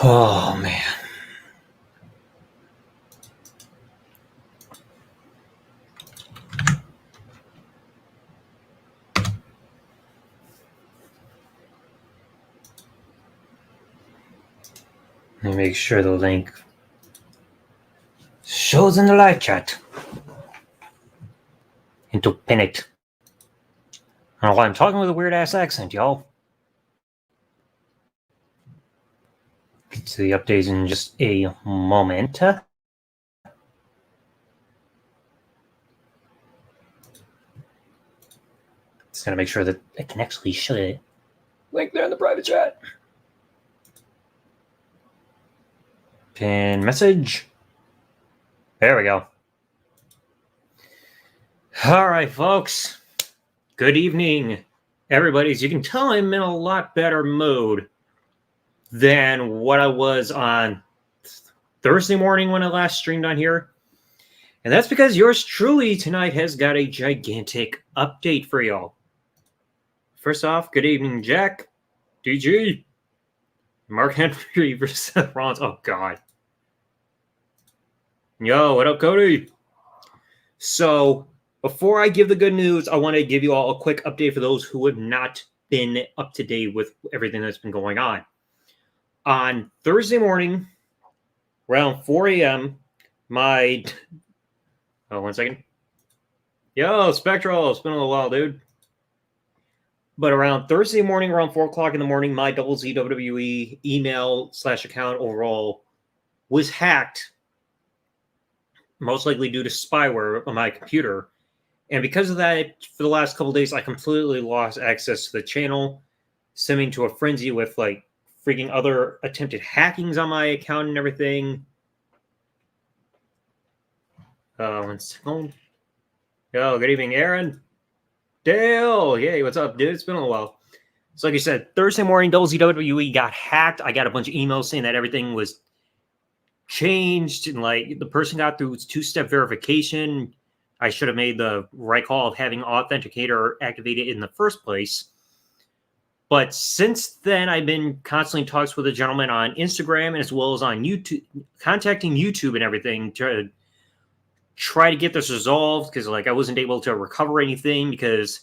Oh, man. Let me make sure the link shows in the live chat. And to pin it. I don't know why I'm talking with a weird-ass accent, y'all. Get to the updates in just a moment. Just gotta make sure that I can actually show it. Link there in the private chat. Pin message. There we go. All right, folks. Good evening, everybody. As you can tell, I'm in a lot better mood than what I was on Thursday morning when I last streamed on here. And that's because yours truly tonight has got a gigantic update for y'all. First off, good evening, Jack, DG, Mark Henry versus Seth Rollins. Oh, God. Yo, what up, Cody? So, before I give the good news, I want to give you all a quick update for those who have not been up to date with everything that's been going on. On Thursday morning, around 4 a.m., my... Oh, 1 second. Yo, Spectral, it's been a little while, dude. But around Thursday morning, around 4 o'clock in the morning, my WWE email/account overall was hacked, most likely due to spyware on my computer. And because of that, for the last couple of days, I completely lost access to the channel, stemming to a frenzy with like freaking other attempted hackings on my account and everything. 1 second. Yo, good evening, Aaron. Dale, hey, what's up, dude? It's been a little while. So like I said, Thursday morning, WWE got hacked. I got a bunch of emails saying that everything was changed and like the person got through two-step verification. I should have made the right call of having Authenticator activated in the first place. But since then, I've been constantly in talks with a gentleman on Instagram as well as on YouTube, contacting YouTube and everything to try to get this resolved because like I wasn't able to recover anything because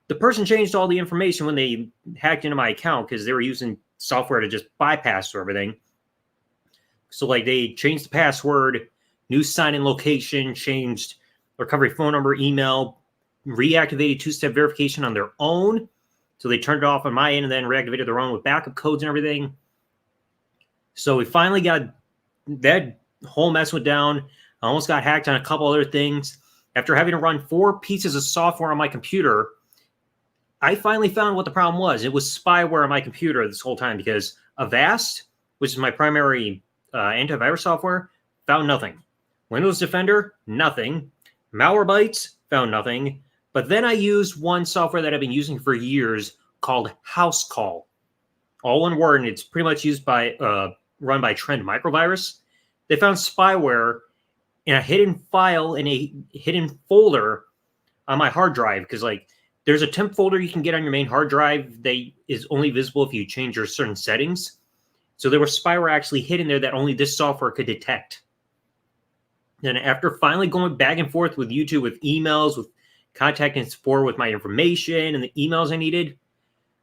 the person changed all the information when they hacked into my account because they were using software to just bypass everything. So like they changed the password, new sign-in location, changed recovery phone number, email, reactivated two-step verification on their own. So they turned it off on my end and then reactivated their own with backup codes and everything. So we finally got that whole mess went down. I almost got hacked on a couple other things. After having to run 4 pieces of software on my computer, I finally found what the problem was. It was spyware on my computer this whole time because Avast, which is my primary antivirus software, found nothing. Windows Defender, nothing. Malwarebytes, found nothing. But then I used one software that I've been using for years called Housecall. All one word, and it's pretty much used by run by Trend Microvirus. They found spyware in a hidden file in a hidden folder on my hard drive because like there's a temp folder you can get on your main hard drive that is only visible if you change your certain settings. So there was spyware actually hidden there that only this software could detect. Then after finally going back and forth with YouTube with emails, with contacting support with my information and the emails I needed,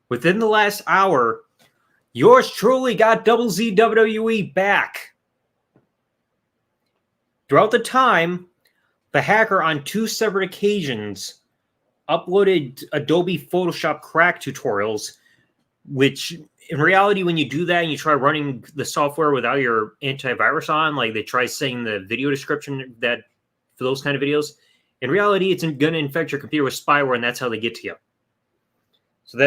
within the last hour, yours truly got Double Z WWE back. Throughout the time, the hacker on 2 separate occasions uploaded Adobe Photoshop crack tutorials, which in reality, when you do that and you try running the software without your antivirus on, like they try saying the video description that for those kind of videos, in reality, it's going to infect your computer with spyware, and that's how they get to you. So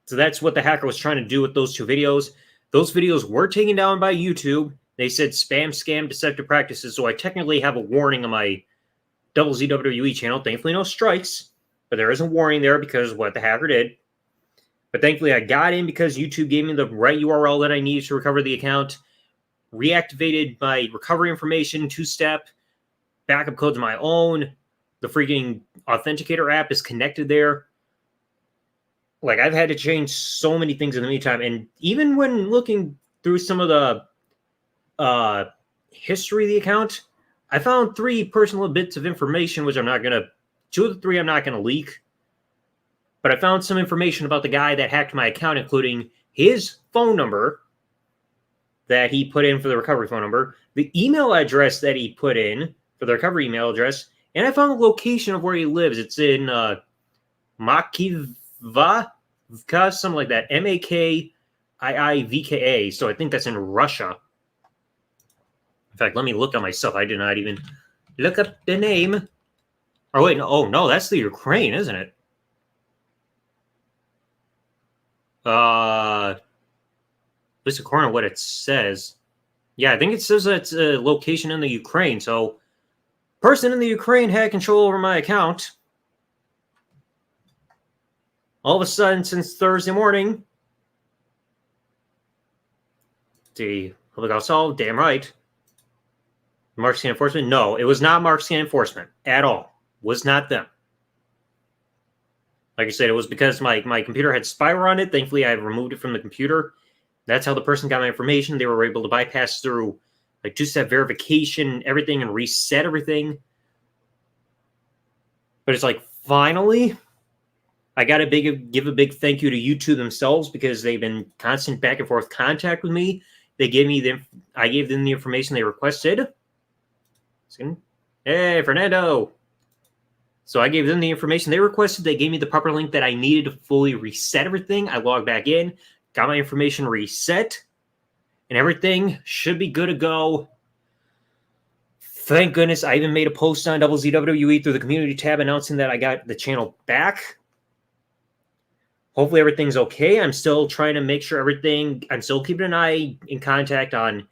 that's what the hacker was trying to do with those 2 videos. Those videos were taken down by YouTube. They said spam, scam, deceptive practices. So I technically have a warning on my Double Z WWE channel. Thankfully, no strikes, but there is a warning there because of what the hacker did. But thankfully, I got in because YouTube gave me the right URL that I needed to recover the account, reactivated my recovery information, 2-step, backup codes of my own. The freaking Authenticator app is connected there. Like, I've had to change so many things in the meantime. And even when looking through some of the history of the account, I found 3 personal bits of information, which I'm not going to, 2 of the 3 I'm not going to leak. But I found some information about the guy that hacked my account, including his phone number that he put in for the recovery phone number, the email address that he put in for the recovery email address, and I found the location of where he lives. It's in Makiivka, something like that, Makiivka. So I think that's in Russia. In fact, let me look at myself. I did not even look up the name. Oh, wait, no, oh, no, that's the Ukraine, isn't it? At least according to what it says. Yeah, I think it says it's a location in the Ukraine. So, person in the Ukraine had control over my account. All of a sudden, since Thursday morning, the public assault, damn right. Mark Scan Enforcement? No, it was not Mark Scan Enforcement at all. Was not them. Like I said, it was because my computer had spyware on it. Thankfully, I removed it from the computer. That's how the person got my information. They were able to bypass through like 2-step verification, everything, and reset everything. But it's like, finally, I got to give a big thank you to YouTube themselves, because they've been constant back and forth contact with me. They gave me I gave them the information they requested. Hey, Fernando. So I gave them the information they requested. They gave me the proper link that I needed to fully reset everything. I logged back in, got my information reset, and everything should be good to go. Thank goodness. I even made a post on ZWE through the community tab announcing that I got the channel back. Hopefully everything's okay. I'm still trying to make sure I'm still keeping an eye in contact on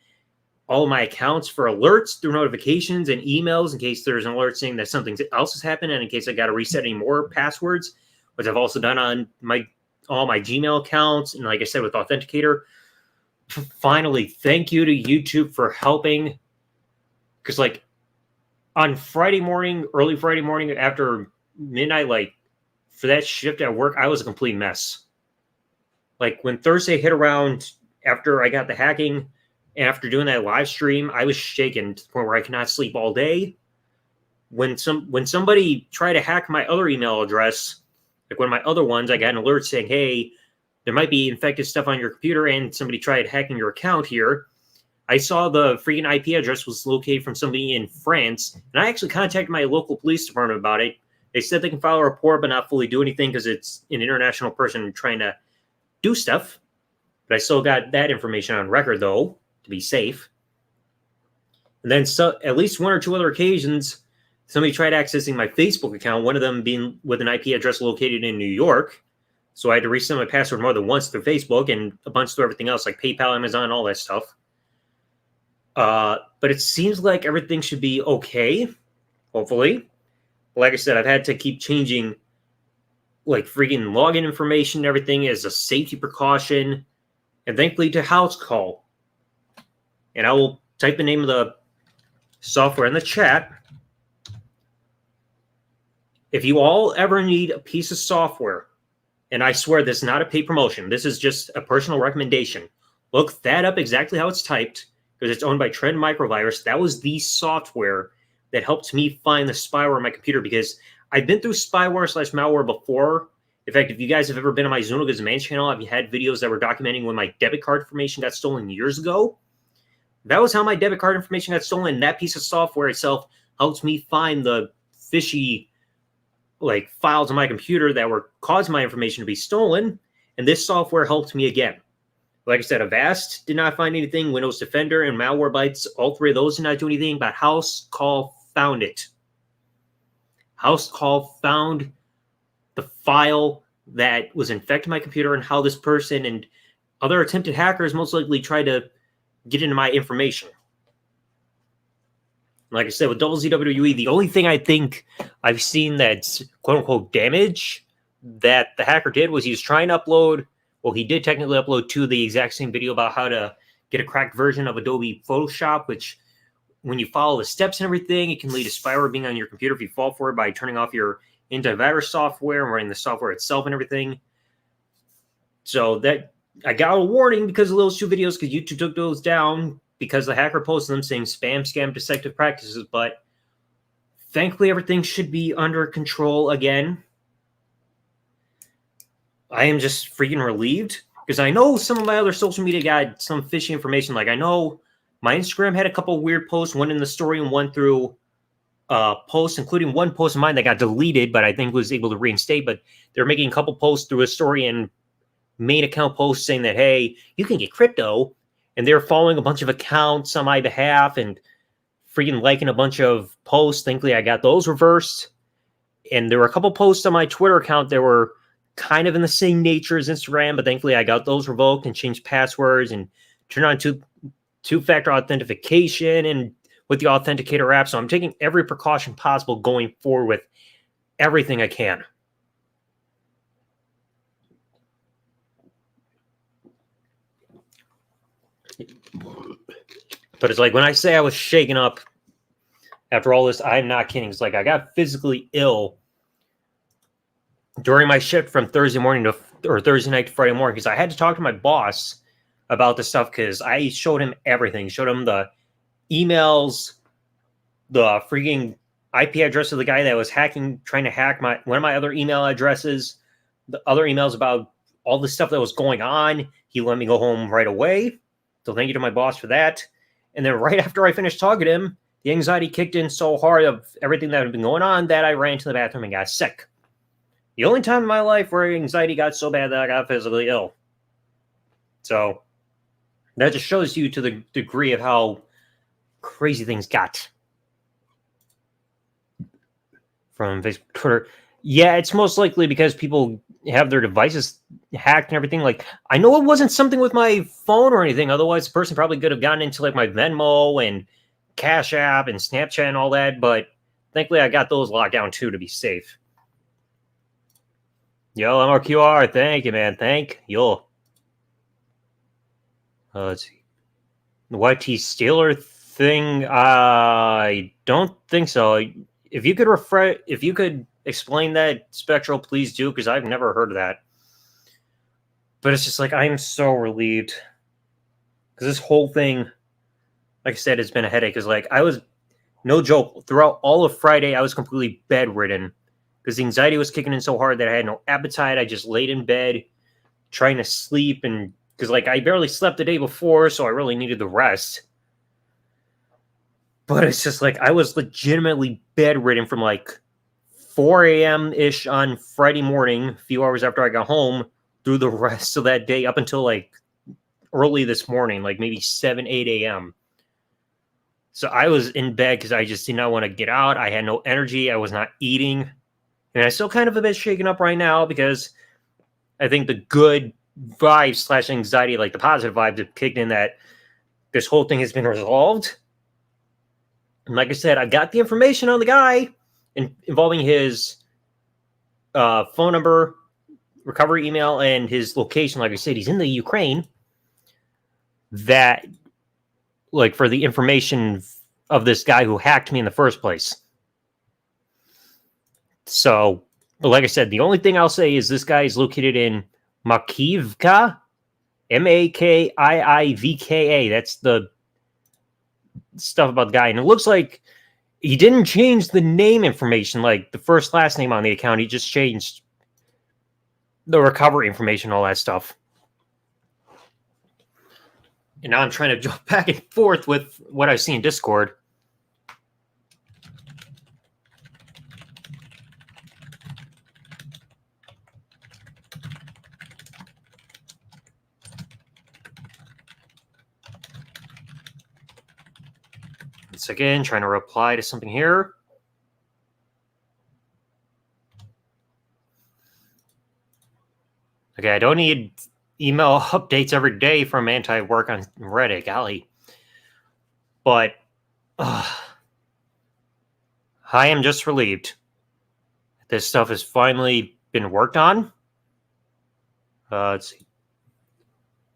all of my accounts for alerts through notifications and emails in case there's an alert saying that something else has happened, and in case I got to reset any more passwords, which I've also done on all my Gmail accounts, and like I said, with Authenticator. Finally, thank you to YouTube for helping, because like on Friday morning, early Friday morning after midnight, like for that shift at work, I was a complete mess. Like when Thursday hit around after I got the hacking, after doing that live stream, I was shaken to the point where I could not sleep all day. When somebody tried to hack my other email address, like one of my other ones, I got an alert saying, hey, there might be infected stuff on your computer and somebody tried hacking your account here. I saw the freaking IP address was located from somebody in France, and I actually contacted my local police department about it. They said they can file a report but not fully do anything because it's an international person trying to do stuff. But I still got that information on record, though, to be safe. And then at least 1 or 2 other occasions, somebody tried accessing my Facebook account, one of them being with an IP address located in New York. So I had to reset my password more than once through Facebook and a bunch through everything else, like PayPal, Amazon, all that stuff. But it seems like everything should be okay, hopefully. Like I said, I've had to keep changing like freaking login information and everything as a safety precaution. And thankfully to House Call. And I will type the name of the software in the chat. If you all ever need a piece of software, and I swear this is not a paid promotion, this is just a personal recommendation, look that up exactly how it's typed, because it's owned by Trend Microvirus. That was the software that helped me find the spyware on my computer, because I've been through spyware/malware before. In fact, if you guys have ever been on my Zuno Goes Man channel, I've had videos that were documenting when my debit card information got stolen years ago. That was how my debit card information got stolen. That piece of software itself helped me find the fishy like files on my computer that were causing my information to be stolen. And this software helped me again. Like I said, Avast did not find anything. Windows Defender and Malwarebytes, all 3 of those did not do anything, but House Call found it. House Call found the file that was infecting my computer and how this person and other attempted hackers most likely tried to get into my information. Like I said, with ZWE, the only thing I think I've seen that's quote-unquote damage that the hacker did was he was trying to upload, well, he did technically upload to the exact same video about how to get a cracked version of Adobe Photoshop, which when you follow the steps and everything, it can lead to spyware being on your computer if you fall for it by turning off your antivirus software and running the software itself and everything. So that I got a warning because of those 2 videos, because YouTube took those down because the hacker posted them saying spam, scam, deceptive practices. But thankfully, everything should be under control again. I am just freaking relieved because I know some of my other social media got some fishy information. Like I know my Instagram had a couple weird posts, one in the story and one through posts, including one post of mine that got deleted, but I think was able to reinstate. But they're making a couple posts through a story and main account posts saying that, hey, you can get crypto. And they're following a bunch of accounts on my behalf and freaking liking a bunch of posts. Thankfully, I got those reversed. And there were a couple posts on my Twitter account that were kind of in the same nature as Instagram, but thankfully I got those revoked and changed passwords and turned on two-factor authentication and with the Authenticator app. So I'm taking every precaution possible going forward with everything I can. But it's like when I say I was shaken up after all this, I'm not kidding. It's like I got physically ill during my shift from Thursday morning or Thursday night to Friday morning because I had to talk to my boss about this stuff because I showed him everything. Showed him the emails, the freaking IP address of the guy that was trying to hack one of my other email addresses, the other emails about all the stuff that was going on. He let me go home right away. So thank you to my boss for that. And then right after I finished talking to him, the anxiety kicked in so hard of everything that had been going on that I ran to the bathroom and got sick. The only time in my life where anxiety got so bad that I got physically ill. So that just shows you to the degree of how crazy things got. From Facebook, Twitter. Yeah, it's most likely because people have their devices hacked and everything. Like, I know it wasn't something with my phone or anything. Otherwise, the person probably could have gotten into like my Venmo and Cash App and Snapchat and all that. But thankfully, I got those locked down too to be safe. Yo, MRQR, thank you, man. Thank you. Let's see. The YT Steeler thing, I don't think so. If you could explain that, Spectral, please do, because I've never heard of that. But it's just like, I'm so relieved. Because this whole thing, like I said, it's been a headache. Because like, I was, no joke, throughout all of Friday, I was completely bedridden. Because the anxiety was kicking in so hard that I had no appetite. I just laid in bed, trying to sleep. And because like, I barely slept the day before, so I really needed the rest. But it's just like, I was legitimately bedridden from like 4 a.m.-ish on Friday morning, a few hours after I got home, through the rest of that day up until like early this morning, like maybe 7, 8 a.m. So I was in bed because I just did not want to get out. I had no energy. I was not eating. And I'm still kind of a bit shaken up right now because I think the good vibes / anxiety, like the positive vibes have kicked in that this whole thing has been resolved. And like I said, I got the information on the guy involving his phone number, recovery email, and his location. Like I said, he's in the Ukraine. That, like, for the information of this guy who hacked me in the first place. So, like I said, the only thing I'll say is this guy is located in Makivka, Makiivka. That's the stuff about the guy. And it looks like he didn't change the name information, like the first last name on the account. He just changed the recovery information, all that stuff. And now I'm trying to jump back and forth with what I see in Discord. Once again, trying to reply to something here. Okay, I don't need email updates every day from anti-work on Reddit, golly. But I am just relieved. This stuff has finally been worked on. Let's see.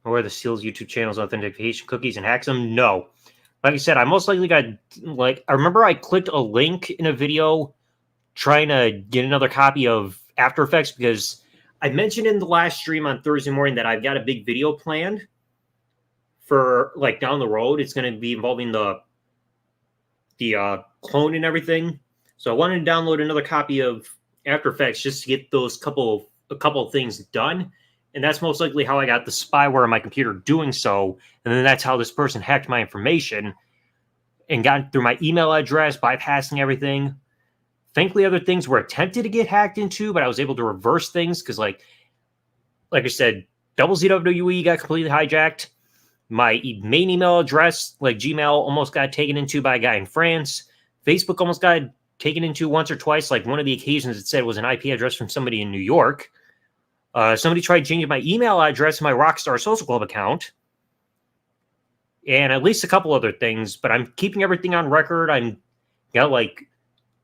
Where the Seals YouTube channel's authentication cookies and hacks them? No. Like I said, I most likely got, like, I remember I clicked a link in a video trying to get another copy of After Effects because I mentioned in the last stream on Thursday morning that I've got a big video planned for like down the road. It's going to be involving the clone and everything. So I wanted to download another copy of After Effects just to get those a couple of things done. And that's most likely how I got the spyware on my computer doing so. And then that's how this person hacked my information and got through my email address, bypassing everything. Thankfully, other things were attempted to get hacked into, but I was able to reverse things because, like I said, ZWE got completely hijacked. My main email address, like Gmail, almost got taken into by a guy in France. Facebook almost got taken into once or twice. Like one of the occasions it said was an IP address from somebody in New York. Somebody tried changing my email address to my Rockstar Social Club account. And at least a couple other things, but I'm keeping everything on record. I'm got like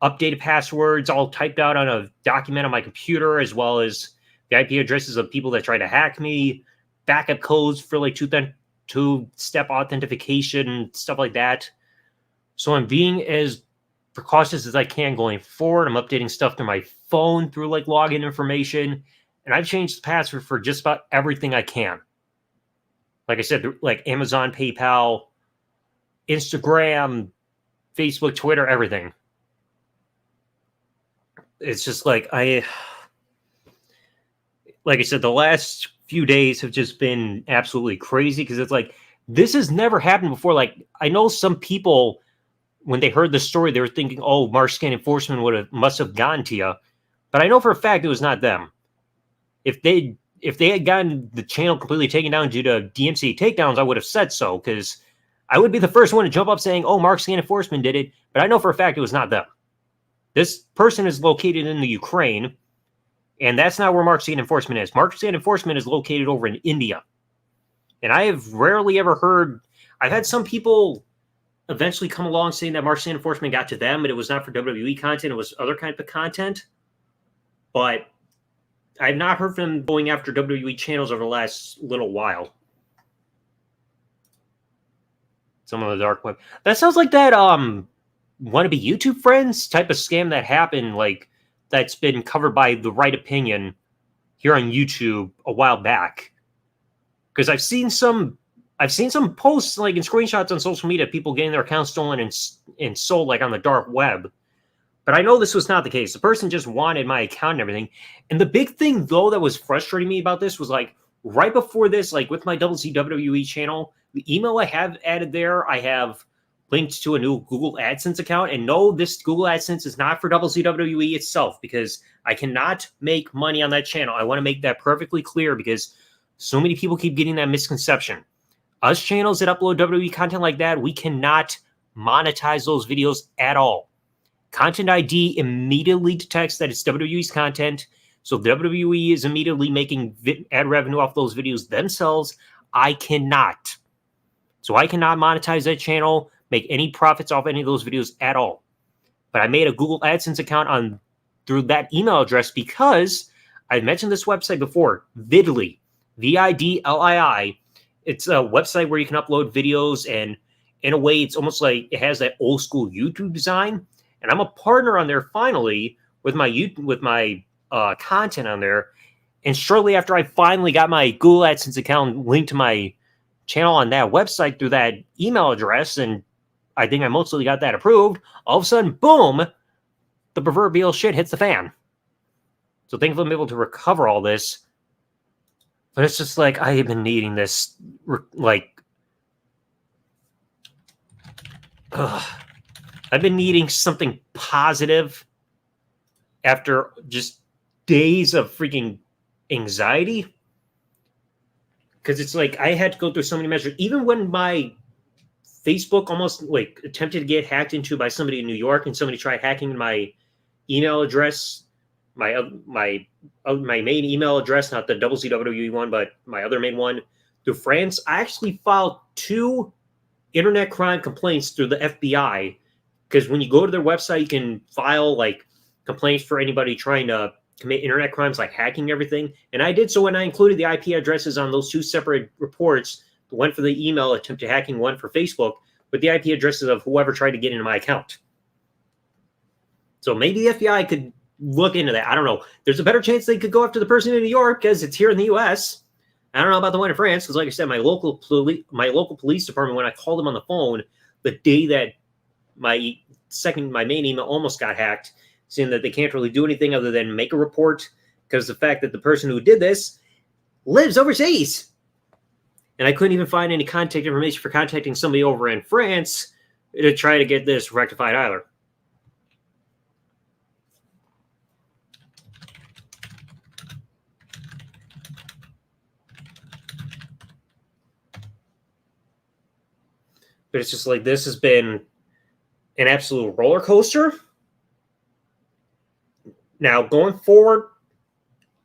updated passwords all typed out on a document on my computer, as well as the IP addresses of people that try to hack me, backup codes for like two-step authentication, stuff like that. So I'm being as precautious as I can going forward. I'm updating stuff to my phone through like login information, and I've changed the password for just about everything I can. Like I said, like Amazon, PayPal, Instagram, Facebook, Twitter, everything. It's just like I said, the last few days have just been absolutely crazy because it's like this has never happened before. Like I know some people, when they heard the story, they were thinking, "Oh, Marscan Enforcement must have gone to you," but I know for a fact it was not them. If they had gotten the channel completely taken down due to DMCA takedowns, I would have said so because I would be the first one to jump up saying, "Oh, Marscan Enforcement did it," but I know for a fact it was not them. This person is located in the Ukraine, and that's not where Marscan Enforcement is. Marscan Enforcement is located over in India. And I have rarely ever heard... I've had some people eventually come along saying that Marscan Enforcement got to them, but it was not for WWE content. It was other kind of content. But I've not heard from them going after WWE channels over the last little while. Some of the dark web. That sounds like that wannabe YouTube friends type of scam that happened, like that's been covered by The Right Opinion here on YouTube a while back. Because I've seen some posts like in screenshots on social media, people getting their accounts stolen and sold like on the dark web. But I know this was not the case. The person just wanted my account and everything. And the big thing though that was frustrating me about this was like right before this, like with my WCWE channel, the email I have added there, I have linked to a new Google AdSense account. And no, this Google AdSense is not for WCWE itself because I cannot make money on that channel. I want to make that perfectly clear because so many people keep getting that misconception. Us channels that upload WWE content like that, we cannot monetize those videos at all. Content ID immediately detects that it's WWE's content. So WWE is immediately making ad revenue off those videos themselves. I cannot. So I cannot monetize that channel, make any profits off any of those videos at all. But I made a Google AdSense account through that email address because I mentioned this website before, Vidly, Vidlii. It's a website where you can upload videos, and in a way, it's almost like it has that old school YouTube design. And I'm a partner on there finally with my content on there. And shortly after I finally got my Google AdSense account linked to my channel on that website through that email address, and I think I mostly got that approved, all of a sudden, boom, the proverbial shit hits the fan. So thankfully I'm able to recover all this. But it's just like I have been needing this, like, I've been needing something positive after just days of freaking anxiety. Because it's like I had to go through so many measures. Even when my Facebook almost like attempted to get hacked into by somebody in New York, and somebody tried hacking my email address, my main email address, not the WCWE one, but my other main one through France. I actually filed 2 internet crime complaints through the FBI, because when you go to their website, you can file like complaints for anybody trying to commit internet crimes like hacking everything. And I did so, when I included the IP addresses on those 2 separate reports, one for the email attempt to hacking, one for Facebook, with the IP addresses of whoever tried to get into my account. So maybe the FBI could look into that. I don't know. There's a better chance they could go after the person in New York because it's here in the U.S. I don't know about the one in France because, like I said, my local police department, when I called them on the phone the day that my main email almost got hacked, saying that they can't really do anything other than make a report because the fact that the person who did this lives overseas. And I couldn't even find any contact information for contacting somebody over in France to try to get this rectified either. But it's just like, this has been an absolute roller coaster. Now, going forward,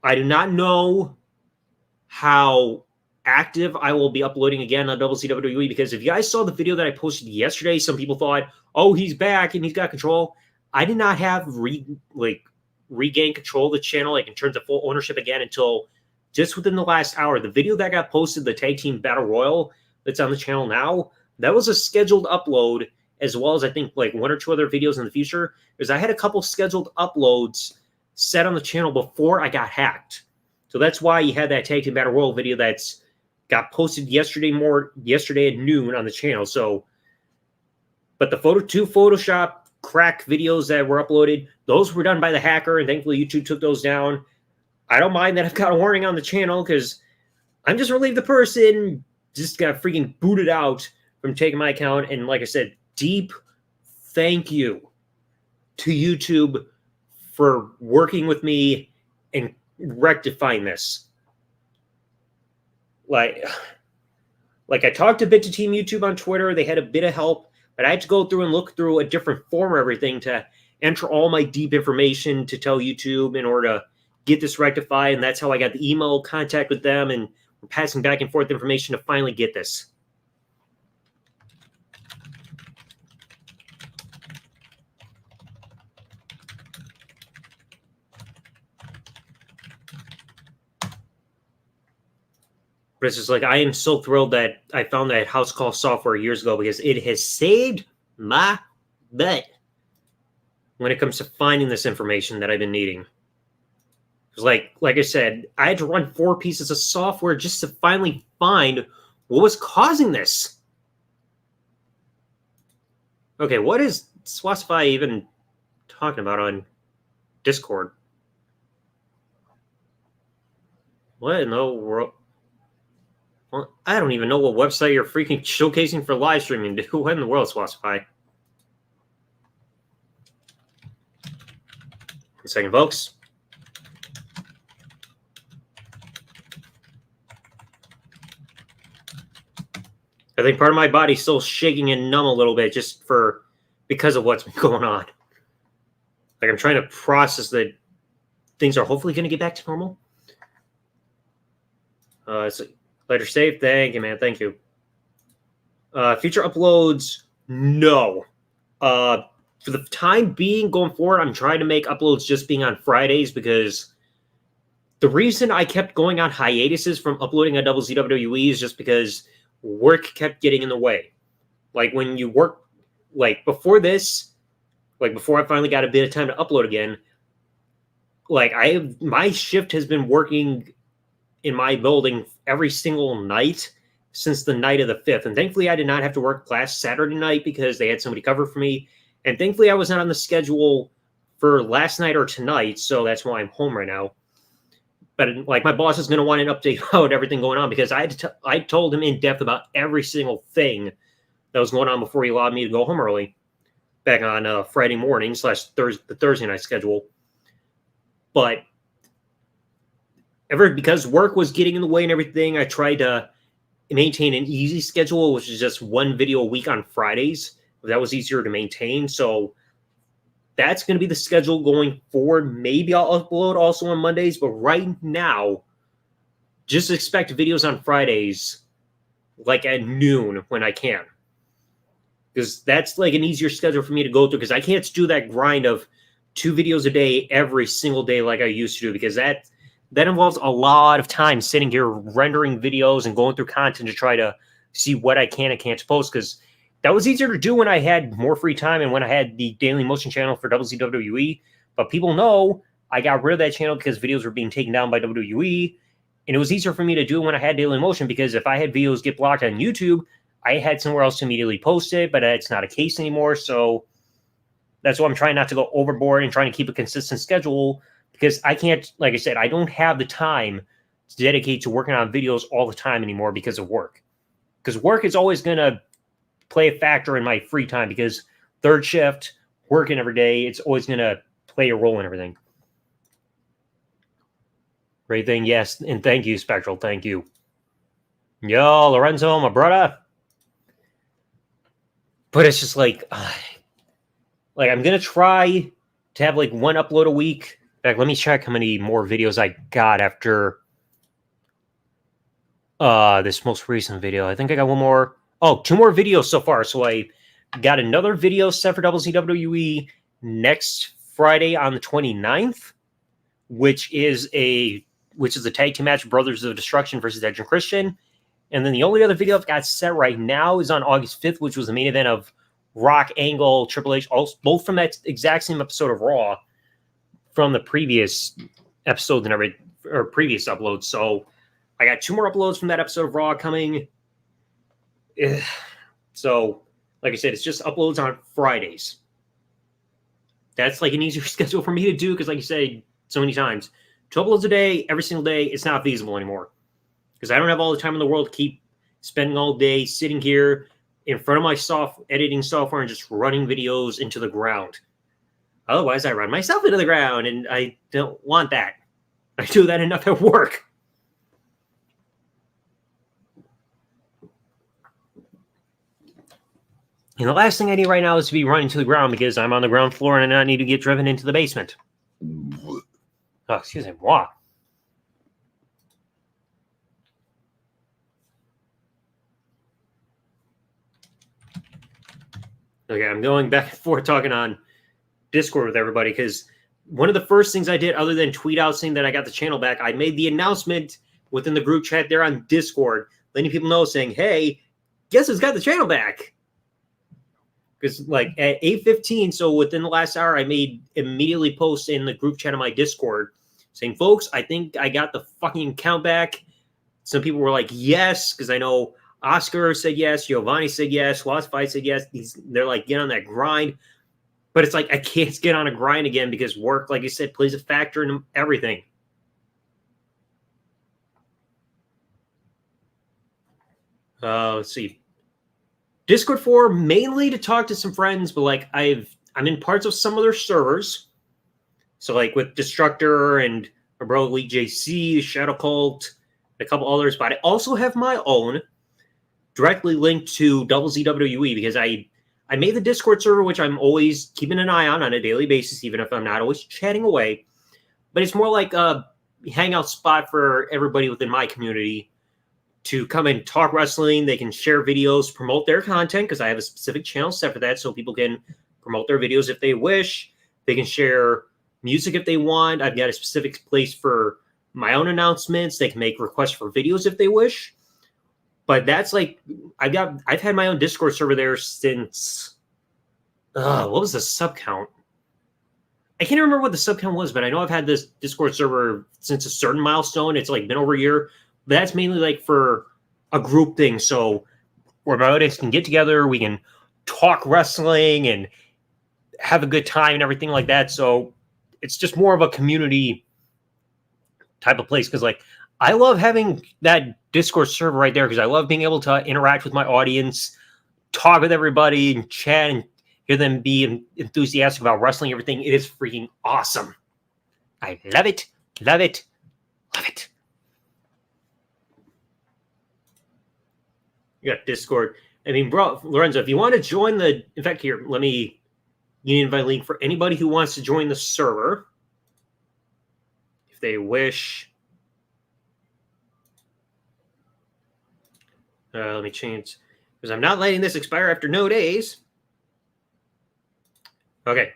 I do not know how active I will be uploading again on WCWE, because if you guys saw the video that I posted yesterday, some people thought, oh, he's back and he's got control. I did not have regain control of the channel, like in terms of full ownership again, until just within the last hour. The video that got posted, the Tag Team Battle Royal that's on the channel now, that was a scheduled upload, as well as I think like one or two other videos in the future, because I had a couple scheduled uploads set on the channel before I got hacked. So that's why you had that Tag Team Battle Royal video that's got posted yesterday at noon on the channel. So, but the Photoshop crack videos that were uploaded, those were done by the hacker, and thankfully YouTube took those down. I don't mind that I've got a warning on the channel, because I'm just relieved the person just got freaking booted out from taking my account. And like I said, deep thank you to YouTube for working with me and rectifying this. Like I talked a bit to Team YouTube on Twitter. They had a bit of help, but I had to go through and look through a different form of everything to enter all my deep information to tell YouTube in order to get this rectified. And that's how I got the email contact with them, and we're passing back and forth information to finally get this. But it's just like, I am so thrilled that I found that House Call software years ago, because it has saved my butt when it comes to finding this information that I've been needing. Because like I said, I had to run 4 pieces of software just to finally find what was causing this. Okay, what is Swastify even talking about on Discord? What in the world? Well, I don't even know what website you're freaking showcasing for live streaming. What in the world, Swastify? 1 second, folks. I think part of my body's still shaking and numb a little bit because of what's been going on. Like, I'm trying to process that things are hopefully going to get back to normal. So later save. Thank you, man. Thank you. Future uploads, no. For the time being going forward, I'm trying to make uploads just being on Fridays, because the reason I kept going on hiatuses from uploading on WCWE is just because work kept getting in the way. Like, when you work, like before this, like before I finally got a bit of time to upload again, like my shift has been working in my building every single night since the night of the 5th. And thankfully I did not have to work last Saturday night because they had somebody cover for me. And thankfully I was not on the schedule for last night or tonight. So that's why I'm home right now. But like, my boss is going to want an update about everything going on, because I told him in depth about every single thing that was going on before he allowed me to go home early back on Friday morning / the Thursday night schedule. But because work was getting in the way and everything, I tried to maintain an easy schedule, which is just 1 video a week on Fridays. That was easier to maintain. So that's going to be the schedule going forward. Maybe I'll upload also on Mondays, but right now, just expect videos on Fridays, like at noon when I can. Because that's like an easier schedule for me to go through, because I can't do that grind of 2 videos a day every single day like I used to do, because that involves a lot of time sitting here rendering videos and going through content to try to see what I can and can't post, because that was easier to do when I had more free time and when I had the Daily Motion channel for WCWE. But people know I got rid of that channel because videos were being taken down by WWE. And it was easier for me to do when I had Daily Motion, because if I had videos get blocked on YouTube, I had somewhere else to immediately post it, but it's not a case anymore. So that's why I'm trying not to go overboard and trying to keep a consistent schedule, because I can't, like I said, I don't have the time to dedicate to working on videos all the time anymore because of work. Because work is always going to play a factor in my free time, because third shift, working every day, it's always going to play a role in everything. Great thing, yes, and thank you, Spectral, thank you. Yo, Lorenzo, my brother. But it's just like I'm going to try to have like one upload a week. In fact, let me check how many more videos I got after this most recent video. I think I got one more. Oh, 2 more videos so far. So I got another video set for WCWE next Friday on the 29th, which is a tag team match, Brothers of Destruction versus Edge and Christian. And then the only other video I've got set right now is on August 5th, which was the main event of Rock, Angle, Triple H, both from that exact same episode of Raw from the previous episodes or previous uploads. So I got 2 more uploads from that episode of Raw coming. So, like I said, it's just uploads on Fridays. That's like an easier schedule for me to do, because like you say so many times, 2 uploads a day, every single day, it's not feasible anymore. Because I don't have all the time in the world to keep spending all day sitting here in front of my editing software and just running videos into the ground. Otherwise, I run myself into the ground, and I don't want that. I do that enough at work. And the last thing I need right now is to be running to the ground, because I'm on the ground floor and I need to get driven into the basement. Oh, excuse me. Wow. Okay, I'm going back and forth talking on Discord with everybody, because one of the first things I did, other than tweet out saying that I got the channel back, I made the announcement within the group chat there on Discord, letting people know, saying, hey, guess who's got the channel back? Because like at 8:15, so within the last hour, I made immediately post in the group chat of my Discord saying, folks, I think I got the fucking account back. Some people were like, yes, because I know Oscar said yes, Giovanni said yes, Lost Fight said yes. They're like, get on that grind. But it's like, I can't get on a grind again because work, like I said, plays a factor in everything. Let's see. Discord 4, mainly to talk to some friends, but like I'm in parts of some other servers. So like with Destructor and my bro Elite JC, Shadow Cult, a couple others, but I also have my own directly linked to WZWE, because I made the Discord server, which I'm always keeping an eye on a daily basis, even if I'm not always chatting away. But it's more like a hangout spot for everybody within my community to come and talk wrestling. They can share videos, promote their content, because I have a specific channel set for that, so people can promote their videos if they wish. They can share music if they want. I've got a specific place for my own announcements. They can make requests for videos if they wish. But that's like, I've had my own Discord server there since, what was the sub count? I can't remember what the sub count was, but I know I've had this Discord server since a certain milestone. It's like been over a year. But that's mainly like for a group thing. So where my audience can get together, we can talk wrestling and have a good time and everything like that. So it's just more of a community type of place. Because like, I love having that Discord server right there, because I love being able to interact with my audience, talk with everybody, and chat and hear them be enthusiastic about wrestling, everything. It is freaking awesome. I love it, love it, love it. You got Discord. I mean, bro, Lorenzo, if you want to join in fact, here, let me give you an invite link for anybody who wants to join the server, if they wish. Let me change, because I'm not letting this expire after no days. Okay.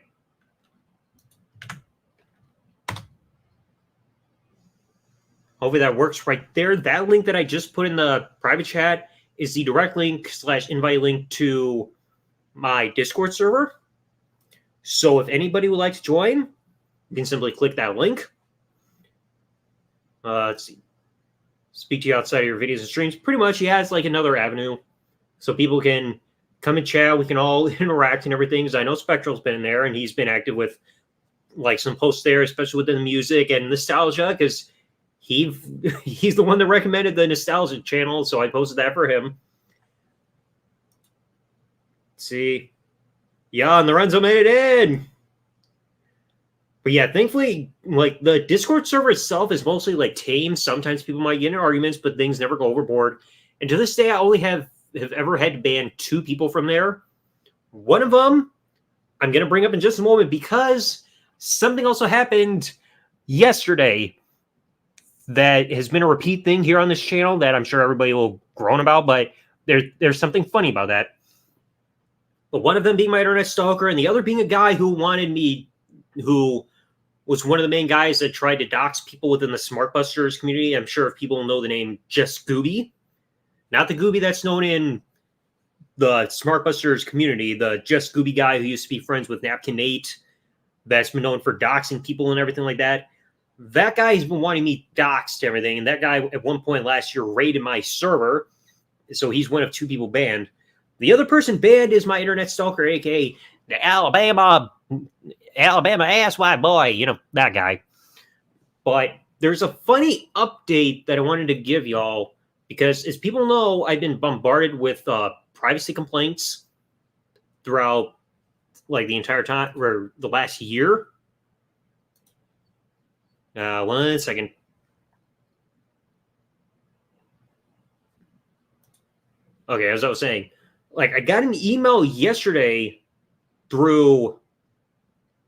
Hopefully that works right there. That link that I just put in the private chat is the direct link / invite link to my Discord server. So if anybody would like to join, You can simply click that link. Let's see. Speak to you outside of your videos and streams. Pretty much, he has like another avenue so people can come and chat. We can all interact and everything. Because I know Spectral's been in there and he's been active with like some posts there, especially within the music and nostalgia, because he's the one that recommended the nostalgia channel, so I posted that for him. Let's see. Yeah, and Lorenzo made it in. But yeah, thankfully, like the Discord server itself is mostly like tame. Sometimes people might get in arguments, but things never go overboard. And to this day, I only have ever had to ban 2 people from there. One of them I'm going to bring up in just a moment because something also happened yesterday that has been a repeat thing here on this channel that I'm sure everybody will groan about, but there's something funny about that. But one of them being my internet stalker and the other being a guy who wanted me, who was one of the main guys that tried to dox people within the SmartBusters community. I'm sure if people know the name Just Gooby, not the Gooby that's known in the SmartBusters community, the Just Gooby guy who used to be friends with Napkin Nate, that's been known for doxing people and everything like that. That guy has been wanting me doxed and everything. And that guy at one point last year raided my server. So he's one of 2 people banned. The other person banned is my internet stalker, aka the Alabama asswipe boy, you know, that guy. But there's a funny update that I wanted to give y'all because, as people know, I've been bombarded with privacy complaints throughout like the entire time or the last year. 1 second. Okay, as I was saying, like I got an email yesterday through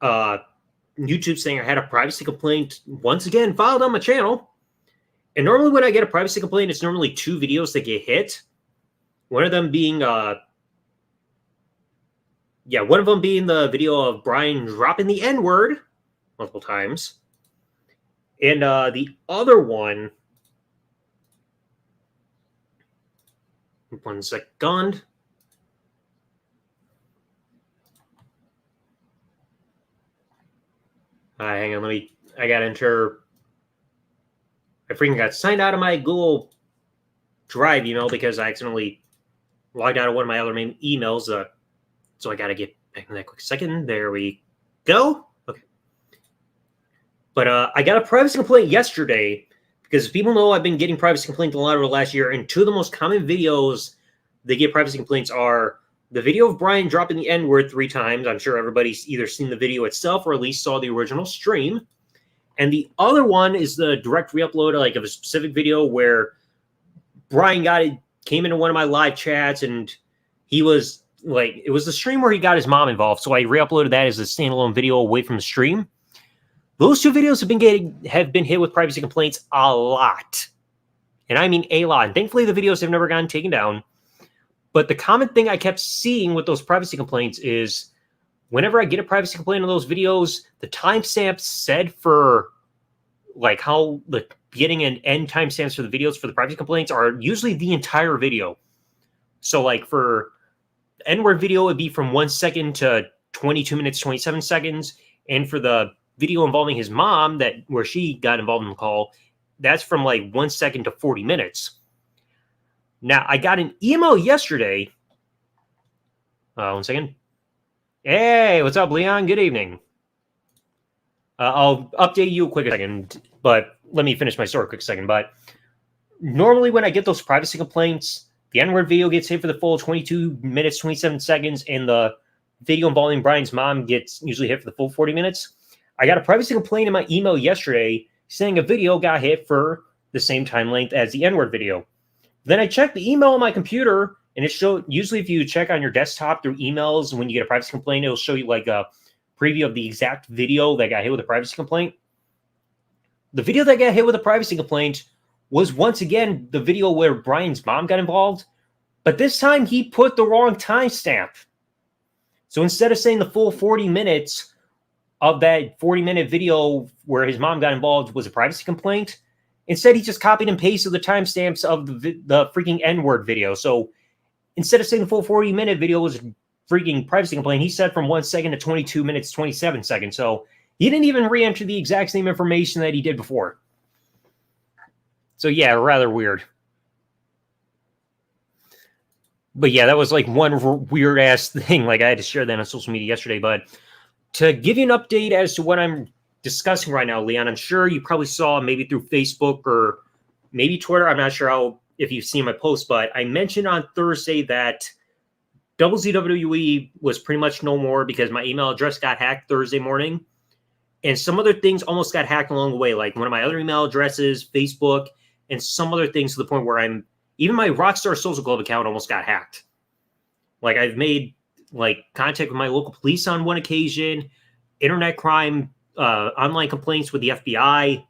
YouTube saying I had a privacy complaint once again filed on my channel. And normally when I get a privacy complaint, it's normally 2 videos that get hit. One of them being the video of Brian dropping the N-word multiple times. And the other one, 1 second. Hang on, I got to enter. I freaking got signed out of my Google Drive email because I accidentally logged out of one of my other main emails. So I got to get back in that quick second. There we go. Okay. But I got a privacy complaint yesterday because people know I've been getting privacy complaints a lot over the last year. And 2 of the most common videos they get privacy complaints are the video of Brian dropping the N-word 3 times. I'm sure everybody's either seen the video itself or at least saw the original stream. And the other one is the direct re-upload like of a specific video where Brian came into one of my live chats and he was like, it was the stream where he got his mom involved. So I re-uploaded that as a standalone video away from the stream. Those 2 videos have been hit with privacy complaints a lot. And I mean a lot. And thankfully the videos have never gotten taken down. But the common thing I kept seeing with those privacy complaints is whenever I get a privacy complaint on those videos, the timestamps said for like how the beginning and end timestamps for the videos for the privacy complaints are usually the entire video. So like for the N-word video, it'd be from 1 second to 22 minutes, 27 seconds. And for the video involving his mom, where she got involved in the call, that's from like 1 second to 40 minutes. Now, I got an email yesterday. 1 second. Hey, what's up, Leon? Good evening. I'll update you a quick second, but let me finish my story a quick second. But normally when I get those privacy complaints, the N-word video gets hit for the full 22 minutes, 27 seconds, and the video involving Brian's mom gets usually hit for the full 40 minutes. I got a privacy complaint in my email yesterday saying a video got hit for the same time length as the N-word video. Then I checked the email on my computer, and it showed, usually if you check on your desktop through emails, when you get a privacy complaint, it'll show you like a preview of the exact video that got hit with a privacy complaint. The video that got hit with a privacy complaint was once again the video where Brian's mom got involved, but this time he put the wrong timestamp. So instead of saying the full 40 minutes of that 40-minute video where his mom got involved was a privacy complaint, instead he just copied and pasted the timestamps of the freaking N-word video. So instead of saying the full 40-minute video was a freaking privacy complaint, he said from 1 second to 22 minutes, 27 seconds. So He didn't even re-enter the exact same information that he did before. So yeah, rather weird. But yeah, that was like one weird ass thing. Like I had to share that on social media yesterday. But to give you an update as to what I'm discussing right now, Leon, I'm sure you probably saw maybe through Facebook or maybe Twitter. I'm not sure if you've seen my post, but I mentioned on Thursday that WZWE was pretty much no more because my email address got hacked Thursday morning. And some other things almost got hacked along the way, like one of my other email addresses, Facebook, and some other things to the point where even my Rockstar Social Club account almost got hacked. Like I've made contact with my local police on one occasion, internet crime, online complaints with the FBI.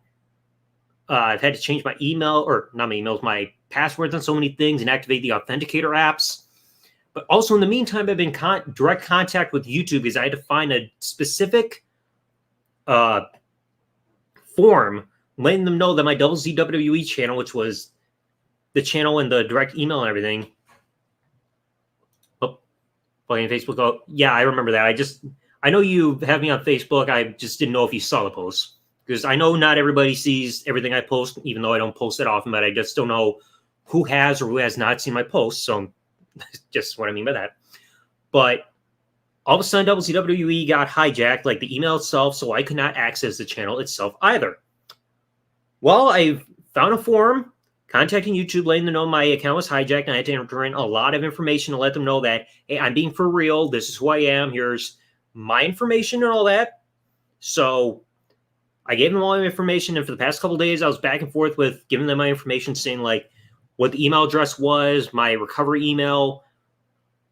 I've had to change my email, or not my emails, my passwords on so many things and activate the authenticator apps. But also in the meantime, I've been direct contact with YouTube because I had to find a specific form letting them know that my WZWE channel, which was the channel and the direct email and everything. Oh, Facebook. Oh, yeah, I remember that. I know you have me on Facebook. I just didn't know if you saw the post because I know not everybody sees everything I post, even though I don't post it often, but I just don't know who has or who has not seen my posts. So just what I mean by that. But all of a sudden, WCWE got hijacked, like the email itself, so I could not access the channel itself either. Well, I found a forum contacting YouTube, letting them know my account was hijacked, and I had to enter in a lot of information to let them know that, hey, I'm being for real. This is who I am. Here's my information and all that. So I gave them all my information, and for the past couple of days, I was back and forth with giving them my information, saying like what the email address was, my recovery email,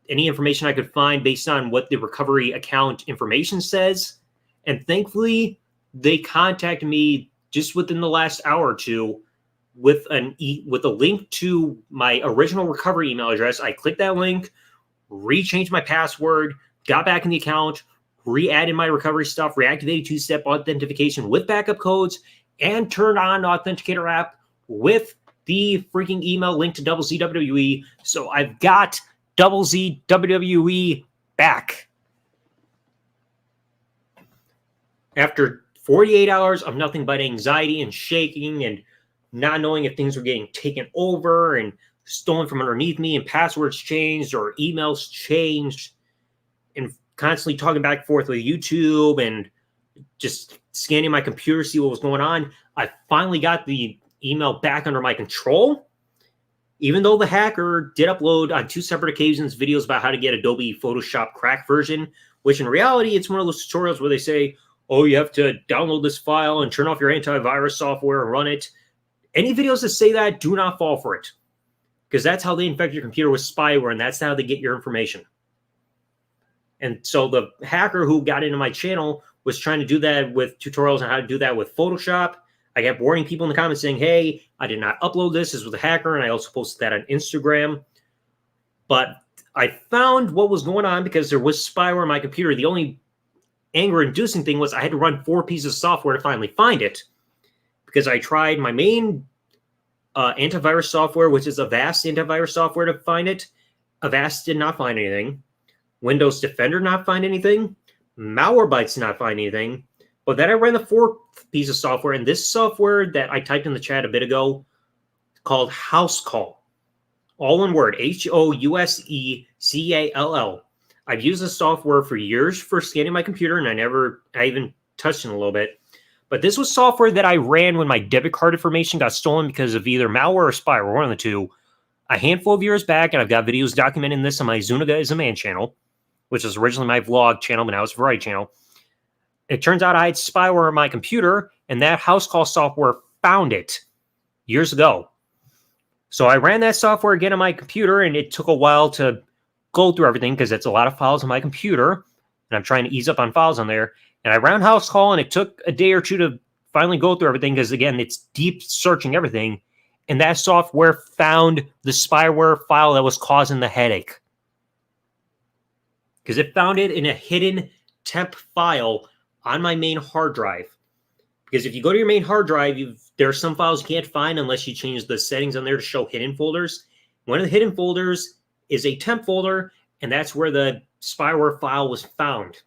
any information I could find based on what the recovery account information says. And thankfully, they contacted me just within the last hour or two with a link to my original recovery email address. I clicked that link, rechanged my password, got back in the account, re-added my recovery stuff, reactivated two-step authentication with backup codes, and turned on the Authenticator app with the freaking email link to WZWE. So I've got WZWE back. After 48 hours of nothing but anxiety and shaking and not knowing if things were getting taken over and stolen from underneath me and passwords changed or emails changed and constantly talking back and forth with YouTube and just scanning my computer to see what was going on, I finally got the email back under my control. Even though the hacker did upload on 2 separate occasions videos about how to get Adobe Photoshop crack version, which in reality, it's one of those tutorials where they say, oh, you have to download this file and turn off your antivirus software and run it. Any videos that say that, do not fall for it. Because that's how they infect your computer with spyware, and that's how they get your information. And so the hacker who got into my channel was trying to do that with tutorials on how to do that with Photoshop. I kept warning people in the comments saying, hey, I did not upload this. This was a hacker, and I also posted that on Instagram. But I found what was going on because there was spyware on my computer. The only anger-inducing thing was I had to run 4 pieces of software to finally find it. Because I tried my main antivirus software, which is Avast antivirus software, to find it. Avast did not find anything. Windows Defender not find anything. Malwarebytes did not find anything. But then I ran the 4th piece of software, and this software that I typed in the chat a bit ago called Housecall. All one word, Housecall. I've used this software for years for scanning my computer, and I even touched it a little bit. But this was software that I ran when my debit card information got stolen because of either malware or spyware, one of the two, a handful of years back, and I've got videos documenting this on my Zuniga is a Man channel, which was originally my vlog channel, but now it's a variety channel. It turns out I had spyware on my computer, and that Housecall software found it years ago. So I ran that software again on my computer, and it took a while to go through everything because it's a lot of files on my computer, and I'm trying to ease up on files on there. And I ran Housecall, and it took a day or two to finally go through everything because, again, it's deep searching everything. And that software found the spyware file that was causing the headache. Because it found it in a hidden temp file on my main hard drive. Because if you go to your main hard drive, there are some files you can't find unless you change the settings on there to show hidden folders. One of the hidden folders is a temp folder, and that's where the spyware file was found.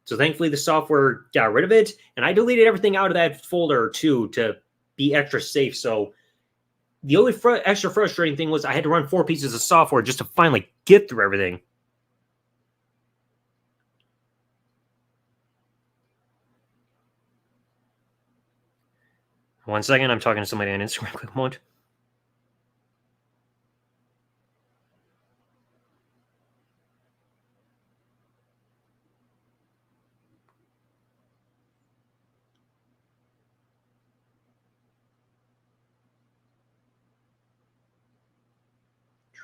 So thankfully the software got rid of it, and I deleted everything out of that folder too to be extra safe. So the only extra frustrating thing was I had to run 4 pieces of software just to finally get through everything. One second, I'm talking to somebody on Instagram. Quick moment.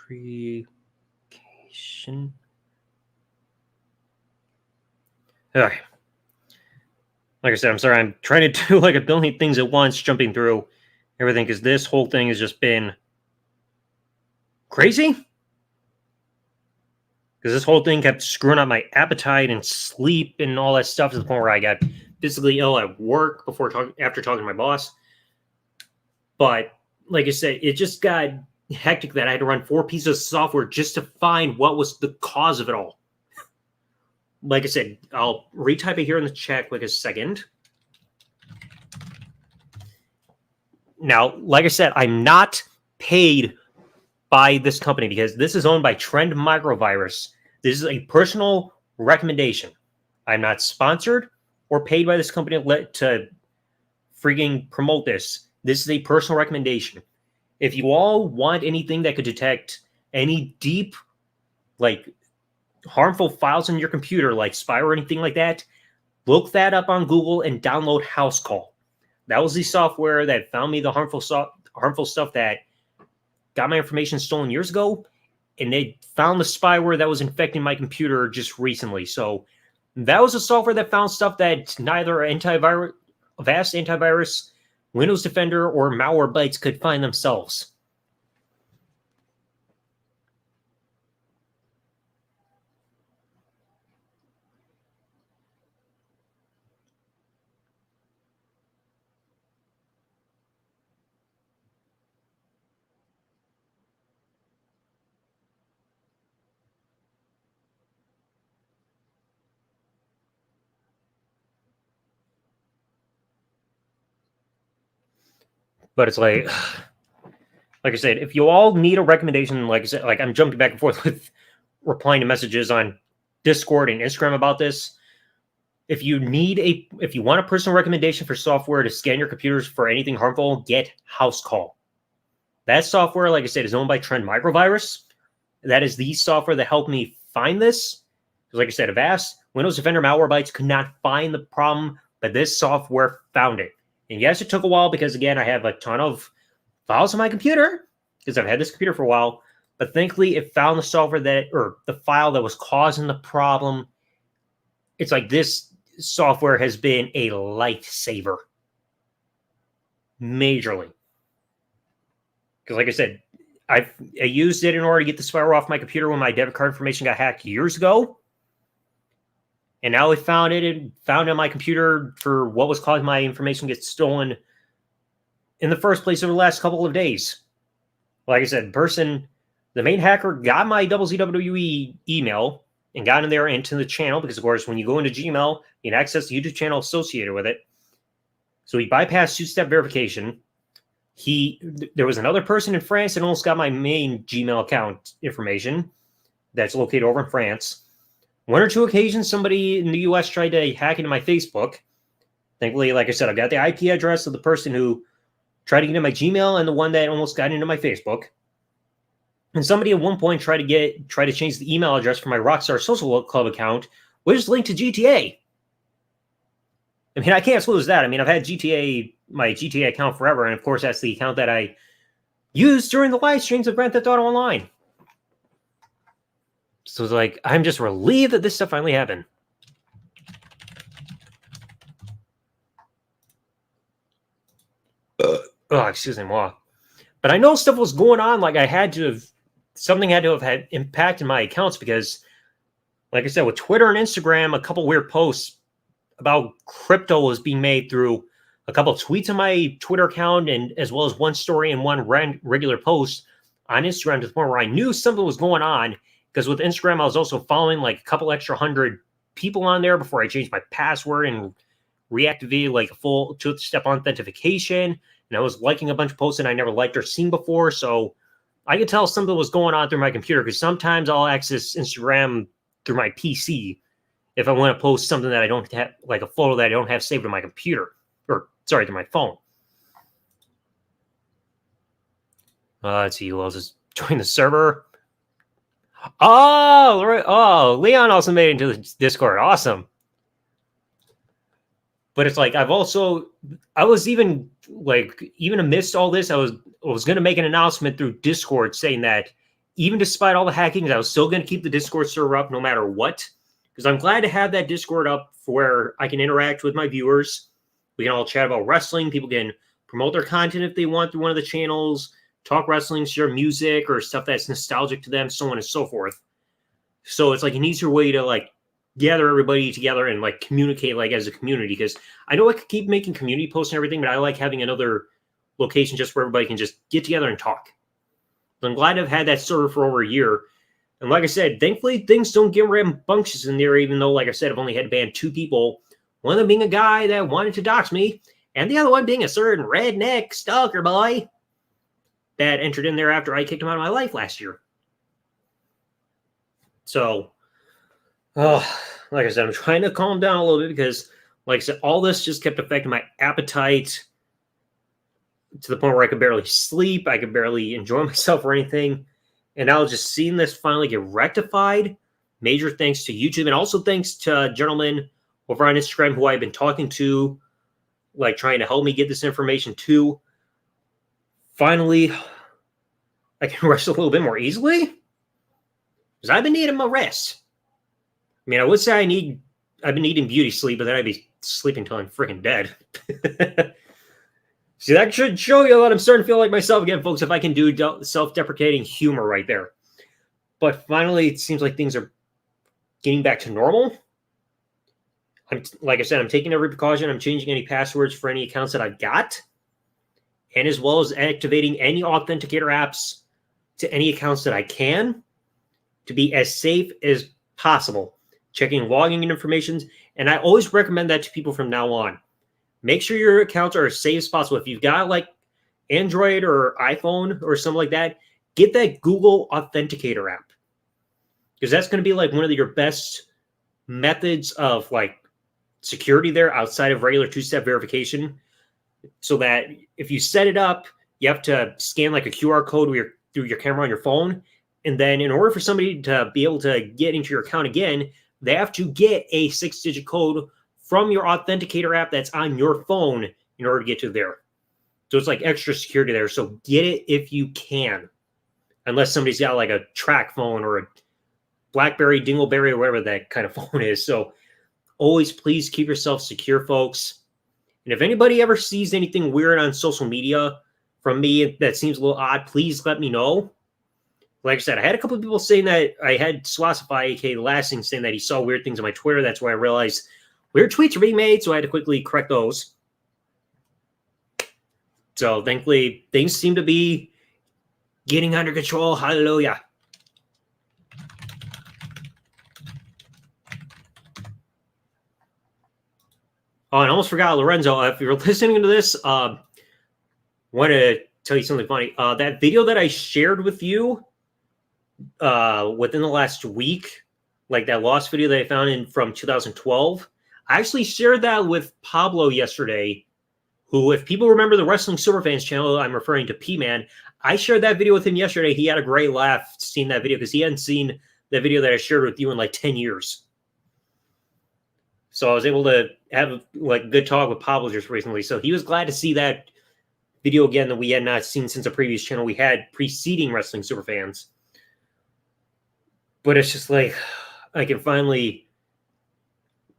Treecation. Okay. Like I said, I'm sorry. I'm trying to do like a billion things at once, jumping through everything because this whole thing has just been crazy. Because this whole thing kept screwing up my appetite and sleep and all that stuff to the point where I got physically ill at work after talking to my boss. But like I said, it just got hectic that I had to run 4 pieces of software just to find what was the cause of it all. Like I said, I'll retype it here in the chat quick a second. Now, like I said, I'm not paid by this company because this is owned by Trend Microvirus. This is a personal recommendation. I'm not sponsored or paid by this company to freaking promote this. This is a personal recommendation. If you all want anything that could detect any deep, like, harmful files on your computer, like spyware or anything like that, look that up on Google and download Housecall. That was the software that found me the harmful stuff that got my information stolen years ago, and they found the spyware that was infecting my computer just recently. So that was a software that found stuff that neither Avast Antivirus, Windows Defender, or Malwarebytes could find themselves. But it's like I said, if you all need a recommendation, like I said, like I'm jumping back and forth with replying to messages on Discord and Instagram about this. If you want a personal recommendation for software to scan your computers for anything harmful, get Housecall. That software, like I said, is owned by Trend Microvirus. That is the software that helped me find this. Because like I said, Avast, Windows Defender, Malwarebytes could not find the problem, but this software found it. And yes, it took a while because, again, I have a ton of files on my computer because I've had this computer for a while. But thankfully, it found the software or the file that was causing the problem. It's like this software has been a lifesaver. Majorly. Because like I said, I used it in order to get the spyware off my computer when my debit card information got hacked years ago. And now we found on my computer for what was causing my information to get stolen in the first place over the last couple of days. Like I said, the main hacker got my WZWE email and got in there into the channel because, of course, when you go into Gmail, you can access the YouTube channel associated with it. So he bypassed two-step verification. There was another person in France that almost got my main Gmail account information that's located over in France. 1 or 2 occasions, somebody in the U.S. tried to hack into my Facebook. Thankfully, like I said, I've got the IP address of the person who tried to get into my Gmail and the one that almost got into my Facebook. And somebody at one point tried to change the email address for my Rockstar Social Club account, which is linked to GTA. I mean, I can't lose that. I mean, I've had my GTA account forever, and of course, that's the account that I used during the live streams of Grand Theft Auto Online. So it's like, I'm just relieved that this stuff finally happened. Excuse me, wow. But I know stuff was going on. Like something had to have had impact in my accounts because, like I said, with Twitter and Instagram, a couple weird posts about crypto was being made through a couple of tweets on my Twitter account, and as well as one story and one regular post on Instagram, to the point where I knew something was going on. Because with Instagram, I was also following like a couple extra 100 people on there before I changed my password and reactivated like a full two-step authentication. And I was liking a bunch of posts that I never liked or seen before. So I could tell something was going on through my computer, because sometimes I'll access Instagram through my PC if I want to post something that I don't have, like a photo that I don't have saved on my computer, or sorry, to my phone. Let's see who else is joining the server. Oh, Leon also made it into the Discord. Awesome. But it's like I was even amidst all this, I was going to make an announcement through Discord saying that even despite all the hacking, I was still going to keep the Discord server up no matter what, because I'm glad to have that Discord up for where I can interact with my viewers. We can all chat about wrestling. People can promote their content if they want through one of the channels, talk wrestling, share music or stuff that's nostalgic to them, so on and so forth. So it's like an easier way to like gather everybody together and like communicate like as a community, because I know I could keep making community posts and everything, but I like having another location just where everybody can just get together and talk. So I'm glad I've had that server for over a year. And like I said, thankfully things don't get rambunctious in there, even though, like I said, I've only had to ban 2 people. One of them being a guy that wanted to dox me, and the other one being a certain redneck stalker boy that entered in there after I kicked him out of my life last year. So, like I said, I'm trying to calm down a little bit, because, like I said, all this just kept affecting my appetite to the point where I could barely sleep. I could barely enjoy myself or anything. And now just seeing this finally get rectified, major thanks to YouTube, and also thanks to gentlemen over on Instagram who I've been talking to, like trying to help me get this information too. Finally, I can rest a little bit more easily, because I've been needing my rest. I mean, I would say I've been needing beauty sleep, but then I'd be sleeping until I'm freaking dead. See, that should show you that I'm starting to feel like myself again, folks, if I can do self-deprecating humor right there. But finally, it seems like things are getting back to normal. Like I said, I'm taking every precaution. I'm changing any passwords for any accounts that I've got, and as well as activating any authenticator apps to any accounts that I can to be as safe as possible. Checking logging information, and I always recommend that to people from now on. Make sure your accounts are as safe as possible. If you've got like Android or iPhone or something like that, get that Google Authenticator app, because that's going to be like one of your best methods of like security there outside of regular 2-step verification. So that if you set it up, you have to scan like a QR code through your camera on your phone. And then in order for somebody to be able to get into your account again, they have to get a 6-digit code from your authenticator app that's on your phone in order to get to there. So it's like extra security there. So get it if you can, unless somebody's got like a track phone or a BlackBerry, Dingleberry, or whatever that kind of phone is. So always please keep yourself secure, folks. And if anybody ever sees anything weird on social media from me that seems a little odd, please let me know. Like I said, I had a couple of people saying that I had Swasify, aka Lasting, saying that he saw weird things on my Twitter. That's why I realized weird tweets are being made, so I had to quickly correct those. So thankfully, things seem to be getting under control. Hallelujah. Oh, and I almost forgot, Lorenzo, if you're listening to this, I want to tell you something funny. That video that I shared with you within the last week, like that lost video that I found from 2012, I actually shared that with Pablo yesterday, who, if people remember the Wrestling Superfans channel, I'm referring to P-Man. I shared that video with him yesterday. He had a great laugh seeing that video, because he hadn't seen that video that I shared with you in like 10 years. So I was able to have like good talk with Pablo just recently. So he was glad to see that video again that we had not seen since a previous channel we had preceding Wrestling Superfans. But it's just like I can finally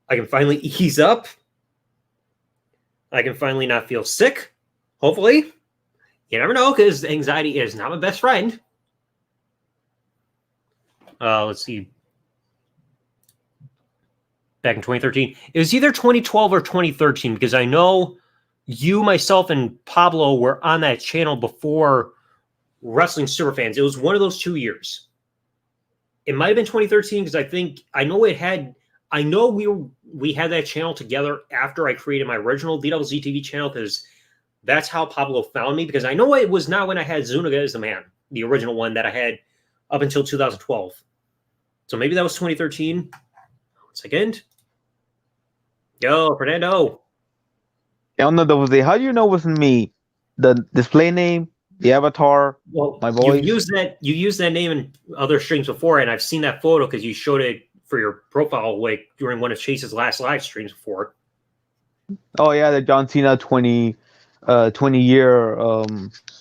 ease up. I can finally not feel sick. Hopefully. You never know, because anxiety is not my best friend. Let's see. Back in 2013. It was either 2012 or 2013, because I know you, myself, and Pablo were on that channel before Wrestling Superfans. It was one of those 2 years. It might have been 2013, because I know it had I know we had that channel together after I created my original DWZ TV channel because that's how Pablo found me. Because I know it was not when I had Zuniga as the man, the original one that I had up until 2012. So maybe that was 2013. 1 second. Yo, Fernando. On the how do you know it wasn't me? The display name, the avatar, Well, my voice. you used that name in other streams before, and I've seen that photo because you showed it for your profile like during one of Chase's last live streams before. Oh yeah, the John Cena 20-year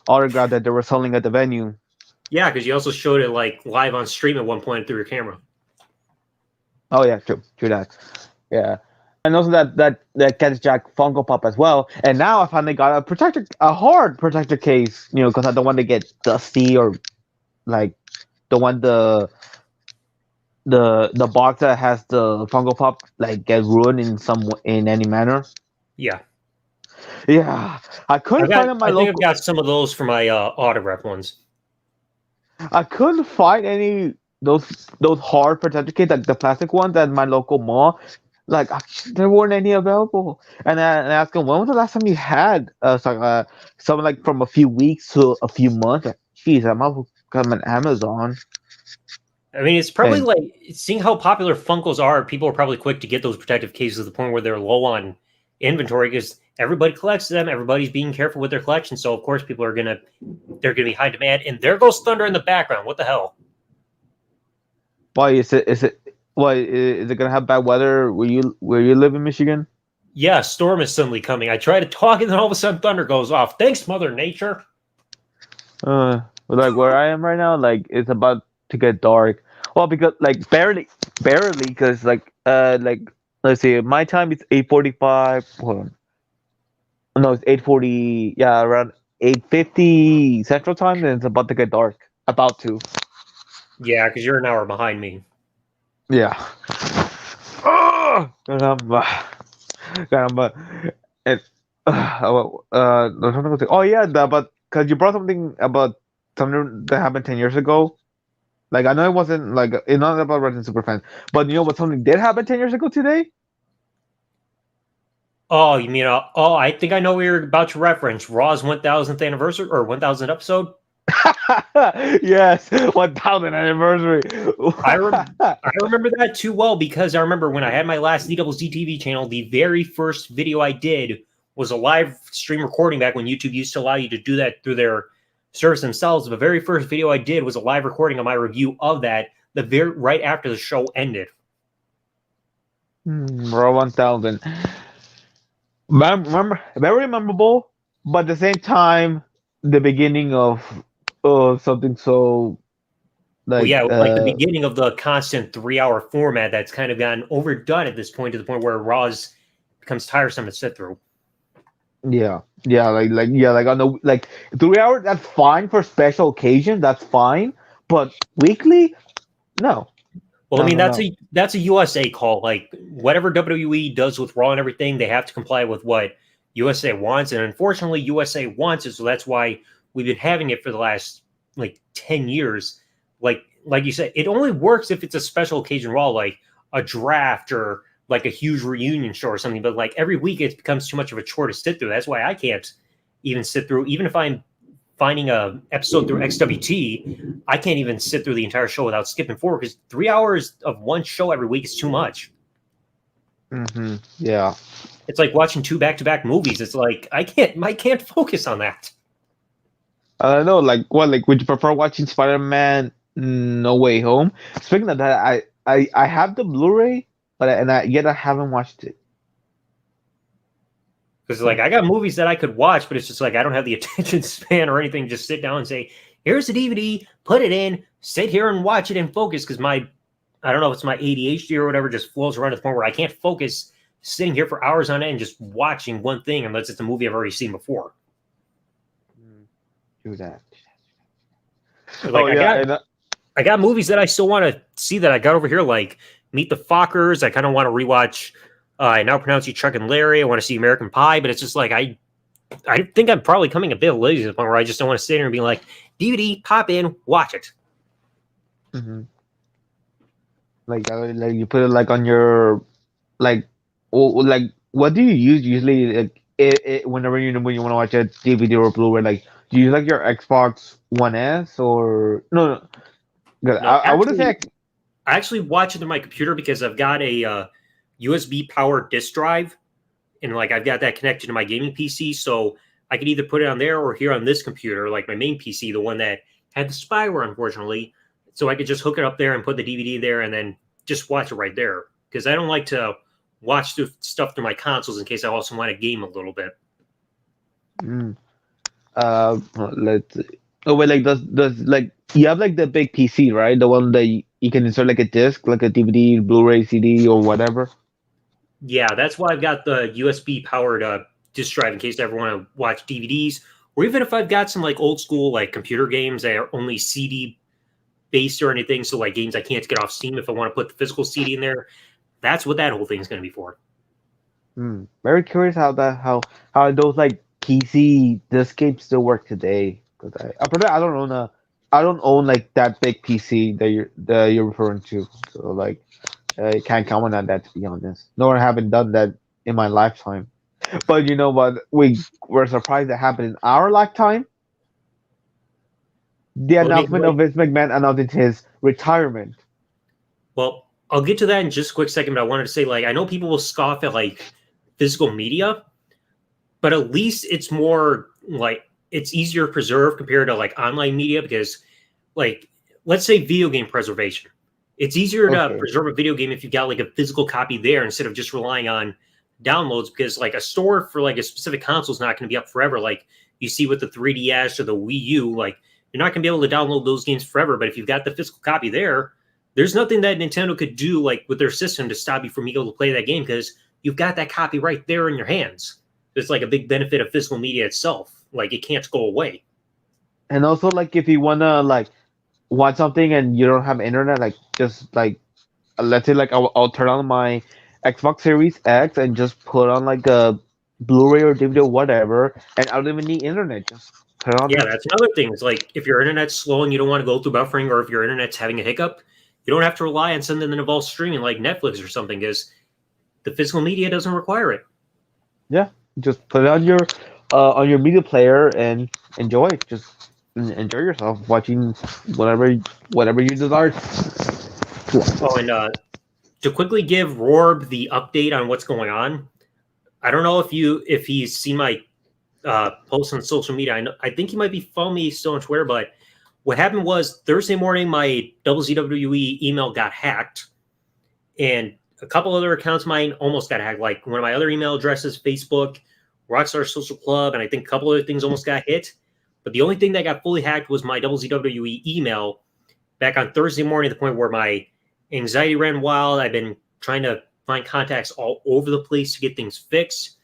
autograph that they were selling at the venue. Yeah, because you also showed it like live on stream at one point through your camera. Oh yeah, true that. Yeah. And also that Cactus Jack Funko Pop as well. And now I finally got a hard protector case, because I don't want to get dusty or like don't want the box that has the Funko Pop like get ruined in any manner. Yeah. Yeah, I couldn't find in my I think local. I've got some of those for my autograph ones. I couldn't find any those hard protector kits, like the plastic ones at my local mall. Like there weren't any available, and I asked him when was the last time you had something like from a few weeks to a few months. Like, jeez, I might have come on Amazon. I mean, it's probably like seeing how popular Funkos are. People are probably quick to get those protective cases to the point where they're low on inventory because everybody collects them. Everybody's being careful with their collection, so of course people are they're gonna be high demand. And there goes thunder in the background. What the hell? Why is it? Why is it gonna have bad weather where you live in Michigan? Yeah, a storm is suddenly coming. I try to talk, and then all of a sudden thunder goes off. Thanks, Mother Nature. Like where I am right now, like it's about to get dark. Well, because like barely, because like let's see, my time is 8:45. Hold on. No, it's 8:40. Yeah, around 8:50 Central Time, and it's about to get dark. About to. Yeah, because you're an hour behind me. Yeah. Oh, caramba. Caramba. And oh yeah, but because you brought something about something that happened 10 years ago. Like I know it wasn't like it's not about Resident Superfan, but you know what? Something did happen 10 years ago today. Oh, you mean I think I know what you're about to reference Raw's 1000th anniversary or 1000th episode. Yes, 1000th anniversary. I remember that too well because I remember when I had my last DWZ TV channel, the very first video I did was a live stream recording back when YouTube used to allow you to do that through their service themselves. The very first video I did was a live recording of my review of that right after the show ended. Raw 1000. Remember, very memorable, but at the same time, the beginning of something so like like the beginning of the constant 3-hour format that's kind of gotten overdone at this point to the point where Raw's becomes tiresome to sit through. Yeah, like on the like 3 hours. That's fine for special occasion. That's fine, but weekly, no. Well, I mean that's a USA call. Like whatever WWE does with Raw and everything, they have to comply with what USA wants, and unfortunately, USA wants it. So that's why we've been having it for the last like 10 years. Like you said, it only works if it's a special occasion Raw, like a draft or like a huge reunion show or something. But like every week, it becomes too much of a chore to sit through. That's why I can't even sit through, even if I'm finding a episode through XWT, I can't even sit through the entire show without skipping forward because 3 hours of one show every week is too much. Mm-hmm. Yeah, it's like watching 2 back-to-back movies. It's like I can't focus on that. I don't know. Like what? Like would you prefer watching Spider-Man No Way Home? Speaking of that, I have the Blu-ray, but yet I haven't watched it. Because like I got movies that I could watch, but it's just like I don't have the attention span or anything. Just sit down and say, "Here's the DVD, put it in, sit here and watch it and focus." Because I don't know if it's my ADHD or whatever, just flows around to the point where I can't focus sitting here for hours on end just watching one thing unless it's a movie I've already seen before. Do that. Like I got movies that I still want to see that I got over here, like Meet the Fockers. I kind of want to rewatch. I now pronounce you Chuck and Larry. I want to see American Pie, but it's just like I think I'm probably coming a bit lazy to the point where I just don't want to sit here and be like, DVD, pop in, watch it. Mm-hmm. Like you put it like on your like like what do you use usually like whenever when you want to watch a DVD or Blu-ray, like do you use like your Xbox One S or no, 'cause No, I wouldn't say I actually watch it on my computer because I've got a USB powered disk drive, and like I've got that connected to my gaming PC, so I can either put it on there or here on this computer, like my main PC, the one that had the spyware, unfortunately. So I could just hook it up there and put the DVD there, and then just watch it right there. Because I don't like to watch stuff through my consoles in case I also want to game a little bit. mm, let's see. Oh wait, like does like you have like the big PC, right? The one that you can insert like a disc, like a DVD, Blu-ray, CD, or whatever. Yeah, that's why I've got the USB powered disk drive in case I ever want to watch DVDs, or even if I've got some like old school like computer games that are only CD based or anything. So like games I can't get off Steam, if I want to put the physical CD in there, that's what that whole thing is going to be for. Very curious how those like PC disc games still work today. Because I don't own I don't own like that big PC that you're referring to. So like I can't comment on that to be honest. Nor haven't done that in my lifetime. But you know what? We were surprised that happened in our lifetime. The Well, announcement of Vince McMahon announcing his retirement. well, I'll get to that in just a quick second, but I wanted to say like I know people will scoff at like physical media, but at least it's more like it's easier to preserve compared to like online media because like let's say video game preservation. It's easier to Okay. preserve a video game if you've got like a physical copy there instead of just relying on downloads because like a store for like a specific console is not going to be up forever. Like you see with the 3DS or the Wii U, like you're not going to be able to download those games forever. But if you've got the physical copy there, there's nothing that Nintendo could do like with their system to stop you from being able to play that game because you've got that copy right there in your hands. It's like a big benefit of physical media itself. Like it can't go away. And also like if you wanna like watch something and you don't have internet, like just like let's say like I'll turn on my Xbox Series X and just put on like a Blu-ray or DVD or whatever, and I don't even need internet. Just turn on Yeah, the. that's another thing. Is like if your internet's slow and you don't want to go through buffering, or if your internet's having a hiccup, you don't have to rely on something that involves streaming like Netflix or something, because the physical media doesn't require it. Yeah, just put it on your media player and enjoy. Just enjoy yourself watching whatever you desire. Oh, and to quickly give Rorb the update on what's going on, I don't know if he's seen my posts on social media. I think he might be following me still on Twitter, but what happened was Thursday morning, my WZWE email got hacked, and a couple other accounts of mine almost got hacked. Like one of my other email addresses, Facebook, Rockstar Social Club, and I think a couple other things almost got hit. But the only thing that got fully hacked was my WZWE email back on Thursday morning, to the point where my anxiety ran wild. I've been trying to find contacts all over the place to get things fixed.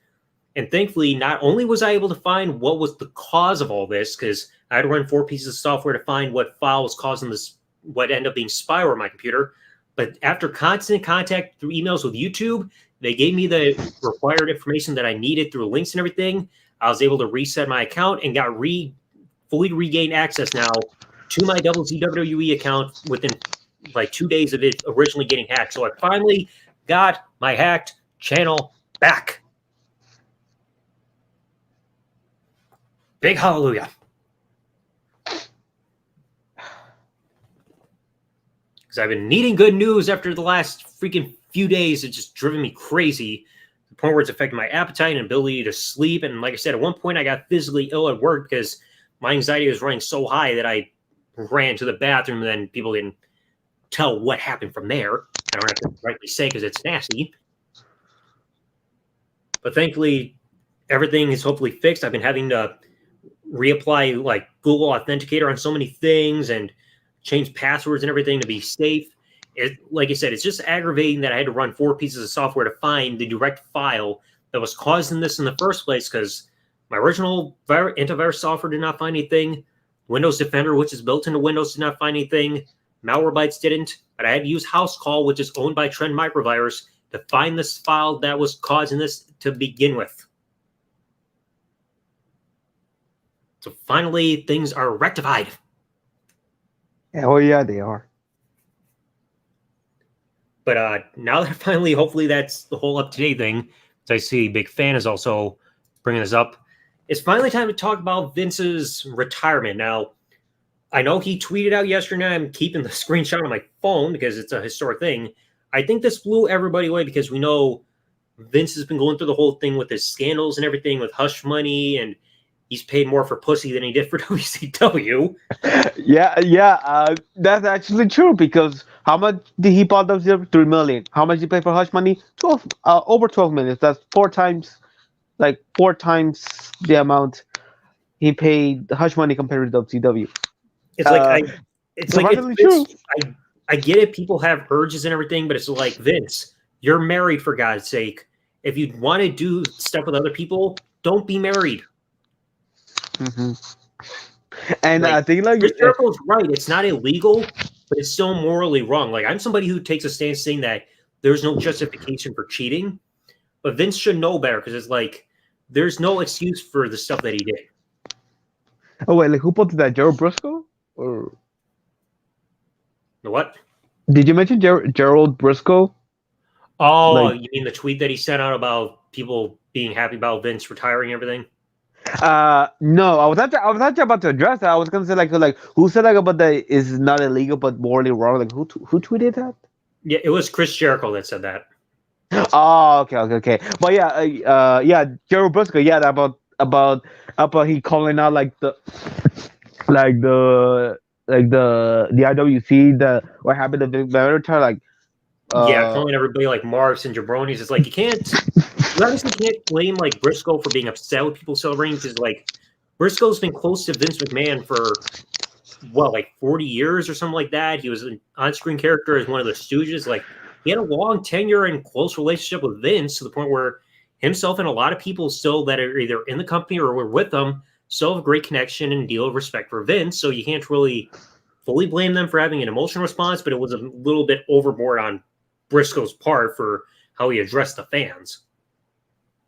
And thankfully, not only was I able to find what was the cause of all this, because I had to run 4 pieces of software to find what file was causing this, what ended up being spyware on my computer, but after constant contact through emails with YouTube, they gave me the required information that I needed through links and everything. I was able to reset my account and got fully regained access now to my WZWE account within like 2 days of it originally getting hacked. So I finally got my hacked channel back. Big hallelujah. Because I've been needing good news after the last freaking few days. It's just driven me crazy to the point where it's affecting my appetite and ability to sleep. And like I said, at one point I got physically ill at work because my anxiety was running so high that I ran to the bathroom, and then people didn't tell what happened from there. I don't have to rightly say because it's nasty. But thankfully, everything is hopefully fixed. I've been having to reapply like Google Authenticator on so many things and change passwords and everything to be safe. Like I said, it's just aggravating that I had to run 4 pieces of software to find the direct file that was causing this in the first place, because my original antivirus software did not find anything. Windows Defender, which is built into Windows, did not find anything. Malwarebytes didn't, but I had to use Housecall, which is owned by Trend Microvirus, to find this file that was causing this to begin with. So finally, things are rectified. Oh yeah, they are. But now that finally, hopefully, that's the whole up to date thing. So I see Big Fan is also bringing this up. It's finally time to talk about Vince's retirement. Now, I know he tweeted out yesterday. I'm keeping the screenshot on my phone because it's a historic thing. I think this blew everybody away because we know Vince has been going through the whole thing with his scandals and everything with hush money, and he's paid more for pussy than he did for WCW. Yeah, that's actually true because how much did he bought WCW? 3 million. How much did he pay for hush money? 12, over 12 million. That's four times the amount he paid the hush money compared to WCW. It's like Uh, it's surprisingly true. I get it. People have urges and everything, but it's like Vince, you're married for God's sake. If you want to do stuff with other people, don't be married. hmm And Like I think like Chris Jericho's right. It's not illegal, but it's still morally wrong. Like I'm somebody who takes a stance saying that there's no justification for cheating, but Vince should know better because it's like there's no excuse for the stuff that he did. oh wait, like who posted that? Gerald Briscoe? Or What? did you mention Gerald Briscoe? Oh, Like, you mean the tweet that he sent out about people being happy about Vince retiring and everything? no, I was actually about to address that. I was gonna say like who said like about that is not illegal but morally wrong? Like who tweeted that? Yeah, it was Chris Jericho that said that. Oh, okay. But yeah, Gerald Briscoe. Yeah, about he calling out like the IWC the what happened to Vic Bellator like Yeah, uh calling everybody like marks and jabronis. It's like you obviously can't blame like Briscoe for being upset with people celebrating because like Briscoe's been close to Vince McMahon for what, like 40 years or something like that. He was an on-screen character as one of the Stooges. Like he had a long tenure and close relationship with Vince to the point where himself and a lot of people still that are either in the company or were with them still have a great connection and deal of respect for Vince. So you can't really fully blame them for having an emotional response, but it was a little bit overboard on Briscoe's part for how he addressed the fans.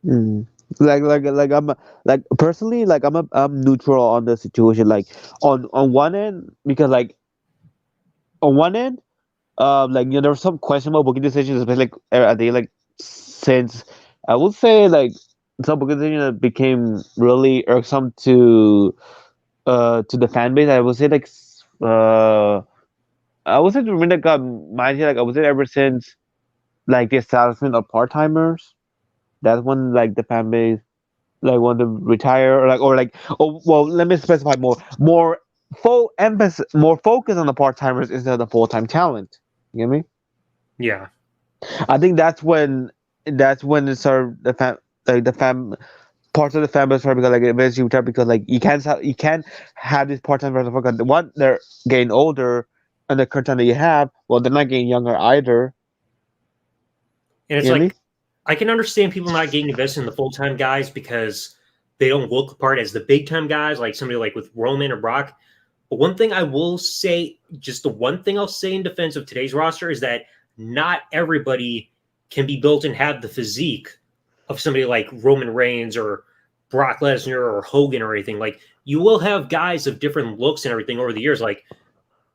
mm, like I'm like personally like I'm neutral on the situation like on one end because like on one end like there were some questionable booking decisions especially like I think like since I would say like some booking decisions that became really irksome to the fan base. I would say like I would say the remember that got my like I would say ever since like the establishment of part timers. That's when like the fan base like want to retire or like oh well let me specify more full emphasis more focus on the part timers instead of the full time talent. You get me? Yeah. I think that's when it started the fan parts of the fan base started because like eventually retire because like you can't have these part time wrestlers because one they're getting older and the current time that you have well they're not getting younger either. And it's You get me? like, I can understand people not getting invested in the full time guys because they don't look the part as the big time guys, like somebody like with Roman or Brock. But one thing I will say, just the one thing I'll say in defense of today's roster is that not everybody can be built and have the physique of somebody like Roman Reigns or Brock Lesnar or Hogan or anything. Like you will have guys of different looks and everything over the years. Like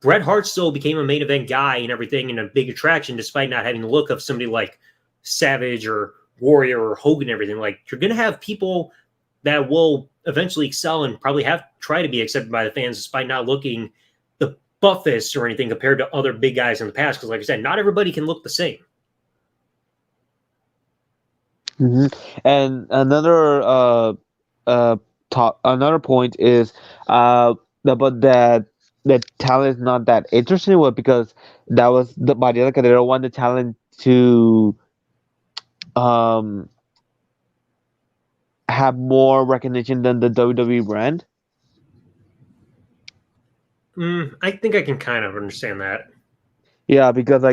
Bret Hart still became a main event guy and everything and a big attraction despite not having the look of somebody like Savage or Warrior or Hogan and everything. Like you're going to have people that will eventually excel and probably have try to be accepted by the fans despite not looking the buffest or anything compared to other big guys in the past. Because like I said, not everybody can look the same. hmm And another point is but that talent is not that interesting well, because that was by the other they don't want the talent to um have more recognition than the WWE brand. I think I can kind of understand that. Yeah, because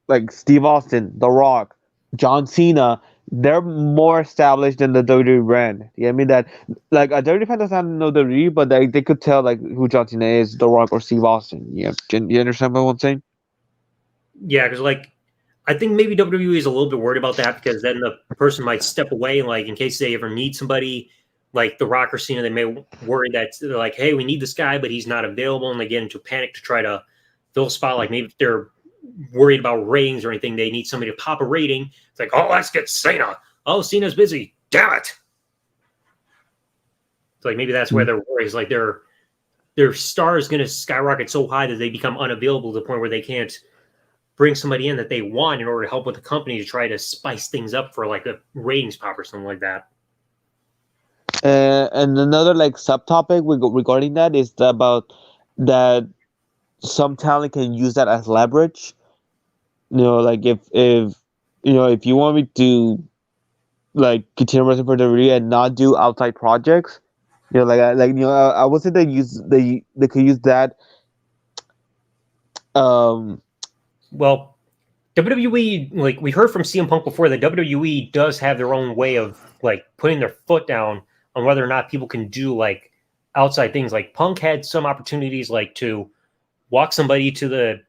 like Steve Austin, The Rock, John Cena, they're more established than the WWE brand. You know what I mean that like a WWE fan doesn't know WWE, but they could tell like who John Cena is, The Rock or Steve Austin. Yeah, you understand what I'm saying? Yeah, because like I think maybe WWE is a little bit worried about that because then the person might step away, like in case they ever need somebody like the Rock or Cena, they may worry that they're like, hey, we need this guy, but he's not available, and they get into a panic to try to fill a spot. Like maybe if they're worried about ratings or anything. They need somebody to pop a rating. It's like, oh, let's get Cena. Oh, Cena's busy. Damn it. It's like maybe that's where their worry is. Like their star is going to skyrocket so high that they become unavailable to the point where they can't bring somebody in that they want in order to help with the company to try to spice things up for like a ratings pop or something like that. And another like subtopic regarding that is about that some talent can use that as leverage. Like if if you want me to like continue wrestling for WWE and not do outside projects, I would say they could use that. Well, WWE, like we heard from CM Punk before, that WWE does have their own way of like putting their foot down on whether or not people can do like outside things. Like Punk had some opportunities like to walk somebody to the,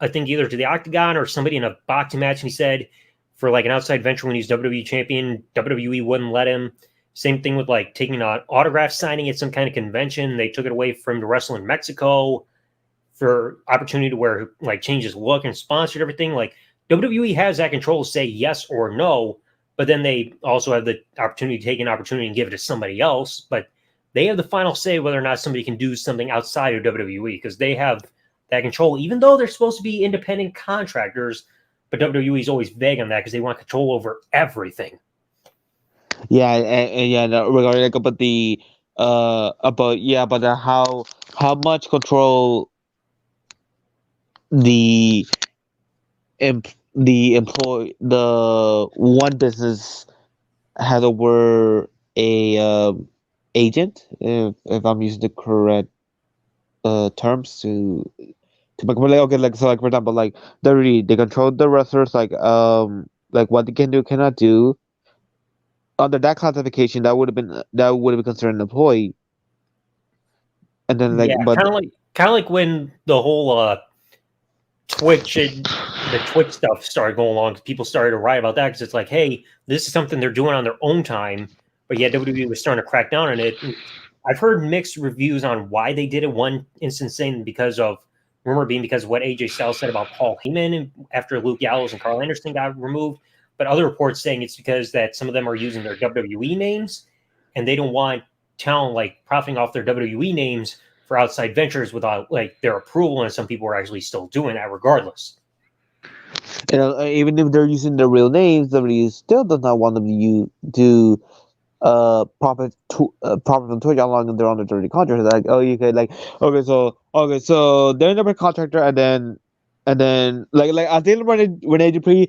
I think either to the octagon or somebody in a boxing match, and he said for like an outside venture when he's WWE champion, WWE wouldn't let him. Same thing with like taking an autograph signing at some kind of convention. They took it away from the wrestle in Mexico for opportunity to wear like change his look and sponsored everything. Like WWE has that control to say yes or no, but then they also have the opportunity to take an opportunity and give it to somebody else. But they have the final say whether or not somebody can do something outside of WWE because they have that control, even though they're supposed to be independent contractors. But WWE is always vague on that because they want control over everything. Yeah, and yeah, regarding like about the about how much control the the one business has over a agent, if I'm using the correct terms to make like okay, like so like for example, like they control the wrestlers, like what they can do cannot do. Under that classification, that would have been considered an employee. And then like Yeah, but kind of like when the whole Twitch and the Twitch stuff started going along, people started to write about that because it's like, hey, this is something they're doing on their own time, but yet WWE was starting to crack down on it. And I've heard mixed reviews on why they did it. One instance saying because of what AJ Styles said about Paul Heyman after Luke Gallows and Carl Anderson got removed, but other reports saying it's because that some of them are using their WWE names and they don't want talent like profiting off their WWE names for outside ventures without like their approval, and some people are actually still doing that regardless. Even if they're using their real names, WWE still does not want them to profit from Twitch as long as they're on the dirty contract. Like, oh, you could like so they're in a contractor, and then like I think Rene Dupree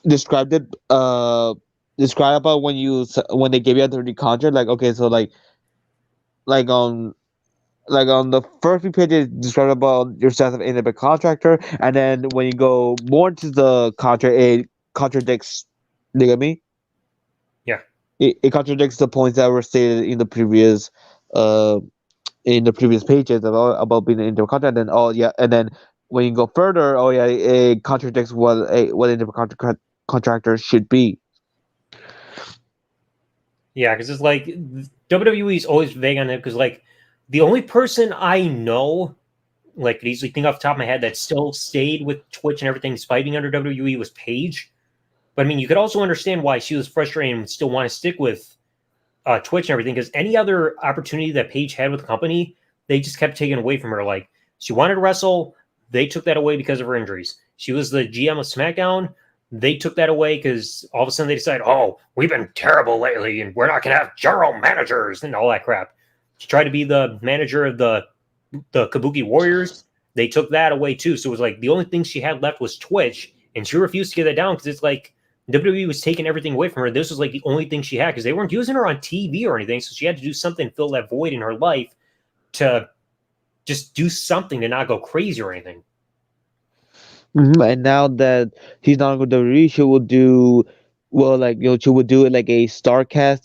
described it described about when they gave you a dirty contract. Like, okay, so like on the first few pages describe about yourself as an independent contractor, and then when you go more into the contract, it contradicts. You get me? Yeah, it contradicts the points that were stated in the previous pages about being an independent contractor. And and then when you go further, it contradicts what an independent contractor should be. yeah, because it's like WWE is always vague on it because like the only person I know, like could easily think off the top of my head, that still stayed with Twitch and everything despite being under WWE was Paige. But I mean, you could also understand why she was frustrated and would still want to stick with Twitch and everything, because any other opportunity that Paige had with the company, they just kept taking away from her. Like she wanted to wrestle, they took that away because of her injuries. She was the GM of SmackDown. They took that away because all of a sudden they decided, oh, we've been terrible lately and we're not going to have general managers and all that crap. She tried to be the manager of the Kabuki Warriors. They took that away too. So it was like the only thing she had left was Twitch, and she refused to get that down because it's like WWE was taking everything away from her. This was like the only thing she had because they weren't using her on TV or anything. So she had to do something to fill that void in her life to just do something to not go crazy or anything. And now that she's not with WWE, she will do she will do it like a Starcast,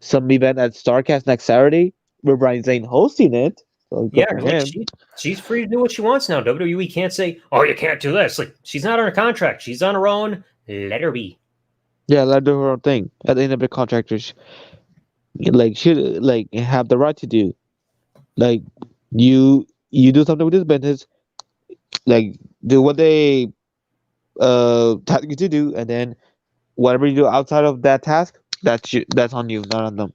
some event at Starcast next Saturday, where Brian Zane hosting it. So Yeah, for like him. she's free to do what she wants now. WWE can't say, "Oh, you can't do this." Like she's not on a contract; she's on her own. Let her be. Yeah, let her do her own thing. At the end of the contractors, should have the right to do. Like you do something with this business. like do what they task you to do, and then whatever you do outside of that task, that's on you, not on them.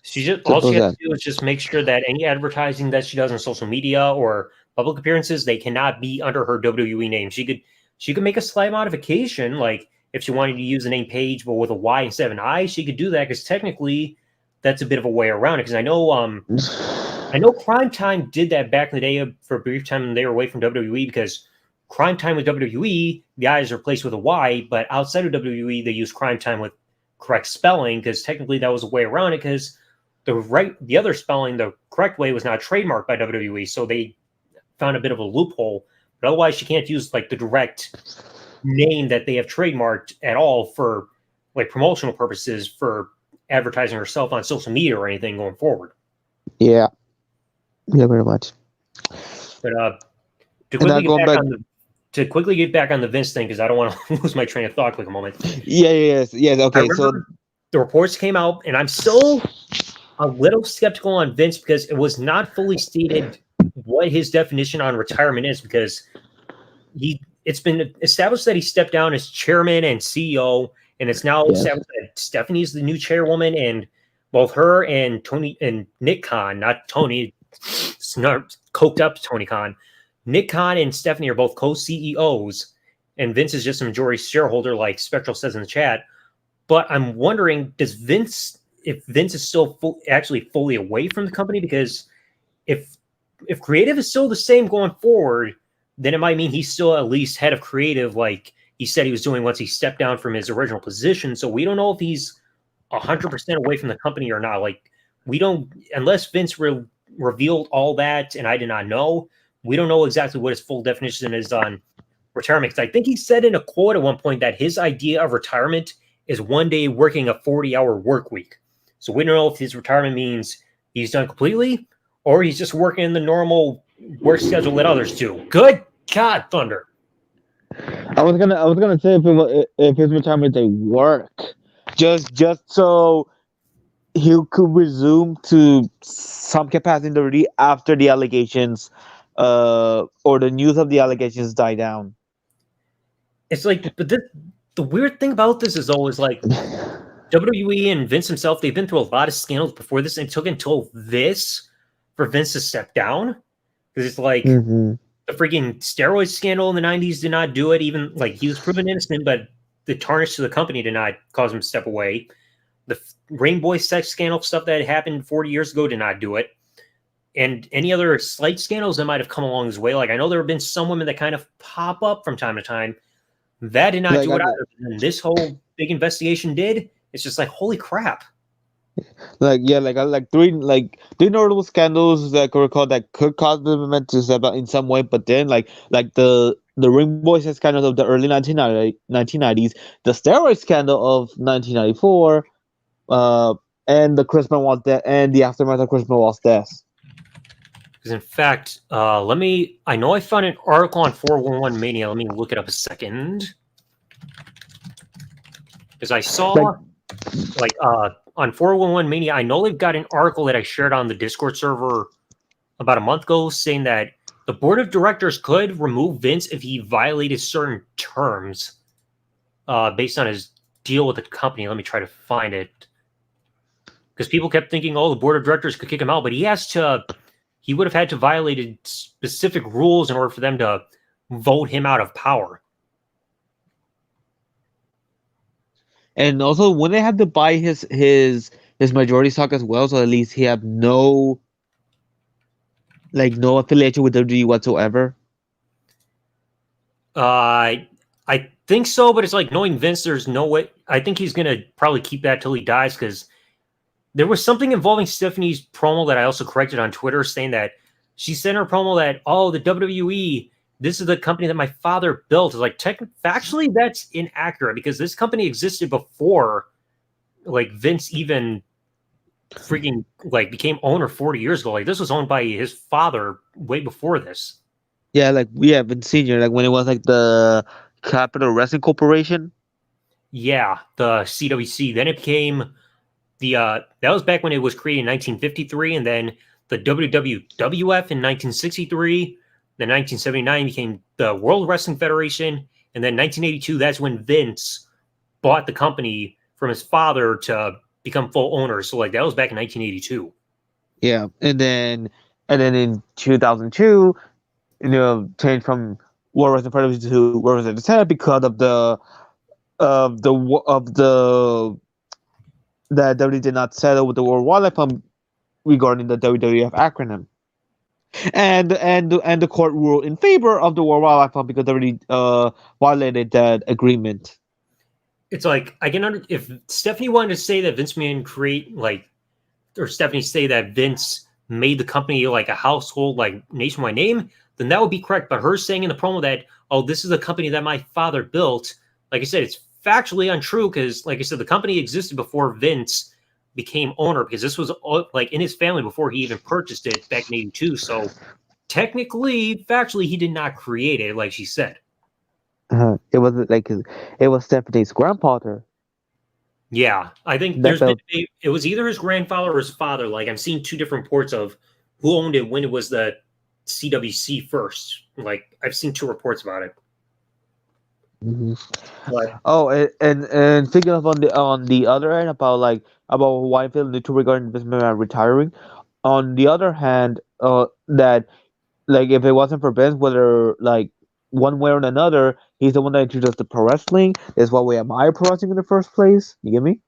She just all Simple she as has that. to do is just make sure that any advertising that she does on social media or public appearances, they cannot be under her WWE name. She could make a slight modification, like if she wanted to use the name Paige but with a Y instead of an I, she could do that because technically that's a bit of a way around it. Because I know Crime Time did that back in the day for a brief time when they were away from WWE because Crime Time with WWE, the I is replaced with a Y, but outside of WWE, they use Crime Time with correct spelling because technically that was a way around it because the other spelling, the correct way, was not trademarked by WWE, so they found a bit of a loophole. But otherwise, she can't use like the direct name that they have trademarked at all for like promotional purposes for advertising herself on social media or anything going forward. Yeah, yeah, very much. But to And now quickly get going back back, on the Vince thing because I don't want to lose my train of thought quick a moment. yeah, yes, yes. I Okay, so remember the reports came out, and I'm still a little skeptical on Vince because it was not fully stated what his definition on retirement is because it's been established that he stepped down as chairman and CEO, and it's now yes, established that Stephanie's the new chairwoman, and both her and Tony and Nick Khan, not Tony, it's not coked up Tony Khan, Nick Khan and Stephanie are both co-CEOs, and Vince is just a majority shareholder, like Spectral says in the chat. But I'm wondering, if Vince is still actually fully away from the company? Because if creative is still the same going forward, then it might mean he's still at least head of creative, like he said he was doing once he stepped down from his original position. So we don't know if he's 100% away from the company or not. Like we don't, unless Vince revealed all that, and I did not know. We don't know exactly what his full definition is on retirement. Because I think he said in a quote at one point that his idea of retirement is one day working a 40-hour work week. So we don't know if his retirement means he's done completely or he's just working in the normal work schedule that others do. Good God, Thunder. I was gonna say if his retirement day work, just so he could resume to some capacity in WWE after the allegations, or the news of the allegations die down. It's like, but the weird thing about this is always like WWE and Vince himself, they've been through a lot of scandals before this, and it took until this for Vince to step down. Because it's like hmm the freaking steroid scandal in the 90s did not do it. Even like he was proven innocent, but the tarnish to the company did not cause him to step away. The Rainbow sex scandal stuff that happened 40 years ago did not do it. And any other slight scandals that might have come along his way. Like I know there have been some women that kind of pop up from time to time. That did not Like do it either. And this whole big investigation did. It's just like, holy crap. like three notable scandals that I could recall that could cause the movement to step out in some way, but then like the ring boy sex scandal of the early 1990s, the steroid scandal of 1994, and the Chris Benoit death and the aftermath of Chris Benoit's death. Because in fact, I know I found an article on 411 Mania. Let me look it up a second. Because I saw, on 411 Mania, I know they've got an article that I shared on the Discord server about a month ago saying that the board of directors could remove Vince if he violated certain terms based on his deal with the company. Let me try to find it. Because people kept thinking, oh, the board of directors could kick him out, but he would have had to violate specific rules in order for them to vote him out of power. And also, when they had to buy his majority stock as well, so at least he had no affiliation with WWE whatsoever. I think so, but it's like knowing Vince, there's no way. I think he's gonna probably keep that till he dies because there was something involving Stephanie's promo that I also corrected on Twitter, saying that she said in her promo that, oh, the WWE, this is the company that my father built. It's like factually that's inaccurate because this company existed before like Vince even freaking like became owner 40 years ago. Like this was owned by his father way before this. Yeah, Vince Senior, like when it was like the Capital Wrestling Corporation. Yeah, the CWC. Then it became that was back when it was created in 1953, and then the WWF in 1963. Then 1979 became the World Wrestling Federation, and then 1982, that's when Vince bought the company from his father to become full owner. So like that was back in 1982. Yeah, and then in 2002, changed from World Wrestling Federation to World Wrestling Entertainment because of the that WWE did not settle with the World Wildlife Fund regarding the WWF acronym, and the court ruled in favor of the World Wildlife Fund because WWE violated that agreement. It's like I can if Stephanie wanted to say that Vince McMahon or Stephanie say that Vince made the company like a household, like nationwide name, then that would be correct. But her saying in the promo that, oh, this is a company that my father built, like I said, it's factually untrue because, like I said, the company existed before Vince became owner because this was like in his family before he even purchased it back in 82. So technically, factually, he did not create it, like she said. It was Stephanie's grandfather. Yeah, I think That there's been built. it was either his grandfather or his father. Like I'm seeing two different reports of who owned it when it was the CWC first. Like I've seen two reports about it. Mhm. But Oh, and thinking of on the other end about why I feel neutral regarding Vince McMahon retiring. On the other hand, that like if it wasn't for Vince, whether like one way or another, he's the one that introduced the pro wrestling. Is why we admire pro wrestling in the first place. You get me?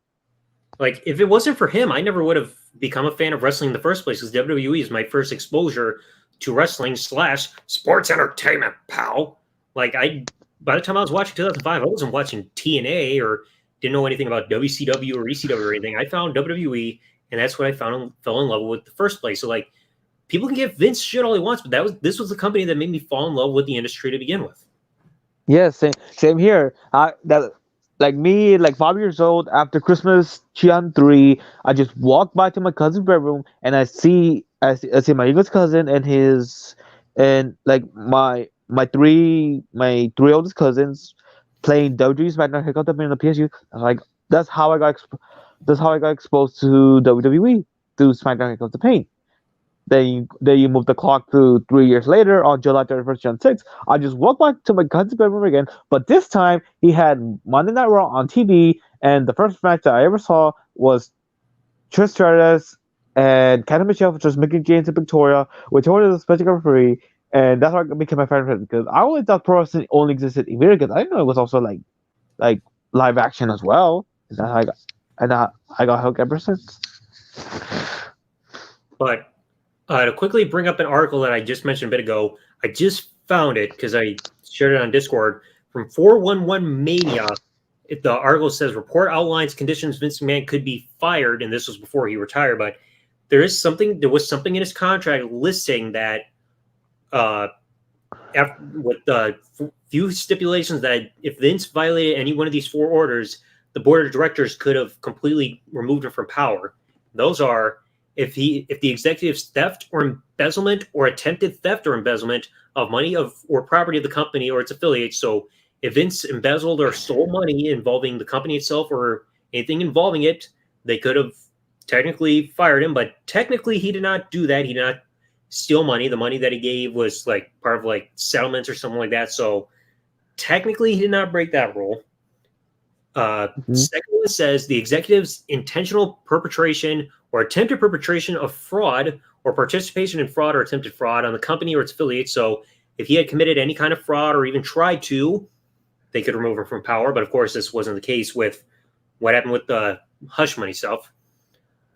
like if it wasn't for him, I never would have become a fan of wrestling in the first place because WWE is my first exposure to wrestling slash sports entertainment, pal. Like by the time I was watching 2005, I wasn't watching TNA or didn't know anything about WCW or ECW or anything. I found WWE, and that's what I fell in love with the first place. So like people can give Vince shit all he wants, but this was the company that made me fall in love with the industry to begin with. Yeah, same here. That like me, like 5 years old after Christmas Chian 3, I just walk by to my cousin's bedroom and I see my youngest cousin and like my three oldest cousins playing WWE SmackDown Kick Out the Man on the PSU. I was like, that's how I got that's how I got exposed to WWE through SmackDown Kick Out the Pain. Then you move the clock to 3 years later on July 31st, Gen 6. I just walked back to my cousin's bedroom again, but this time he had Monday Night Raw on TV, and the first match that I ever saw was Trish Stratus and Candice Michelle versus Mickey James and Victoria, with Victoria as a special referee, and that's how I became my favorite because I always thought pro wrestling only existed in video games. I didn't know it was also like live action as well. And that's how I got hooked ever since. But to quickly bring up an article that I just mentioned a bit ago, I just found it because I shared it on Discord from 411 Mania. The article says report outlines conditions Vince McMahon could be fired, and this was before he retired. But there was something in his contract listing that with the few stipulations that if Vince violated any one of these four orders, the board of directors could have completely removed him from power. Those are if the executive's theft or embezzlement or attempted theft or embezzlement of money or property of the company or its affiliates. So if Vince embezzled or stole money involving the company itself or anything involving it, they could have technically fired him. But technically, he did not do that. He did not steal money. The money that he gave was like part of like settlements or something like that. So technically, he did not break that rule. Second one says the executive's intentional perpetration or attempted perpetration of fraud or participation in fraud or attempted fraud on the company or its affiliates. So if he had committed any kind of fraud or even tried to, they could remove him from power. But of course, this wasn't the case with what happened with the hush money stuff.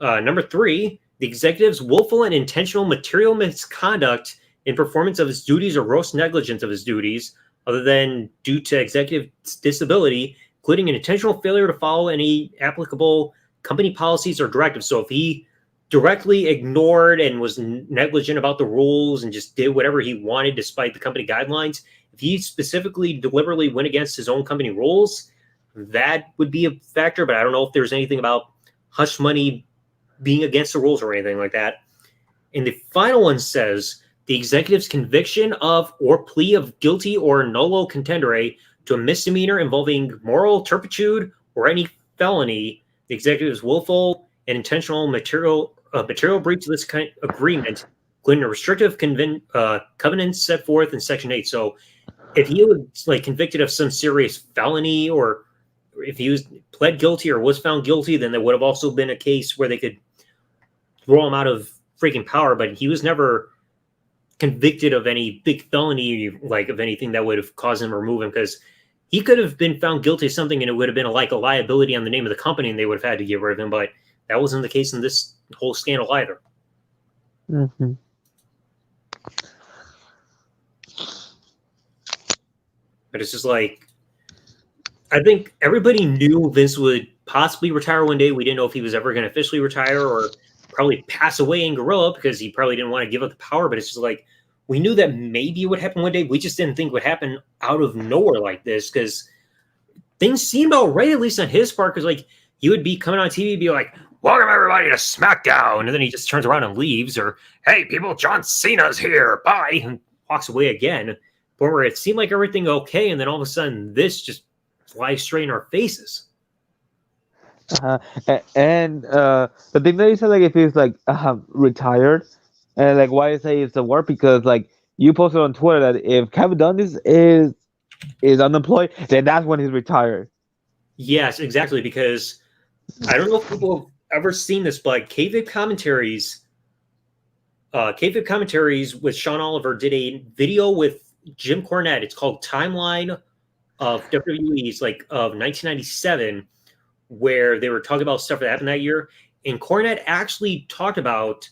Number three, the executive's willful and intentional material misconduct in performance of his duties or gross negligence of his duties, other than due to executive disability, including an intentional failure to follow any applicable company policies or directives. So if he directly ignored and was negligent about the rules and just did whatever he wanted despite the company guidelines, if he specifically deliberately went against his own company rules, that would be a factor. But I don't know if there's anything about hush money being against the rules or anything like that. And the final one says the executive's conviction of or plea of guilty or nolo contendere to a misdemeanor involving moral turpitude or any felony, the executive's willful and intentional material breach of this kind of agreement, including a restrictive covenant set forth in Section 8. So if he was like convicted of some serious felony, or if he was pled guilty or was found guilty, then there would have also been a case where they could throw him out of freaking power. But he was never convicted of any big felony, like of anything that would have caused him to remove him, because he could have been found guilty of something and it would have been like a liability on the name of the company and they would have had to get rid of him. But that wasn't the case in this whole scandal either. Mm-hmm. But it's just like, I think everybody knew Vince would possibly retire one day. We didn't know if he was ever going to officially retire or probably pass away in Gorilla, because he probably didn't want to give up the power. But it's just like, we knew that maybe it would happen one day. We just didn't think it would happen out of nowhere like this, because things seemed all right, at least on his part, because like he would be coming on TV, be like, welcome everybody to SmackDown, and then he just turns around and leaves, or hey people, John Cena's here, bye, and walks away again. Where it seemed like everything okay, and then all of a sudden this just flies straight in our faces. And the thing that you said, like if he's like retired, and like why I say it's a work, because like you posted on Twitter that if Kevin Dunn is unemployed, then that's when he's retired. Yes, exactly, because I don't know if people have ever seen this, but Kayfabe Commentaries with Sean Oliver did a video with Jim Cornette. It's called Timeline of WWE's like of 1997, where they were talking about stuff that happened that year. And Cornette actually talked about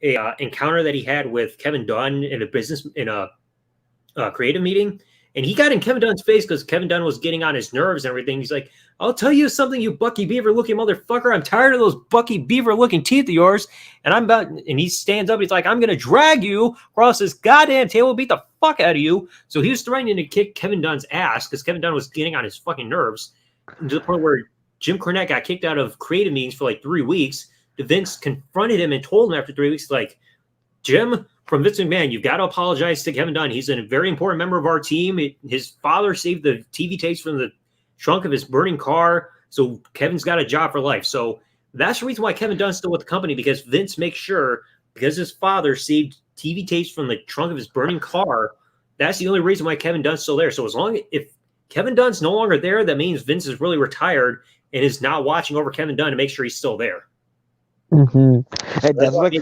a encounter that he had with Kevin Dunn in a creative meeting. And he got in Kevin Dunn's face because Kevin Dunn was getting on his nerves and everything. He's like, I'll tell you something, you Bucky Beaver-looking motherfucker. I'm tired of those Bucky Beaver-looking teeth of yours. And he stands up. He's like, I'm going to drag you across this goddamn table, beat the fuck out of you. So he was threatening to kick Kevin Dunn's ass because Kevin Dunn was getting on his fucking nerves, to the point where Jim Cornette got kicked out of creative meetings for like 3 weeks. Vince confronted him and told him after 3 weeks, like, Jim, from Vince McMahon, you've got to apologize to Kevin Dunn. He's a very important member of our team. His father saved the TV tapes from the trunk of his burning car, so Kevin's got a job for life. So that's the reason why Kevin Dunn's still with the company, because Vince makes sure, because his father saved TV tapes from the trunk of his burning car, that's the only reason why Kevin Dunn's still there. So if Kevin Dunn's no longer there, that means Vince is really retired and is now watching over Kevin Dunn to make sure he's still there. Mm-hmm. That's like if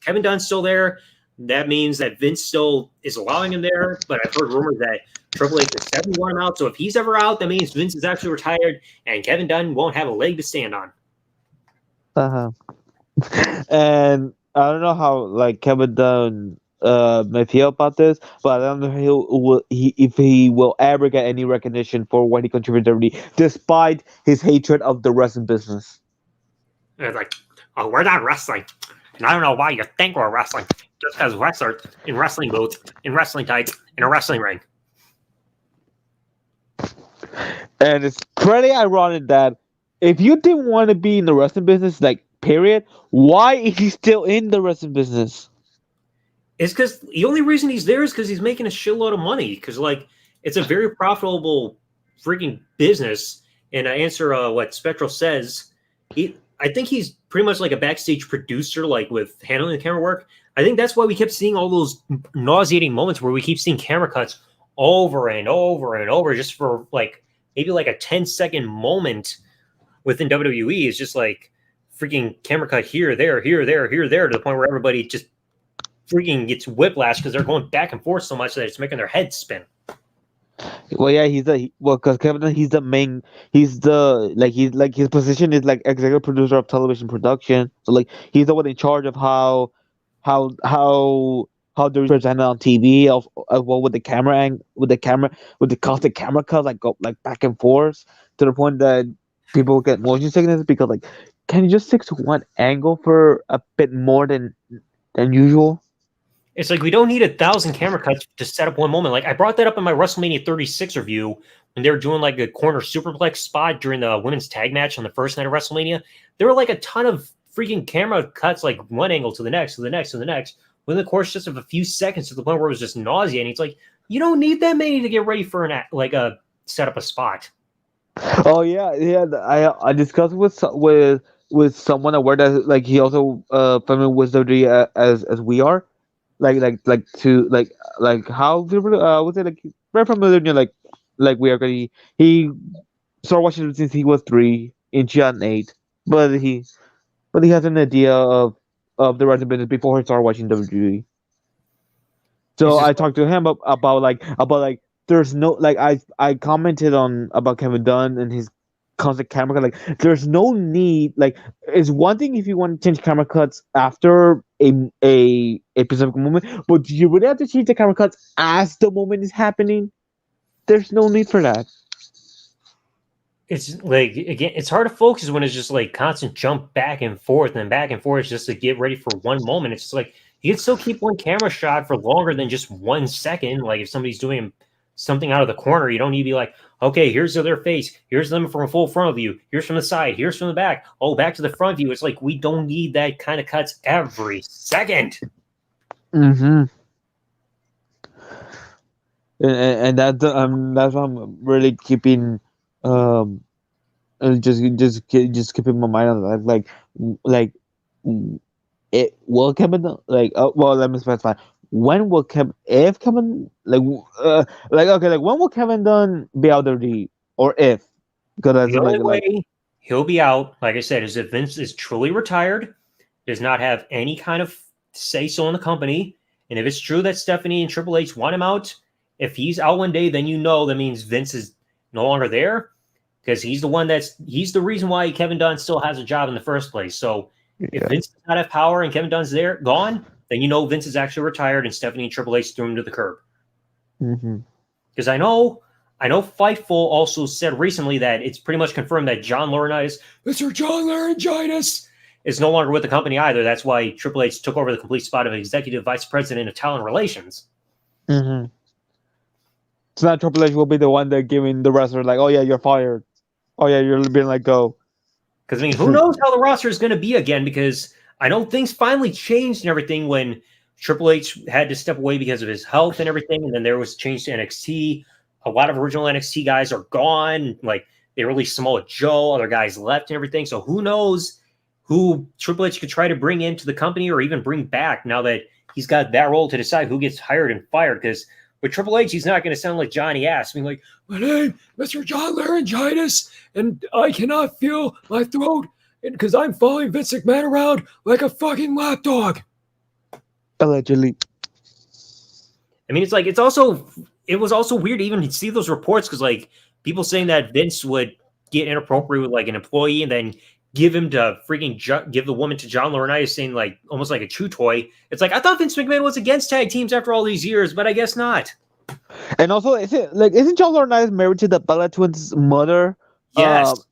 Kevin Dunn's still there, that means that Vince still is allowing him there. But I've heard rumors that Triple H is 71 out. So if he's ever out, that means Vince is actually retired and Kevin Dunn won't have a leg to stand on. And I don't know how like Kevin Dunn may feel about this, but I don't know if he will ever get any recognition for what he contributed to WWE, despite his hatred of the wrestling business. And it's like, oh, we're not wrestling. And I don't know why you think we're wrestling. Just as wrestlers in wrestling boots, in wrestling tights, in a wrestling ring. And it's pretty ironic that if you didn't want to be in the wrestling business, like, period, why is he still in the wrestling business? It's because the only reason he's there is because he's making a shitload of money. Because, like, it's a very profitable freaking business. And I answer what Spectral says. I think he's pretty much like a backstage producer, like with handling the camera work. I think that's why we kept seeing all those nauseating moments where we keep seeing camera cuts over and over and over, just for like maybe like a 10-second moment within WWE. Is just like freaking camera cut here, there, here, there, here, there, to the point where everybody just freaking gets whiplash because they're going back and forth so much that it's making their heads spin. Well, yeah, because Kevin Dunn, his position is like executive producer of television production. So like he's the one in charge of how they're presented on TV, of what with the camera with the constant camera cuts, like go like back and forth, to the point that people get motion sickness, because like, can you just stick to one angle for a bit more than usual? It's like we don't need 1,000 camera cuts to set up one moment. Like I brought that up in my WrestleMania 36 review when they were doing like a corner superplex spot during the women's tag match on the first night of WrestleMania. There were like a ton of freaking camera cuts, like one angle to the next, to the next, to the next, within the course just of a few seconds, to the point where it was just nauseating. It's like, you don't need that many to get ready for set up a spot. Oh yeah. I discussed with someone aware that like he also familiar with WWE as we are. Like how was it like very familiar. Like we already he started watching since he was 3 in 2008, but he has an idea of the wrestling business before he started watching WWE. It's So just I talked to him about there's no like I commented on about Kevin Dunn and his constant camera cut. Like there's no need. Like it's one thing if you want to change camera cuts after a specific moment, but you would have to change the camera cuts as the moment is happening. There's no need for that. it's like, again, it's hard to focus when it's just like constant jump back and forth and back and forth just to get ready for one moment. It's just like you can still keep one camera shot for longer than just 1 second. Like if somebody's doing something out of the corner, you don't need to be like, okay, here's their face, here's them from a full front view, here's from the side, here's from the back, oh, back to the front view. It's like we don't need that kind of cuts every second. Mm-hmm. And that's why I'm really keeping um just keeping my mind on that. Like it will Kevin like well let me specify when will Kevin if Kevin like okay like when will Kevin Dunn be out of the or if because that's The only like way he'll be out, like I said, is if Vince is truly retired, does not have any kind of say so in the company. And if it's true that Stephanie and Triple H want him out, if he's out one day, then you know that means Vince is no longer there because he's the reason why Kevin Dunn still has a job in the first place. So if yeah. Vince does not have power and Kevin Dunn's there gone, then you know Vince is actually retired and Stephanie and Triple H threw him to the curb. Mm-hmm. Because I know Fightful also said recently that it's pretty much confirmed that John Laurinaitis, Mr. John Laurinaitis, is no longer with the company either. That's why Triple H took over the complete spot of Executive Vice President of Talent Relations. Mm-hmm. So now Triple H will be the one that giving the wrestler like, oh yeah, you're fired. Oh yeah, you're being let go. Because, I mean, who knows how the roster is going to be again, because I know things finally changed and everything when Triple H had to step away because of his health and everything, and then there was change to NXT. A lot of original NXT guys are gone. Like, they released Samoa Joe, other guys left and everything. So who knows who Triple H could try to bring into the company or even bring back now that he's got that role to decide who gets hired and fired. Because with Triple H, he's not going to sound like Johnny Ass, being like, my name, Mr. John Laryngitis, and I cannot feel my throat because I'm following Vince McMahon around like a fucking lapdog. Allegedly. I mean, it was also weird to even see those reports because, like, people saying that Vince would get inappropriate with, like, an employee and then give the woman to John Laurinaitis, saying, like, almost like a chew toy. It's like, I thought Vince McMahon was against tag teams after all these years, but I guess not. And also, isn't John Laurinaitis married to the Bella Twins' mother? Yes.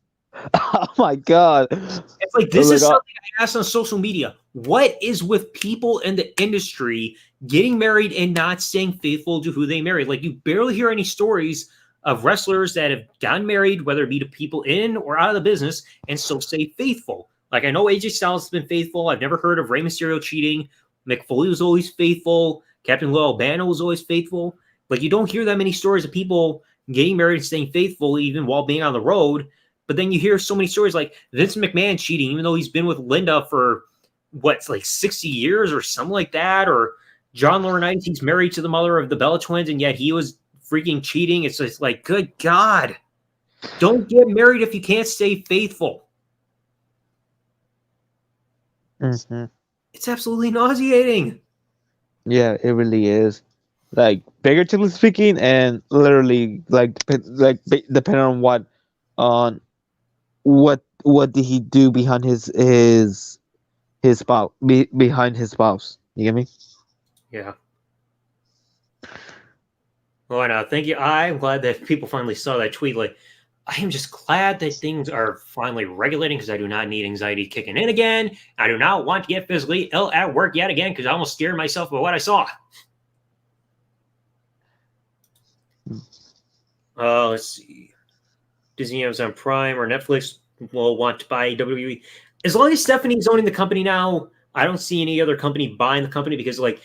Oh my god. It's like, this is something I asked on social media. What is with people in the industry getting married and not staying faithful to who they married? Like, you barely hear any stories of wrestlers that have gotten married, whether it be to people in or out of the business, and still stay faithful. Like, I know AJ Styles has been faithful. I've never heard of Rey Mysterio cheating. Mick Foley was always faithful. Captain Lou Albano was always faithful. Like, you don't hear that many stories of people getting married and staying faithful even while being on the road. But then you hear so many stories like Vince McMahon cheating, even though he's been with Linda for, like 60 years or something like that. Or John Laurinaitis, he's married to the mother of the Bella Twins, and yet he was freaking cheating. It's just like, good God. Don't get married if you can't stay faithful. Mm-hmm. It's absolutely nauseating. Yeah, it really is. Like figuratively speaking, and literally, depending on what did he do behind his spouse behind his spouse. You get me? Yeah. Well, I know. Thank you. I'm glad that people finally saw that tweet. Like, I am just glad that things are finally regulating because I do not need anxiety kicking in again. I do not want to get physically ill at work yet again because I almost scared myself by what I saw. Let's see. Disney, Amazon Prime, or Netflix will want to buy WWE. As long as Stephanie's owning the company now, I don't see any other company buying the company because, like,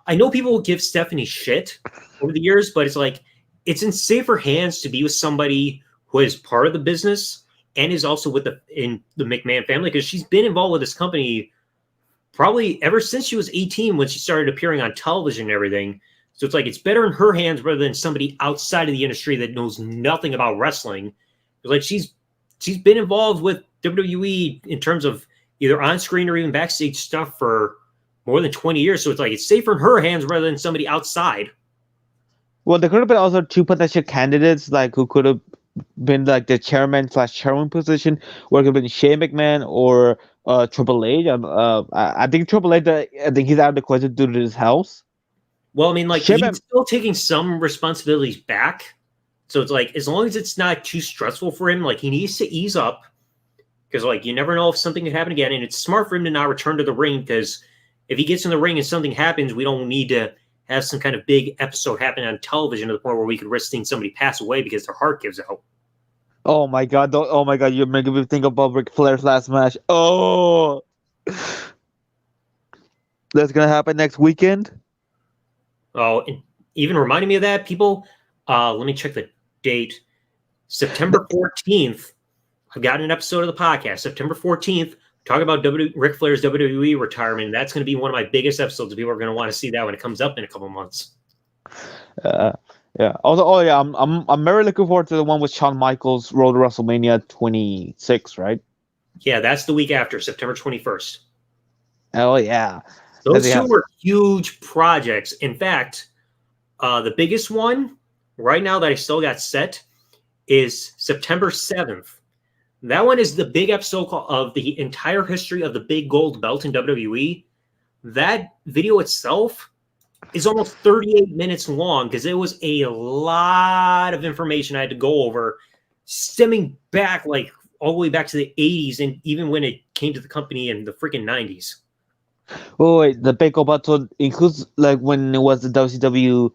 I know people will give Stephanie shit over the years, but it's like, it's in safer hands to be with somebody who is part of the business and is also in the McMahon family, because she's been involved with this company probably ever since she was 18 when she started appearing on television and everything. So it's like it's better in her hands rather than somebody outside of the industry that knows nothing about wrestling. It's like she's been involved with WWE in terms of either on screen or even backstage stuff for more than 20 years. So it's like it's safer in her hands rather than somebody outside. Well, there could have been also two potential candidates, like who could have been like the chairman/chairman position, where it could have been Shane McMahon or Triple H. I think Triple H. I think he's out of the question due to his health. Well, I mean, like Shane he's still taking some responsibilities back. So it's like as long as it's not too stressful for him, like he needs to ease up because like you never know if something could happen again, and it's smart for him to not return to the ring because if he gets in the ring and something happens, we don't need to have some kind of big episode happen on television to the point where we could risk seeing somebody pass away because their heart gives out. Oh my god! Oh my god! You're making me think about Ric Flair's last match. Oh, that's gonna happen next weekend. Oh, and even reminding me of that, people. Let me check the date. September 14th. I've got an episode of the podcast. September 14th. Talk about Ric Flair's WWE retirement. That's going to be one of my biggest episodes. People are going to want to see that when it comes up in a couple months. Yeah. Also, I'm very looking forward to the one with Shawn Michaels, Road to WrestleMania 26, right? Yeah, that's the week after, September 21st. Oh yeah. Those two were huge projects. In fact, the biggest one right now that I still got set is September 7th. That one is the big episode of the entire history of the big gold belt in WWE. That video itself is almost 38 minutes long because it was a lot of information I had to go over, stemming back like all the way back to the 80s and even when it came to the company in the freaking 90s. Oh wait, the big gold belt includes like when it was the WCW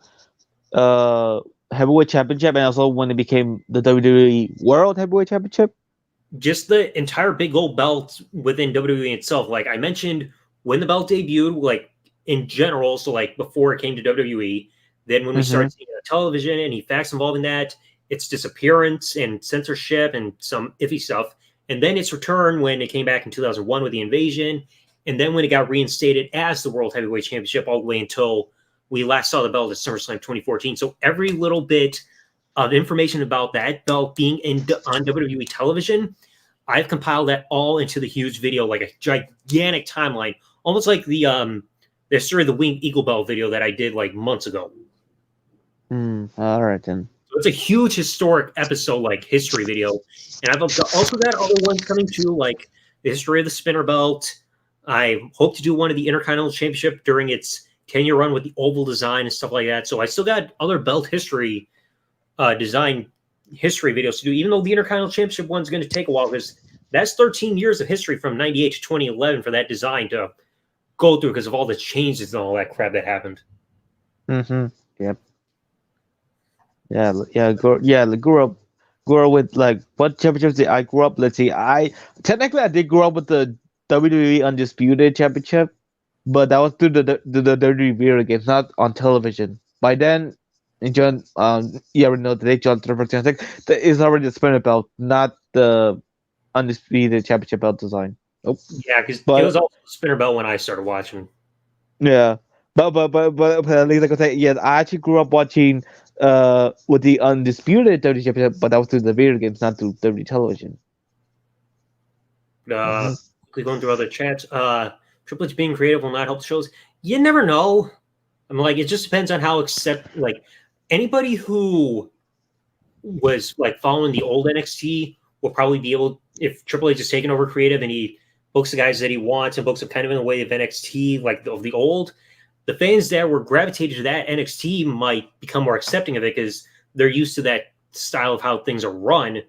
Heavyweight Championship and also when it became the WWE World Heavyweight Championship? Just the entire big gold belt within WWE itself. Like I mentioned, when the belt debuted, like in general, so like before it came to WWE, then when we started seeing it on television, any facts involved in that, its disappearance and censorship and some iffy stuff, and then its return when it came back in 2001 with the invasion, and then when it got reinstated as the World Heavyweight Championship all the way until we last saw the belt at SummerSlam 2014. So every little bit of information about that belt being on WWE television, I've compiled that all into the huge video, like a gigantic timeline, almost like the history of the Winged Eagle Belt video that I did like months ago. All right then. So it's a huge historic episode, like history video, and I've also got other ones coming too, like the history of the spinner belt. I hope to do one of the Intercontinental Championship during its 10-year run with the oval design and stuff like that. So I still got other belt history design history videos to do, even though the Intercontinental Championship one's going to take a while because that's 13 years of history from 98 to 2011 for that design to go through because of all the changes and all that crap that happened. Yep. Grew up with like what championships did I grew up? Let's see. I did grow up with the WWE Undisputed Championship, but that was through the WWE video games, not on television. By then, John, you already know today, John referencing, I think that is already the spinner belt, not the Undisputed Championship belt design. Yeah, because it was also a spinner belt when I started watching. Yeah, but at least like I say, yeah, I actually grew up watching with the Undisputed WWE Championship, but that was through the video games, not through WWE television. Quickly going through other chats. Triple H being creative will not help the shows. You never know. I'm like, it just depends on how like anybody who was like following the old NXT will probably be able, if Triple H is taking over creative and he books the guys that he wants and books them kind of in the way of NXT, like of the old, the fans that were gravitated to that NXT might become more accepting of it because they're used to that style of how things are run.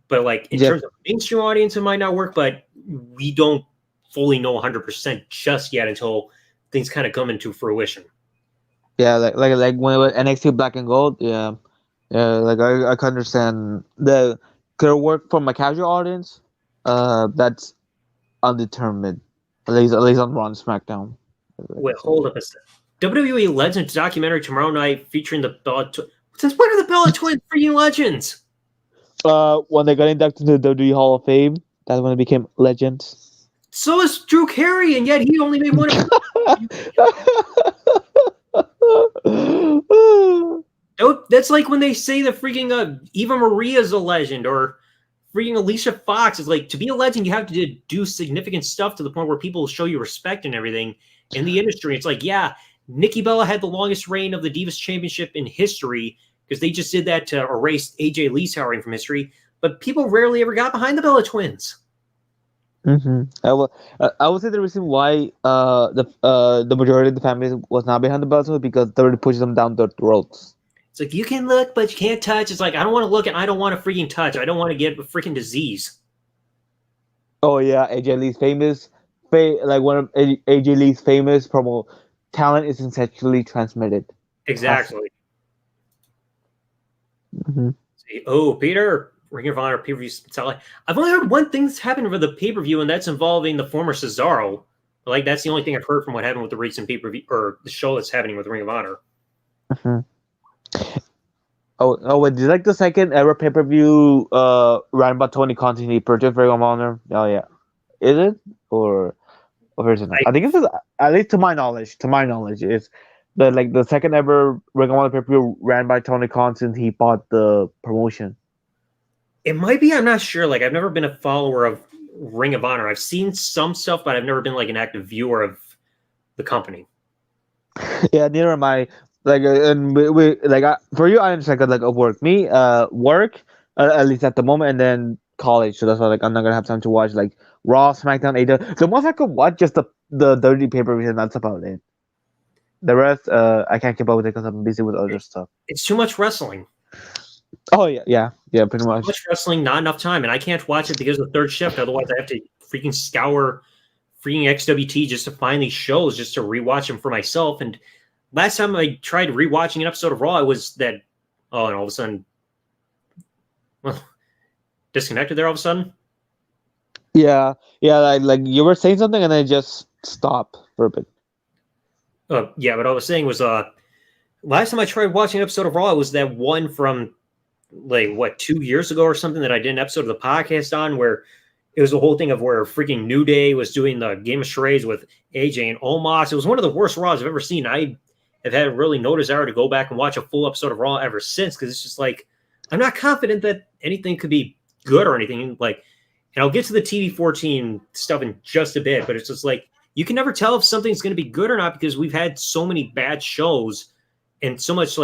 But like in terms of mainstream audience, it might not work, but we don't fully know 100% just yet until things kind of come into fruition. Yeah, like when it was NXT Black and Gold, yeah, like I can understand the could work from a casual audience. That's undetermined, at least on Raw and SmackDown. Wait, hold up a second. WWE Legends documentary tomorrow night featuring the Bella. Since when are the Bella Twins freaking legends? When they got inducted to the WWE Hall of Fame, that's when they became legends. So is Drew Carey, and yet he only made one. That's like when they say that freaking Eva Maria's a legend or freaking Alicia Fox is like, to be a legend, you have to do significant stuff to the point where people show you respect and everything in the industry. It's like, yeah, Nikki Bella had the longest reign of the Divas Championship in history because they just did that to erase AJ Lee's reign from history. But people rarely ever got behind the Bella twins. Mm-hmm. I would say the reason why the majority of the family was not behind the belt was because they were pushing them down their throats. It's like, you can look, but you can't touch. It's like, I don't want to look and I don't want to freaking touch. I don't want to get a freaking disease. Oh yeah, AJ Lee's famous, like one of AJ Lee's famous promo, talent is sexually transmitted. Exactly. Mm-hmm. Oh, Peter, Ring of Honor pay-per-view. I've only heard one thing that's happened for the pay-per-view, and that's involving the former Cesaro. Like, that's the only thing I've heard from what happened with the recent pay-per-view, or the show that's happening with Ring of Honor. Mm-hmm. Oh, wait, did you like the second ever pay-per-view ran by Tony Khan he purchased Ring of Honor? Oh yeah. Is it? Or is it not? I think it's, at least to my knowledge, it's the second ever Ring of Honor pay-per-view ran by Tony Khan since he bought the promotion. It might be, I'm not sure. Like, I've never been a follower of Ring of Honor. I've seen some stuff, but I've never been like an active viewer of the company. Yeah, neither am I. Like, and we for you, I understand like of work. Me, work, at least at the moment, and then college. So that's why I'm not gonna have time to watch like Raw, SmackDown, AEW. The most I could watch just the dirty pay-per-views, and that's about it. The rest, I can't keep up with it because I'm busy with other stuff. It's too much wrestling. Oh yeah, pretty much. Too much wrestling, not enough time, and I can't watch it because of the third shift. Otherwise, I have to freaking scour freaking XWT just to find these shows, just to rewatch them for myself. And last time I tried rewatching an episode of Raw, it was that, and all of a sudden, well, disconnected there all of a sudden. Yeah, like you were saying something, and I just stopped for a bit. Yeah, what I was saying was, last time I tried watching an episode of Raw, it was that one from, 2 years ago or something that I did an episode of the podcast on, where it was the whole thing of where freaking New Day was doing the game of charades with AJ and Omos. It was one of the worst Raws I've ever seen. I have had really no desire to go back and watch a full episode of Raw ever since, because it's just like, I'm not confident that anything could be good or anything. And I'll get to the TV14 stuff in just a bit, but it's just like, you can never tell if something's going to be good or not, because we've had so many bad shows and so much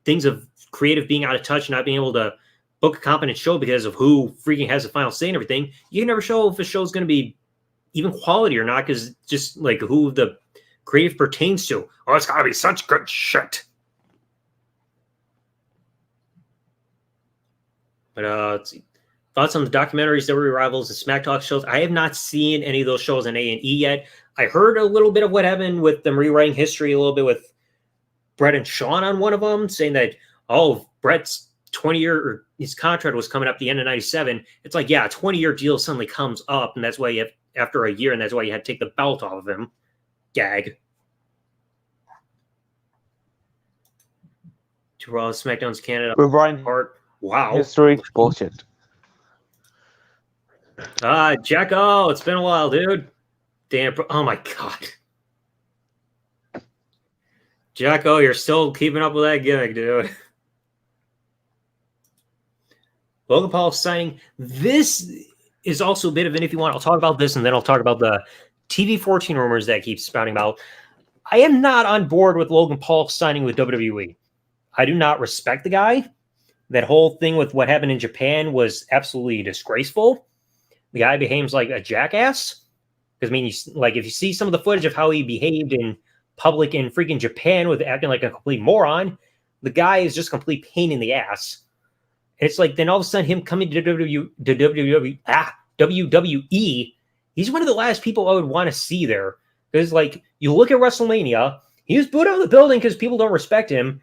things of creative being out of touch, not being able to book a competent show because of who freaking has the final say and everything. You can never show if a show's going to be even quality or not, because just who the creative pertains to. Oh, it's got to be such good shit. But let's see. Thoughts on the documentaries, WWE Rivals, and Smack Talk shows? I have not seen any of those shows on A&E yet. I heard a little bit of what happened with them rewriting history a little bit with Brett and Sean on one of them, saying that, Brett's 20-year, his contract was coming up the end of 97. It's like, yeah, a 20-year deal suddenly comes up, and that's why you have, after a year, and that's why you had to take the belt off of him. Gag. To Raw, SmackDown's Canada. Rewriting part. Wow. History bullshit. Jacko, it's been a while, dude. Damn, oh my god. Jacko, you're still keeping up with that gimmick, dude. Logan Paul signing. This is also a bit of an, if you want, I'll talk about this and then I'll talk about the TV14 rumors that keep spouting about. I am not on board with Logan Paul signing with WWE. I do not respect the guy. That whole thing with what happened in Japan was absolutely disgraceful. The guy behaves like a jackass. Because, I mean, if you see some of the footage of how he behaved in public in freaking Japan with acting like a complete moron, the guy is just a complete pain in the ass. And it's like, then all of a sudden him coming to WWE, he's one of the last people I would want to see there. Because, you look at WrestleMania, he was booed out of the building because people don't respect him.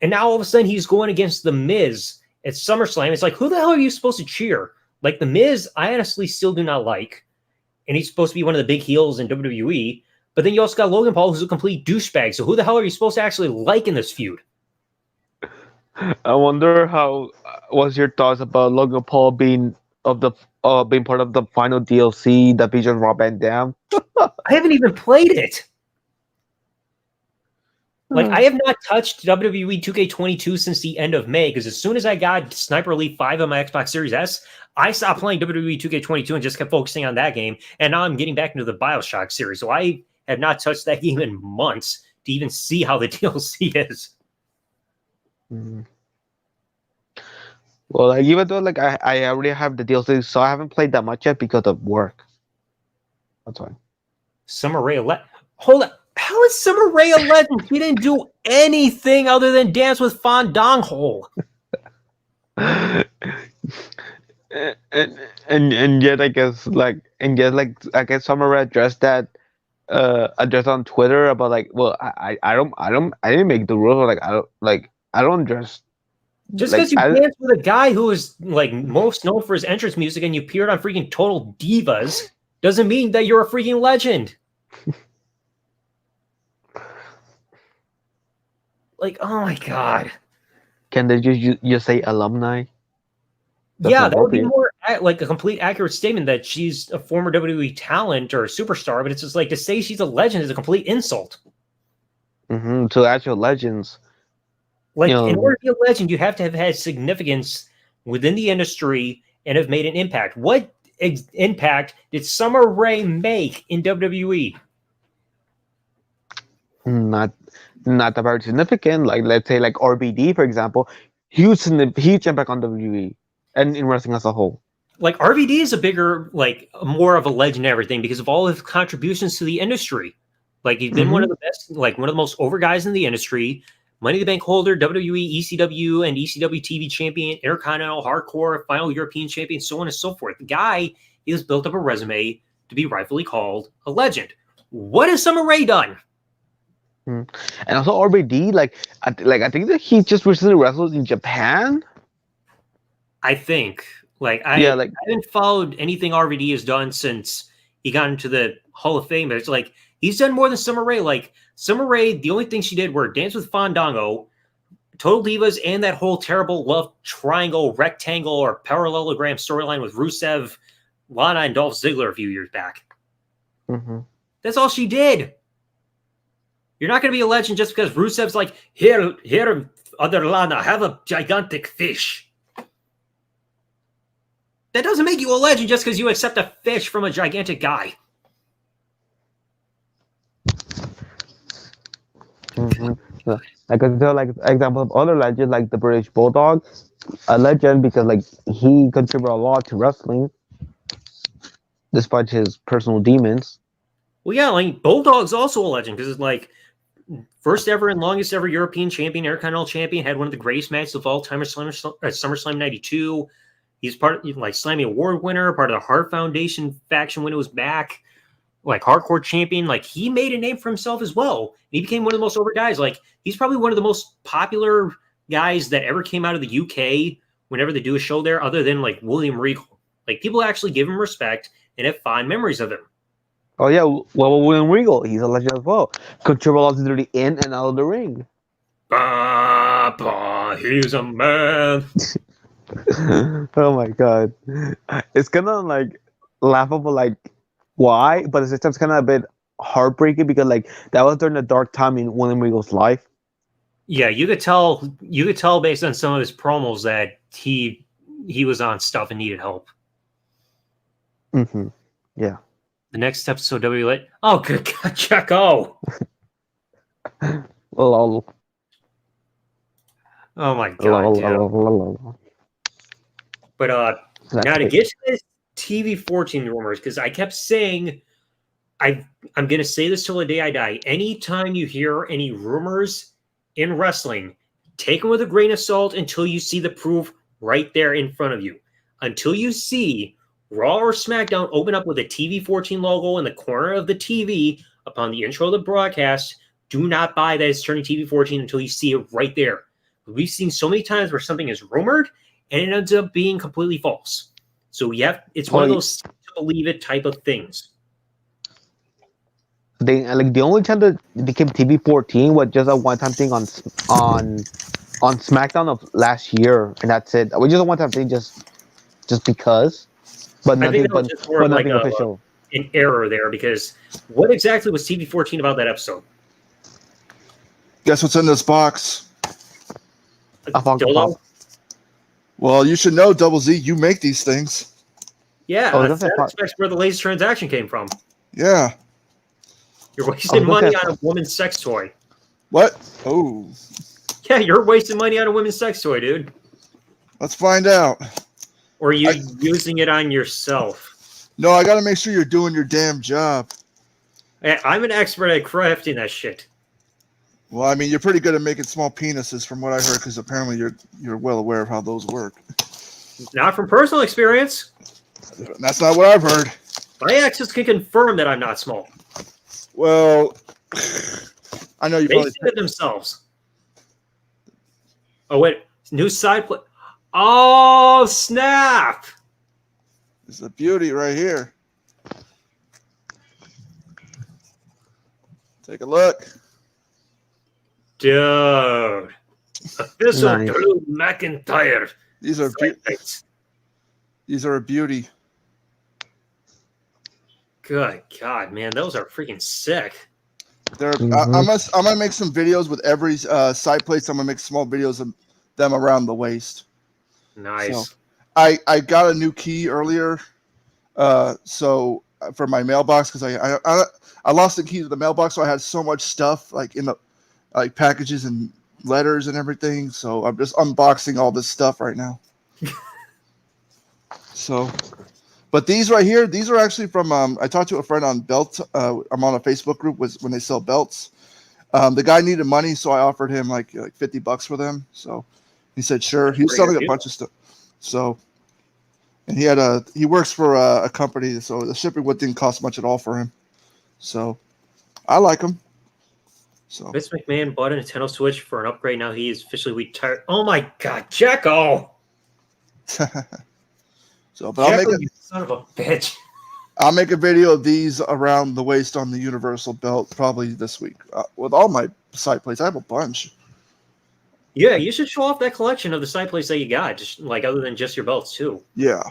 And now all of a sudden he's going against The Miz at SummerSlam. It's like, who the hell are you supposed to cheer? The Miz, I honestly still do not like. And he's supposed to be one of the big heels in WWE. But then you also got Logan Paul, who's a complete douchebag. So who the hell are you supposed to actually like in this feud? I wonder how what's your thoughts about Logan Paul being part of the final DLC that features Rob Van Dam? I haven't even played it. Like, I have not touched WWE 2K22 since the end of May, because as soon as I got Sniper Elite 5 on my Xbox Series S, I stopped playing WWE 2K22 and just kept focusing on that game. And now I'm getting back into the Bioshock series. So I have not touched that game in months to even see how the DLC is. Mhm. Well, like, even though like I already have the DLC, so I haven't played that much yet because of work. That's why. Summer Rae hold on. How is Summer Rae a legend? She didn't do anything other than dance with Fandango. And yet I guess I guess Summer Rae addressed on Twitter about like, well, I didn't make the rules, like I don't dress Just like because you I danced with a guy who is like most known for his entrance music and you appeared on freaking Total Divas doesn't mean that you're a freaking legend. Like, oh my god. can they just say alumni? That's Yeah, more that would be appropriate. more like a complete accurate statement that she's a former WWE talent or a superstar, but it's just like to say she's a legend is a complete insult. To actual legends, you Like, in know. order to be a legend, you have to have had significance within the industry and have made an impact. What impact did Summer Rae make in WWE? Not that very significant. Like let's say like RBD for example, huge impact on WWE and in wrestling as a whole. Like, RVD is a bigger, like, more of a legend and everything because of all his contributions to the industry. Like, he's been one hmm of the best, like, one of the most over guys in the industry. Money in the Bank holder, WWE, ECW, and ECW TV champion, Intercontinental, Hardcore, Final European champion, so on and so forth. The guy has built up a resume to be rightfully called a legend. What has Summer Rae done? And also RBD, I think that he just recently wrestled in Japan. I think. Like, Yeah, I like haven't followed anything RVD has done since he got into the Hall of Fame. But it's like he's done more than Summer Rae. Like, Summer Rae, the only thing she did were Dance with Fandango, Total Divas, and that whole terrible love triangle, rectangle, or parallelogram storyline with Rusev, Lana, and Dolph Ziggler a few years back. hmm That's all she did. You're not going to be a legend just because Rusev's like, here, other Lana, have a gigantic fish. That doesn't make you a legend just because you accept a fish from a gigantic guy. hmm Like I tell like example of other legends like the British Bulldog, a legend because like he contributed a lot to wrestling despite his personal demons. Well, yeah, like Bulldog's also a legend because it's like first ever and longest ever European champion, Intercontinental champion, had one of the greatest matches of all time at SummerSlam '92. He's part of like Slammy Award winner, part of the Hart Foundation faction when it was back, like hardcore champion. Like he made a name for himself as well. He became one of the most over guys. Like he's probably one of the most popular guys that ever came out of the UK whenever they do a show there, other than like William Regal. Like people actually give him respect and have fond memories of him. Oh yeah, well William Regal, he's a legend as well. Contribute a lot to the in and out of the ring. Papa, he's a man. Oh my god, it's kind of like laughable, like why, but it's just kind of a bit heartbreaking because like that was during a dark time in William Regal's life. Yeah, you could tell based on some of his promos that he was on stuff and needed help. Yeah. The next episode, W. Oh, good God, Checo. Lol. Oh my God, dude. But now to get to this TV 14 rumors, because I kept saying I'm gonna say this till the day I die. Anytime you hear any rumors in wrestling, take them with a grain of salt until you see the proof right there in front of you. Until you see Raw or SmackDown open up with a TV 14 logo in the corner of the TV upon the intro of the broadcast, do not buy that it's turning TV 14 until you see it right there. We've seen so many times where something is rumored and it ends up being completely false. So it's one of those to believe it type of things. The only time that it became TV 14 was just a one time thing on SmackDown of last year, and that's it. We just a one time thing just because, but I think nothing, that was just more of nothing like official. An error there because what exactly was TV 14 about that episode? Guess what's in this box? A Funko Dildo? Pop. Well, you should know, Double Z. You make these things. Yeah, Oh, that that's a expects where the latest transaction came from. Yeah. You're wasting look money at- on a woman's sex toy. What? Oh, Yeah, you're wasting money on a women's sex toy, dude. let's find out. Or are you using it on yourself? No, I got to make sure you're doing your damn job. I'm an expert at crafting that shit. Well, I mean, you're pretty good at making small penises, from what I heard, because apparently you're well aware of how those work. Not from personal experience. That's not what I've heard. My exes can confirm that I'm not small. Well, I know you They probably. see it themselves. Oh, wait. New side play. Oh, snap. It's a beauty right here. Take a look. Dude. Official Nice. Drew McIntyre. These are these are a beauty. Good God, man. Those are freaking sick. They're, Mhm. I'm gonna make some videos with every side plates. I'm gonna make small videos of them around the waist. Nice. So, I got a new key earlier, so for my mailbox, because I lost the key to the mailbox, so I had so much stuff like in the like packages and letters and everything. So I'm just unboxing all this stuff right now. So, but these right here, these are actually from I talked to a friend on Belt. I'm on a Facebook group when they sell belts. The guy needed money, so I offered him like $50 for them. So he said sure. He was Pretty selling good a deal. bunch of stuff. So, and he works for a company, so the shipping didn't cost much at all for him. So I like him. So Vince McMahon bought a Nintendo Switch for an upgrade. Now he is officially retired. Oh my God, Jacko! so, but Jacko, you son of a bitch. I'll make a video of these around the waist on the Universal belt probably this week with all my side plates. I have a bunch. Yeah, you should show off that collection of the side plates that you got, just like other than just your belts too. Yeah,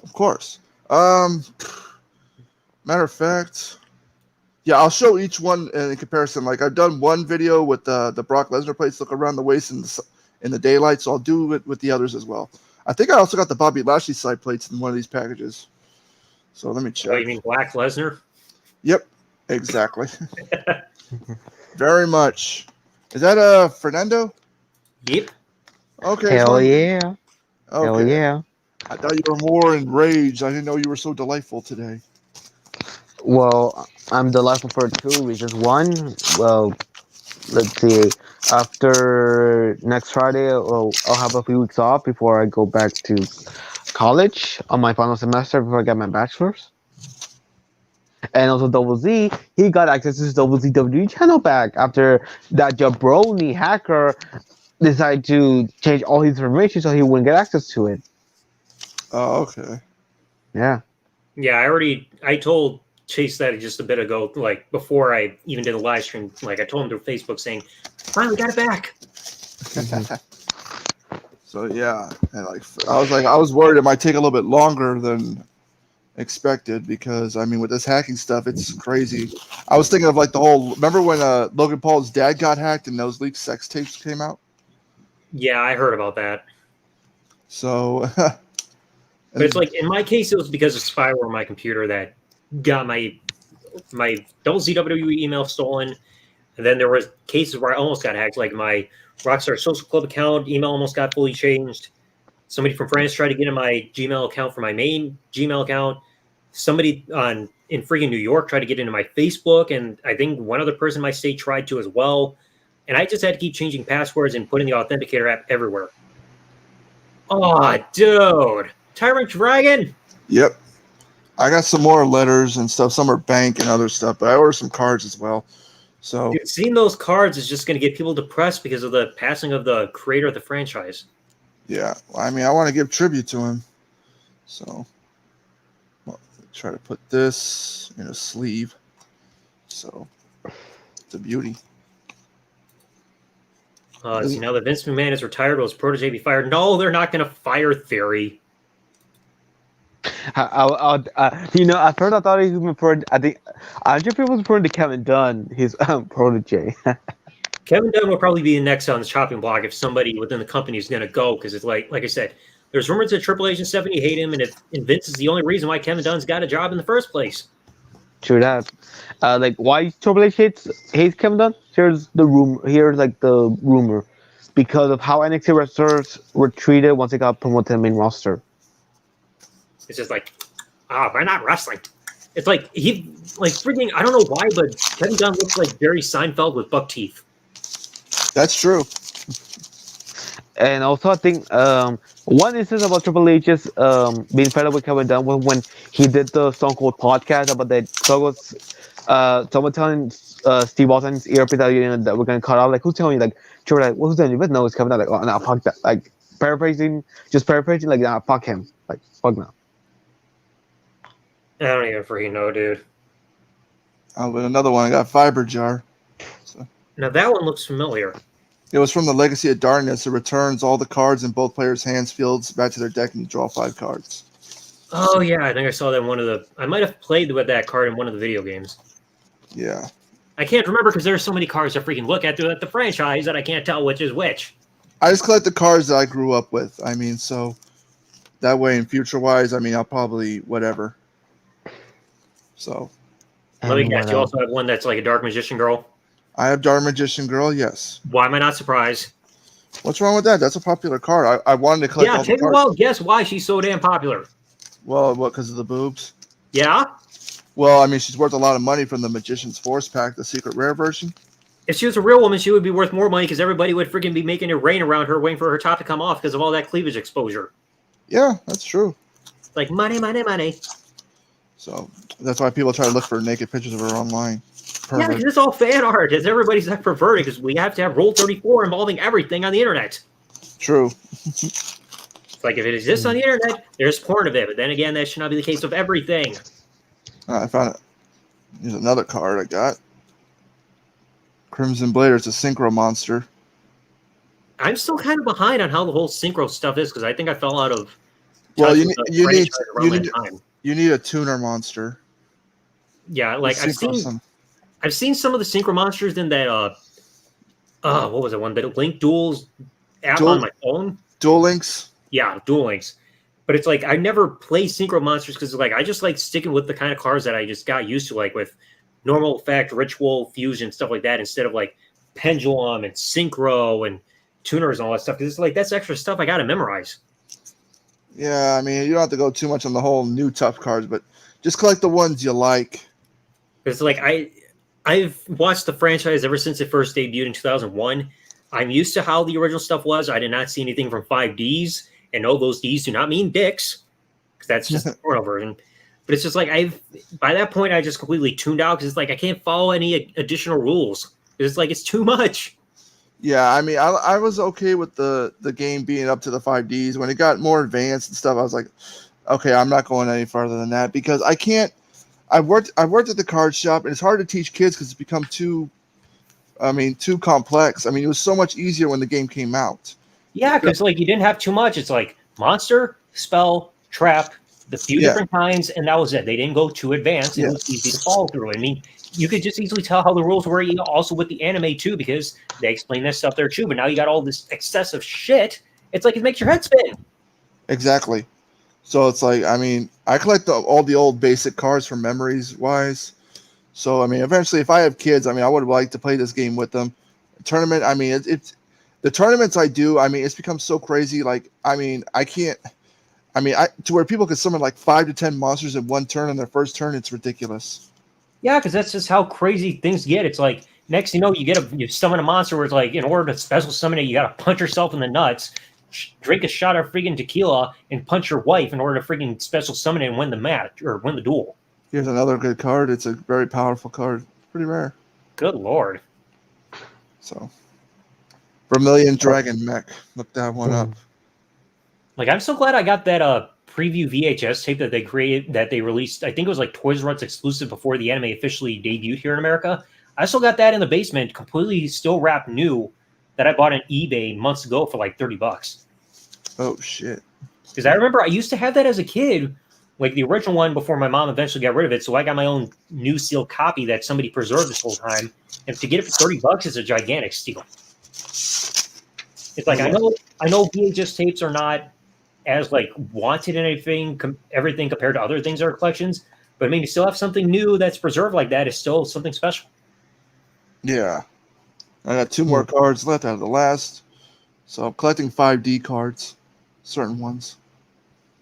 of course. Matter of fact, yeah, I'll show each one in comparison. Like I've done one video with the Brock Lesnar plates look around the waist in the daylight, so I'll do it with the others as well. I think I also got the Bobby Lashley side plates in one of these packages. So let me check. Oh, you mean Black Lesnar? Yep, exactly. Very much. Is that Fernando? Yep. Okay. Hell so- yeah. Okay. Hell yeah. I thought you were more enraged. I didn't know you were so delightful today. Well, I'm delightful for two reasons. One, well, let's see. After next Friday, I'll have a few weeks off before I go back to college on my final semester before I get my bachelor's. And also Double Z, he got access to his Double Z WWE channel back after that jabroni hacker decided to change all his information so he wouldn't get access to it. Oh, okay. Yeah. Yeah, I told Chase that just a bit ago, like before I even did a live stream. Like I told him through Facebook saying, finally got it back. So yeah, and I was worried it might take a little bit longer than expected because I mean with this hacking stuff, it's crazy. I was thinking of like the whole. Remember when Logan Paul's dad got hacked and those leaked sex tapes came out? Yeah, I heard about that. So, But it's like in my case, it was because of spyware on my computer that got my Double ZWE email stolen, and then there was cases where I almost got hacked, like my Rockstar Social Club account email almost got fully changed. Somebody from France tried to get in my Gmail account for my main Gmail account. Somebody in freaking New York tried to get into my Facebook, and I think one other person in my state tried to as well. And I just had to keep changing passwords and putting the Authenticator app everywhere. Oh, dude. Tyrant Dragon? yep, I got some more letters and stuff. Some are bank and other stuff, but I ordered some cards as well. So Dude, seeing those cards is just going to get people depressed because of the passing of the creator of the franchise. yeah, I mean I want to give tribute to him. So try to put this in a sleeve. So it's a beauty. See, now that Vince McMahon is retired, will his protege be fired? No, they're not going to fire Theory. At first I thought he was referring. I think he was referring to Kevin Dunn, his protege. Kevin Dunn will probably be the next on the chopping block if somebody within the company is going to go, because it's like I said, there's rumors that Triple H and Stephanie hate him, and Vince is the only reason why Kevin Dunn's got a job in the first place. True that. Like why Triple H hates Kevin Dunn? Here's the rumor, because of how NXT wrestlers were treated once they got promoted to the main roster. It's just like, we're not wrestling. It's like freaking, I don't know why, but Kevin Dunn looks like Jerry Seinfeld with buck teeth. That's true. And also, I think one instance about Triple H's being fed up with Kevin Dunn was when he did the Stone Cold podcast about that. So someone telling Steve Austin's earpiece that we're gonna cut off. Like, who's telling you? Like, Triple H, who's telling you? But no, it's Kevin Dunn. Like, oh, no, fuck that. Like, paraphrasing. Like, nah, fuck him. Like, fuck no. I don't even freaking know, dude. Oh, but another one, I got Fiber Jar. So. Now that one looks familiar. It was from the Legacy of Darkness. It returns all the cards in both players' hands, fields back to their deck, and you draw 5 cards. Oh yeah, I think I saw that in I might have played with that card in one of the video games. Yeah. I can't remember because there's so many cards to freaking look at throughout the franchise that I can't tell which is which. I just collect the cards that I grew up with. I mean, so that way in future-wise, I mean, I'll probably whatever. So. Let me guess, you also have one that's like a Dark Magician Girl? I have Dark Magician Girl, yes. Why am I not surprised? What's wrong with that? That's a popular card. I wanted to collect all the take cards. a while. Guess why she's so damn popular. Well, what, because of the boobs? Yeah? Well, I mean, she's worth a lot of money from the Magician's Force pack, the secret rare version. If she was a real woman, she would be worth more money because everybody would freaking be making it rain around her, waiting for her top to come off because of all that cleavage exposure. Yeah, that's true. Like money, money, money. So that's why people try to look for naked pictures of her online. Perfect. Yeah, because it's all fan art. It's everybody's that perverted because we have to have Rule 34 involving everything on the internet. True. It's like if it exists on the internet, there's porn of it. But then again, that should not be the case of everything. I found it. Here's another card I got. Crimson Blader. It's a Synchro monster. I'm still kind of behind on how the whole Synchro stuff is because I think I fell out of. Well, you need a tuner monster. Yeah, like I've seen some of the Synchro monsters in that what was it one that Link Duels app on my phone? Duel Links? Yeah, Duel Links. But it's like I never play Synchro monsters because like I just like sticking with the kind of cards that I just got used to, like with Normal Effect, Ritual, Fusion, stuff like that, instead of like Pendulum and Synchro and tuners and all that stuff. Because it's like that's extra stuff I gotta memorize. Yeah, I mean you don't have to go too much on the whole new tough cards, but just collect the ones you like. It's like I've watched the franchise ever since it first debuted in 2001. I'm used to how the original stuff was. I did not see anything from 5Ds, and no, those Ds do not mean dicks, because that's just the porno version. But it's just like by that point I just completely tuned out because it's like I can't follow any additional rules. It's like it's too much. Yeah, I mean I was okay with the game being up to the 5Ds. When it got more advanced and stuff, I was like, okay, I'm not going any farther than that because I can't. I've worked at the card shop, and it's hard to teach kids because it's become too complex. I mean, it was so much easier when the game came out. Yeah, because like you didn't have too much. It's like monster, spell, trap, the few different kinds, and that was it. They didn't go too advanced. It was easy to follow through. I mean, you could just easily tell how the rules were also with the anime too, because they explain that stuff there too. But now you got all this excessive shit. It's like it makes your head spin. Exactly. So it's like, I mean, I collect all the old basic cards from memories wise. So, I mean, eventually if I have kids, I mean, I would like to play this game with them. Tournament, I mean, it's the tournaments I do, I mean, it's become so crazy. Like, I mean, to where people can summon like 5 to 10 monsters in one turn on their first turn, it's ridiculous. Yeah, because that's just how crazy things get. It's like, next you know, you summon a monster where it's like, in order to special summon it, you got to punch yourself in the nuts, drink a shot of freaking tequila, and punch your wife in order to freaking special summon it and win the match or win the duel. Here's another good card. It's a very powerful card. Pretty rare. Good lord. So, Vermilion Dragon Mech. Look that one up. Like, I'm so glad I got that preview VHS tape that they released. I think it was like Toys R Us exclusive before the anime officially debuted here in America. I still got that in the basement, completely still wrapped new, that I bought on eBay months ago for like $30. Oh shit! Because I remember I used to have that as a kid Like the original one before my mom eventually got rid of it. So I got my own new sealed copy that somebody preserved this whole time. And to get it for $30 is a gigantic steal. It's like I know VHS tapes are not as like wanted in everything compared to other things that are collections, but maybe still have something new that's preserved like that is still something special. Yeah. I got 2 more cards left out of the last. So I'm collecting 5D cards, certain ones.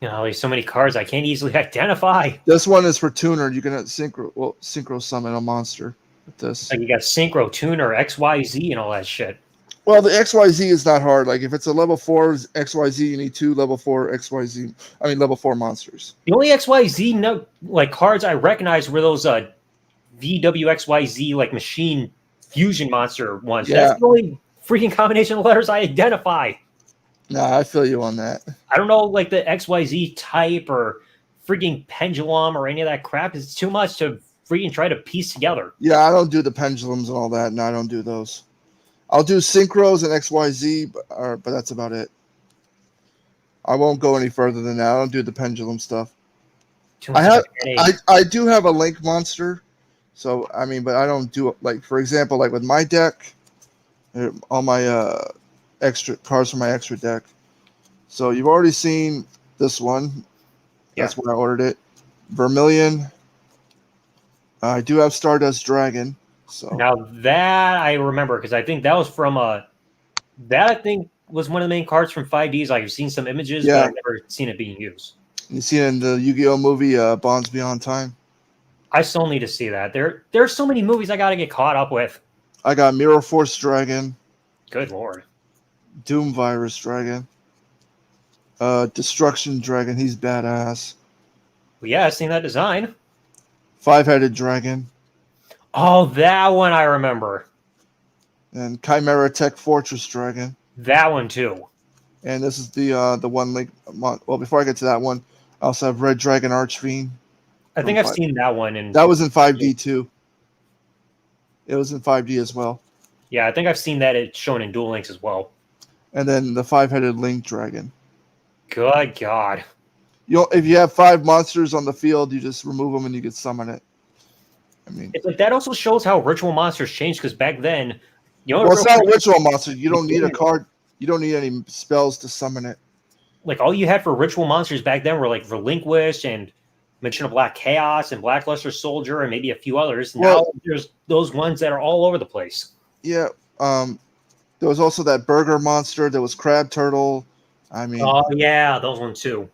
You know, there's so many cards I can't easily identify. This one is for tuner. You can synchro summon a monster with this. Like you got Synchro, Tuner, XYZ, and all that shit. Well, the XYZ is not hard. Like if it's a level 4 XYZ, you need 2 level 4 XYZ. I mean level 4 monsters. The only XYZ cards I recognize were those VWXYZ like machine fusion monster ones. Yeah. That's the only freaking combination of letters I identify. Nah, I feel you on that. I don't know like the XYZ type or freaking pendulum or any of that crap. It's too much to freaking try to piece together. Yeah, I don't do the pendulums and all that. No, I don't do those. I'll do synchros and XYZ, but that's about it. I won't go any further than that. I don't do the pendulum stuff. Too much headache. I do have a Link monster, so I mean, but I don't do like for example, like with my deck, all my extra cards from my extra deck. So you've already seen this one. That's where I ordered it. Vermilion. I do have Stardust Dragon. So Now that I remember, because I think that was from that I think was one of the main cards from 5Ds. I've seen some images, but I've never seen it being used. you see it in the Yu-Gi-Oh movie Bonds Beyond Time. I still need to see that. There's so many movies I got to get caught up with. I got Mirror Force Dragon, Good lord. Doom Virus Dragon, Destruction Dragon. He's badass. Well, yeah, I've seen that design. 5-headed Dragon. Oh, that one I remember. And Chimera Tech Fortress Dragon. That one too. And this is the one link. Well, before I get to that one, I also have Red Dragon Archfiend. I think I've seen that one. And that was in 5D too. It was in 5D as well. Yeah, I think I've seen that it's shown in Duel Links as well. And then the 5-headed Link Dragon. Good God. If you have 5 monsters on the field, you just remove them and you can summon it. I mean, it's like that also shows how ritual monsters changed because back then, well, it's not a ritual monster. You don't need a card. You don't need any spells to summon it. Like all you had for ritual monsters back then were like Relinquish and Mention of Black Chaos and Blackluster Soldier and maybe a few others. Now there's those ones that are all over the place. Yeah. There was also that burger monster. There was Crab Turtle. I mean. Oh yeah, those ones too.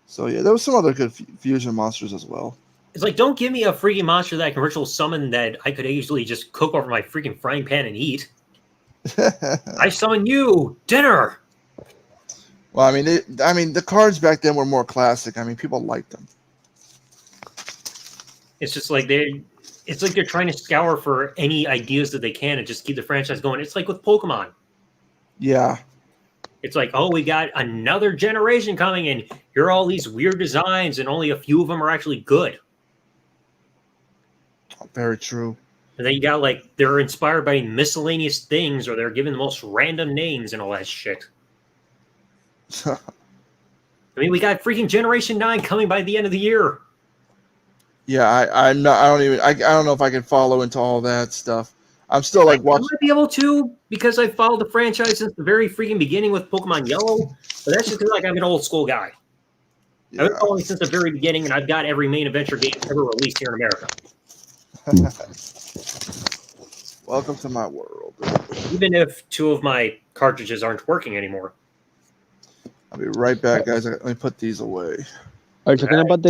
So yeah, there was some other good fusion monsters as well. It's like, don't give me a freaking monster that I can ritual summon that I could easily just cook over my freaking frying pan and eat. I summon you, dinner. Well, I mean, the cards back then were more classic. I mean, people liked them. It's just like they're trying to scour for any ideas that they can and just keep the franchise going. It's like with Pokemon. Yeah. It's like, oh, we got another generation coming and here are all these weird designs and only a few of them are actually good. Very true. And then you got like they're inspired by miscellaneous things or they're given the most random names and all that shit. I mean, we got freaking Generation 9 coming by the end of the year. Yeah, I don't know if I can follow into all that stuff. I'm still like watching. I might be able to because I followed the franchise since the very freaking beginning with Pokemon Yellow. But that's just because like I'm an old school guy. Yeah. I've been following since the very beginning, and I've got every main adventure game ever released here in America. Welcome to my world. Even if 2 of my cartridges aren't working anymore. I'll be right back, guys. Let me put these away. Are you talking about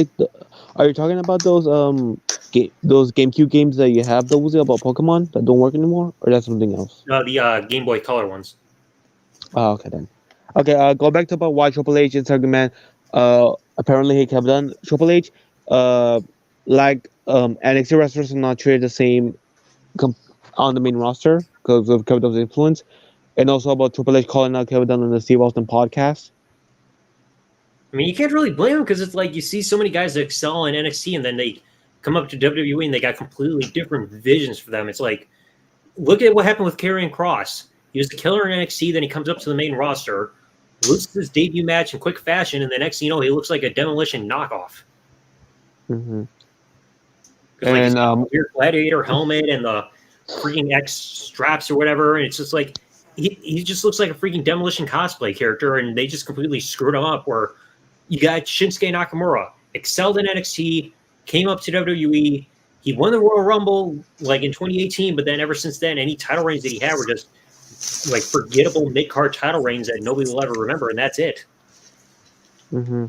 Are you talking about those those GameCube games that you have those about Pokemon that don't work anymore, or that's something else? The Game Boy Color ones. Oh, okay then. Okay, go back to about why Triple H is argument. Apparently he kept on Triple H. Like NXT wrestlers are not treated the same on the main roster because of Kevin Dunn's influence, and also about Triple H calling out Kevin Dunn on the Steve Austin podcast. I mean, you can't really blame them because it's like you see so many guys that excel in NXT and then they come up to WWE and they got completely different visions for them. It's like, look at what happened with Karrion Kross. He was the killer in NXT, then he comes up to the main roster, loses his debut match in quick fashion, and the next thing you know, he looks like a Demolition knockoff. Mm-hmm. Because like he's And got the weird gladiator helmet and the freaking X straps or whatever, and it's just like he just looks like a freaking Demolition cosplay character, and they just completely screwed him up. Where you got Shinsuke Nakamura, excelled in NXT, came up to WWE. He won the Royal Rumble like in 2018, but then ever since then, any title reigns that he had were just like forgettable mid-card title reigns that nobody will ever remember, and that's it. Mm-hmm.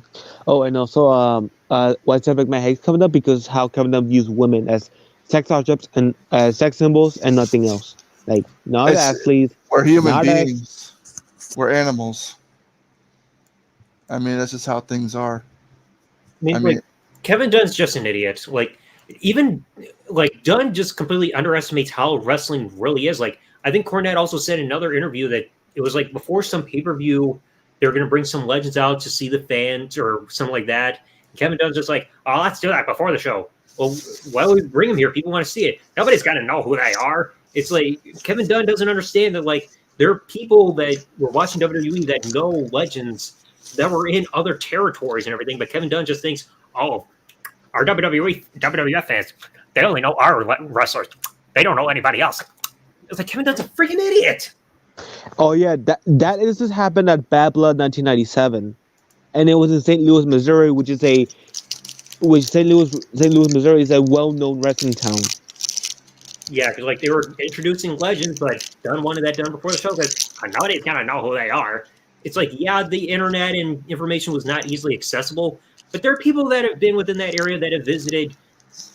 Oh, and also, why Stephanie McMahon hates coming up because how Kevin Dunn views women as sex objects and sex symbols and nothing else. Like not It's- athletes. We're human Not beings. We're animals. I mean, that's just how things are. I mean, I mean- like Kevin Dunn's just an idiot. Like even like Dunn just completely underestimates how wrestling really is. Like I think Cornette also said in another interview that it was like before some pay-per-view they were going to bring some legends out to see the fans or something like that. Kevin Dunn's just like, oh, let's do that before the show. Well, why would we bring them here? People want to see it. Nobody's got to know who they are. It's like Kevin Dunn doesn't understand that like there are people that were watching WWE that know legends that were in other territories and everything, but Kevin Dunn just thinks, oh, our WWF fans, they only know our wrestlers. They don't know anybody else. It's like Kevin Dunn's a freaking idiot. Oh yeah, that instance happened at Bad Blood 1997, and it was in St. Louis, Missouri, St. Louis, Missouri is a well-known wrestling town. Yeah, because like they were introducing legends, but Dunn wanted that done before the show because nobody's gonna know who they are. It's like, yeah, the internet and information was not easily accessible, but there are people that have been within that area that have visited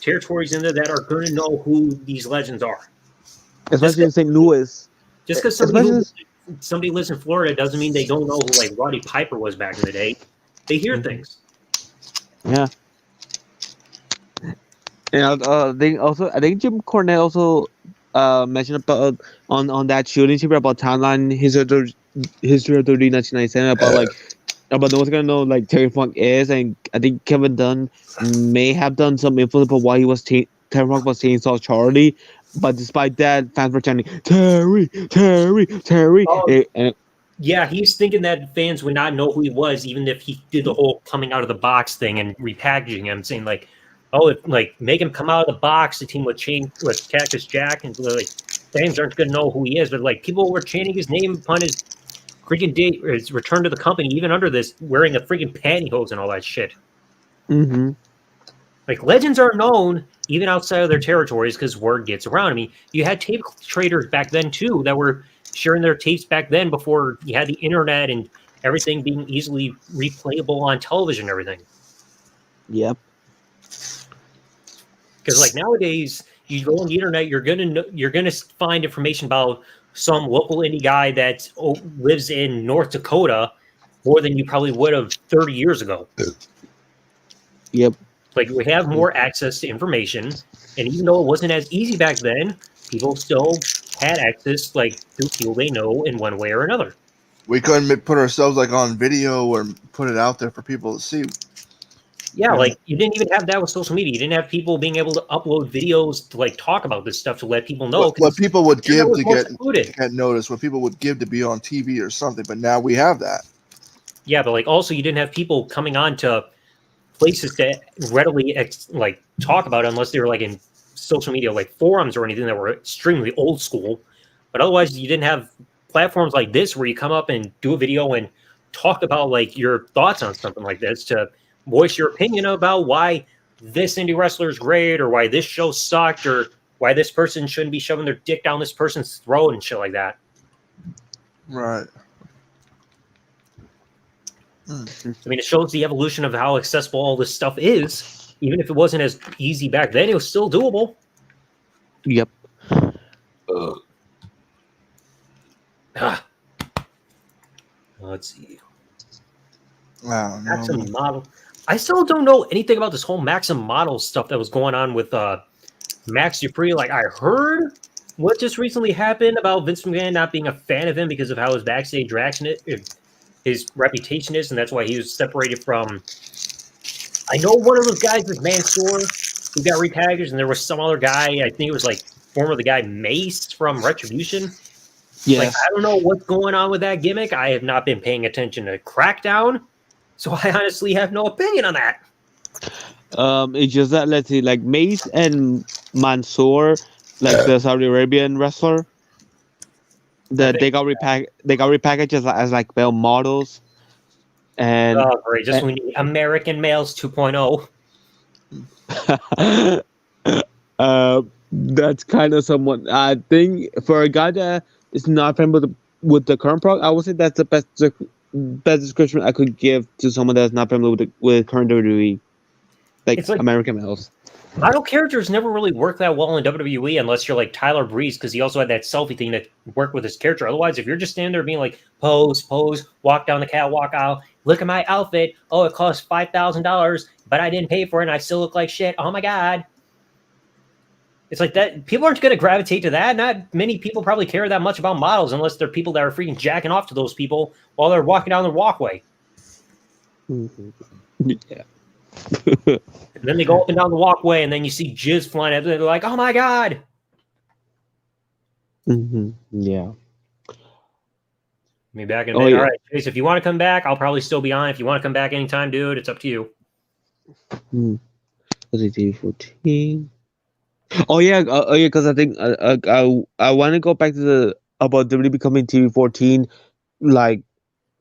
territories in there that are going to know who these legends are. Especially in St. Louis. Just because somebody lives in Florida doesn't mean they don't know who like Roddy Piper was back in the day. They hear things. Yeah. And I think Jim Cornette also mentioned about on that show about timeline history of the 1997 about no one's gonna know like Terry Funk is, and I think Kevin Dunn may have done some influence on why he was Terry Funk was Chainsaw Charlie, but despite that, fans were chanting Terry. Oh. And Yeah, he's thinking that fans would not know who he was, even if he did the whole coming out of the box thing and repackaging him, saying like, "Oh, like make him come out of the box." The team would change with Cactus Jack, and like fans aren't going to know who he is. But like people were chanting his name upon his freaking date, or his return to the company, even under this, wearing a freaking pantyhose and all that shit. mm-hmm. Like legends are known even outside of their territories because word gets around. I mean, you had tape traders back then too that were sharing their tapes back then before you had the internet and everything being easily replayable on television and everything. Yep. Because like nowadays, you go on the internet, you're gonna find information about some local indie guy that lives in North Dakota more than you probably would have 30 years ago. Yep. Like we have more access to information, and even though it wasn't as easy back then, people still had access like to people they know in one way or another. We couldn't put ourselves like on video or put it out there for people to see. Yeah, like you didn't even have that with social media. You didn't have people being able to upload videos to like talk about this stuff to let people know. What people would give to included. get noticed, what people would give to be on TV or something, but now we have that. Yeah, but like also you didn't have people coming on to places that readily like talk about it unless they were like in social media like forums or anything that were extremely old school. But otherwise you didn't have platforms like this where you come up and do a video and talk about like your thoughts on something like this, to voice your opinion about why this indie wrestler is great or why this show sucked or why this person shouldn't be shoving their dick down this person's throat and shit like that. Right. I mean, it shows the evolution of how accessible all this stuff is. Even if it wasn't as easy back then, it was still doable. Yep. Let's see. Wow. Maxim Model. I still don't know anything about this whole Maxim Model stuff that was going on with Max Dupree. Like, I heard what just recently happened about Vince McMahon not being a fan of him because of how his backstage his reputation is, and that's why he was separated from. I know one of those guys is Mansoor, who got repackaged, and there was some other guy. I think it was like former the guy Mace from Retribution. Like, I don't know what's going on with that gimmick. I have not been paying attention to Crackdown, so I honestly have no opinion on that. It's just that, let's see, like Mace and Mansoor, like the Saudi Arabian wrestler, that they got repackaged as like male models, and Oh, great! Just we need American Males 2.0. That's kind of somewhat. I think for a guy that is not familiar with the current product, I would say that's the best description I could give to someone that's not familiar with current WWE, like American Males. Model characters never really work that well in WWE unless you're like Tyler Breeze, because he also had that selfie thing that worked with his character. Otherwise, if you're just standing there being like, pose, walk down the catwalk aisle, look at my outfit. Oh, it cost $5,000, but I didn't pay for it and I still look like shit. Oh my God. It's like that. People aren't going to gravitate to that. Not many people probably care that much about models unless they're people that are freaking jacking off to those people while they're walking down the walkway. Yeah. And then they go up and down the walkway, and then you see jizz flying out. They're like, "Oh my God!" Yeah. Me back in a minute. All right, Chase. If you want to come back, I'll probably still be on. If you want to come back anytime, dude, it's up to you. TV 14. Oh yeah, because I think I want to go back to about WWE becoming TV 14, like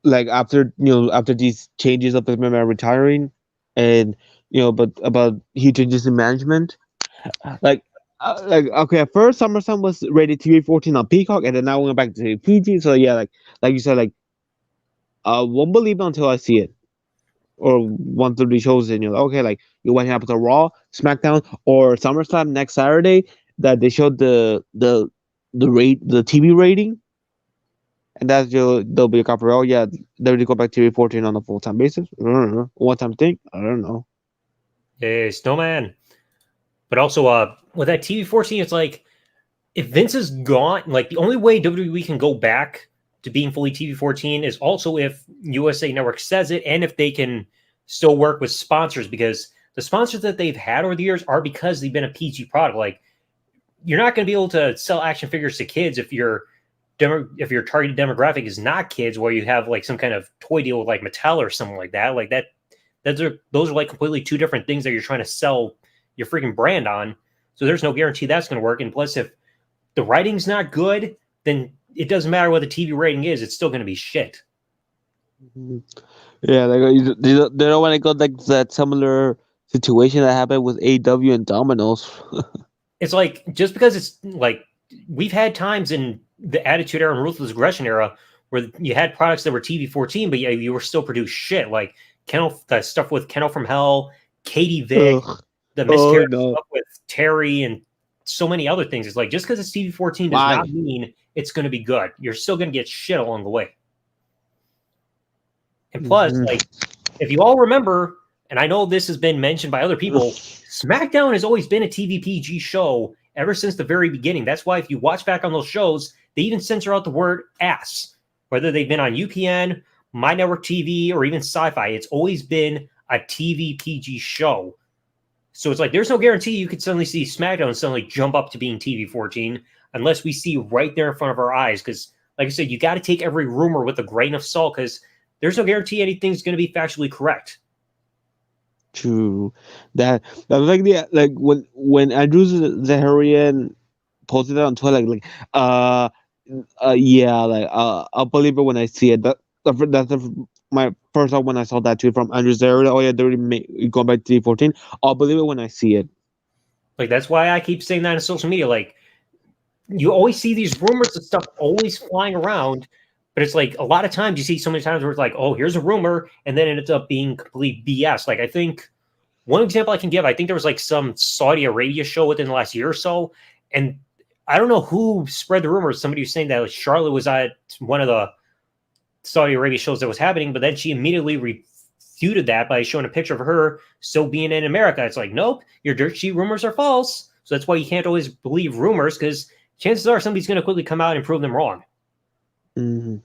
after after these changes of the member retiring, and but about huge changes in management, like okay, at first SummerSlam was rated TV 14 on Peacock, and then now we went back to PG. So yeah, like you said, I won't believe it until I see it, or once the shows in. Okay, like what happened to Raw, SmackDown, or SummerSlam next Saturday that they showed the TV rating, and that's there'll be a couple. Oh yeah, they'll go back to TV 14 on a full time basis. I don't know. One time thing. I don't know. Hey, Snowman. But also, with that TV 14, it's like if Vince is gone, like the only way WWE can go back to being fully TV 14 is also if USA Network says it, and if they can still work with sponsors, because the sponsors that they've had over the years are because they've been a PG product. Like, you're not going to be able to sell action figures to kids if your targeted demographic is not kids, where you have like some kind of toy deal with like Mattel or something like that. Like those are like completely two different things that you're trying to sell your freaking brand on. So there's no guarantee that's going to work. And plus, if the writing's not good, then it doesn't matter what the TV rating is; it's still going to be shit. Yeah, like they don't want to go like that similar situation that happened with AEW and Domino's. It's like, just because it's like we've had times in the Attitude Era and Ruthless Aggression era where you had products that were TV 14, but you were still produced shit, like that stuff with Kennel from Hell, Katie Vick, the miscarriage stuff with Terry, and so many other things. It's like, just because it's TV 14 does not mean it's going to be good. You're still going to get shit along the way. And plus, like, if you all remember, and I know this has been mentioned by other people, SmackDown has always been a TV PG show ever since the very beginning. That's why if you watch back on those shows, they even censor out the word ass. Whether they've been on UPN, My Network TV, or even Sci-Fi, it's always been a TV PG show. So it's like, there's no guarantee you could suddenly see SmackDown suddenly jump up to being TV 14 unless we see right there in front of our eyes. Because, like I said, you got to take every rumor with a grain of salt, because there's no guarantee anything's going to be factually correct. True. That was like when Andrew Zaharian posted it on Twitter, I'll believe it when I see it. That's my first thought when I saw that tweet from Andrew Zaharian. Oh yeah, they're already going back to T14. I'll believe it when I see it. Like, that's why I keep saying that on social media. Like, you always see these rumors and stuff always flying around, but it's like a lot of times you see so many times where it's like, oh, here's a rumor, and then it ends up being complete BS. Like, I think one example I can give, I think there was like some Saudi Arabia show within the last year or so, and I don't know who spread the rumors. Somebody was saying that like Charlotte was at one of the Saudi Arabia shows that was happening, but then she immediately refuted that by showing a picture of her still being in America. It's like, nope, your dirt sheet rumors are false. So that's why you can't always believe rumors, because chances are somebody's going to quickly come out and prove them wrong. Mm-hmm.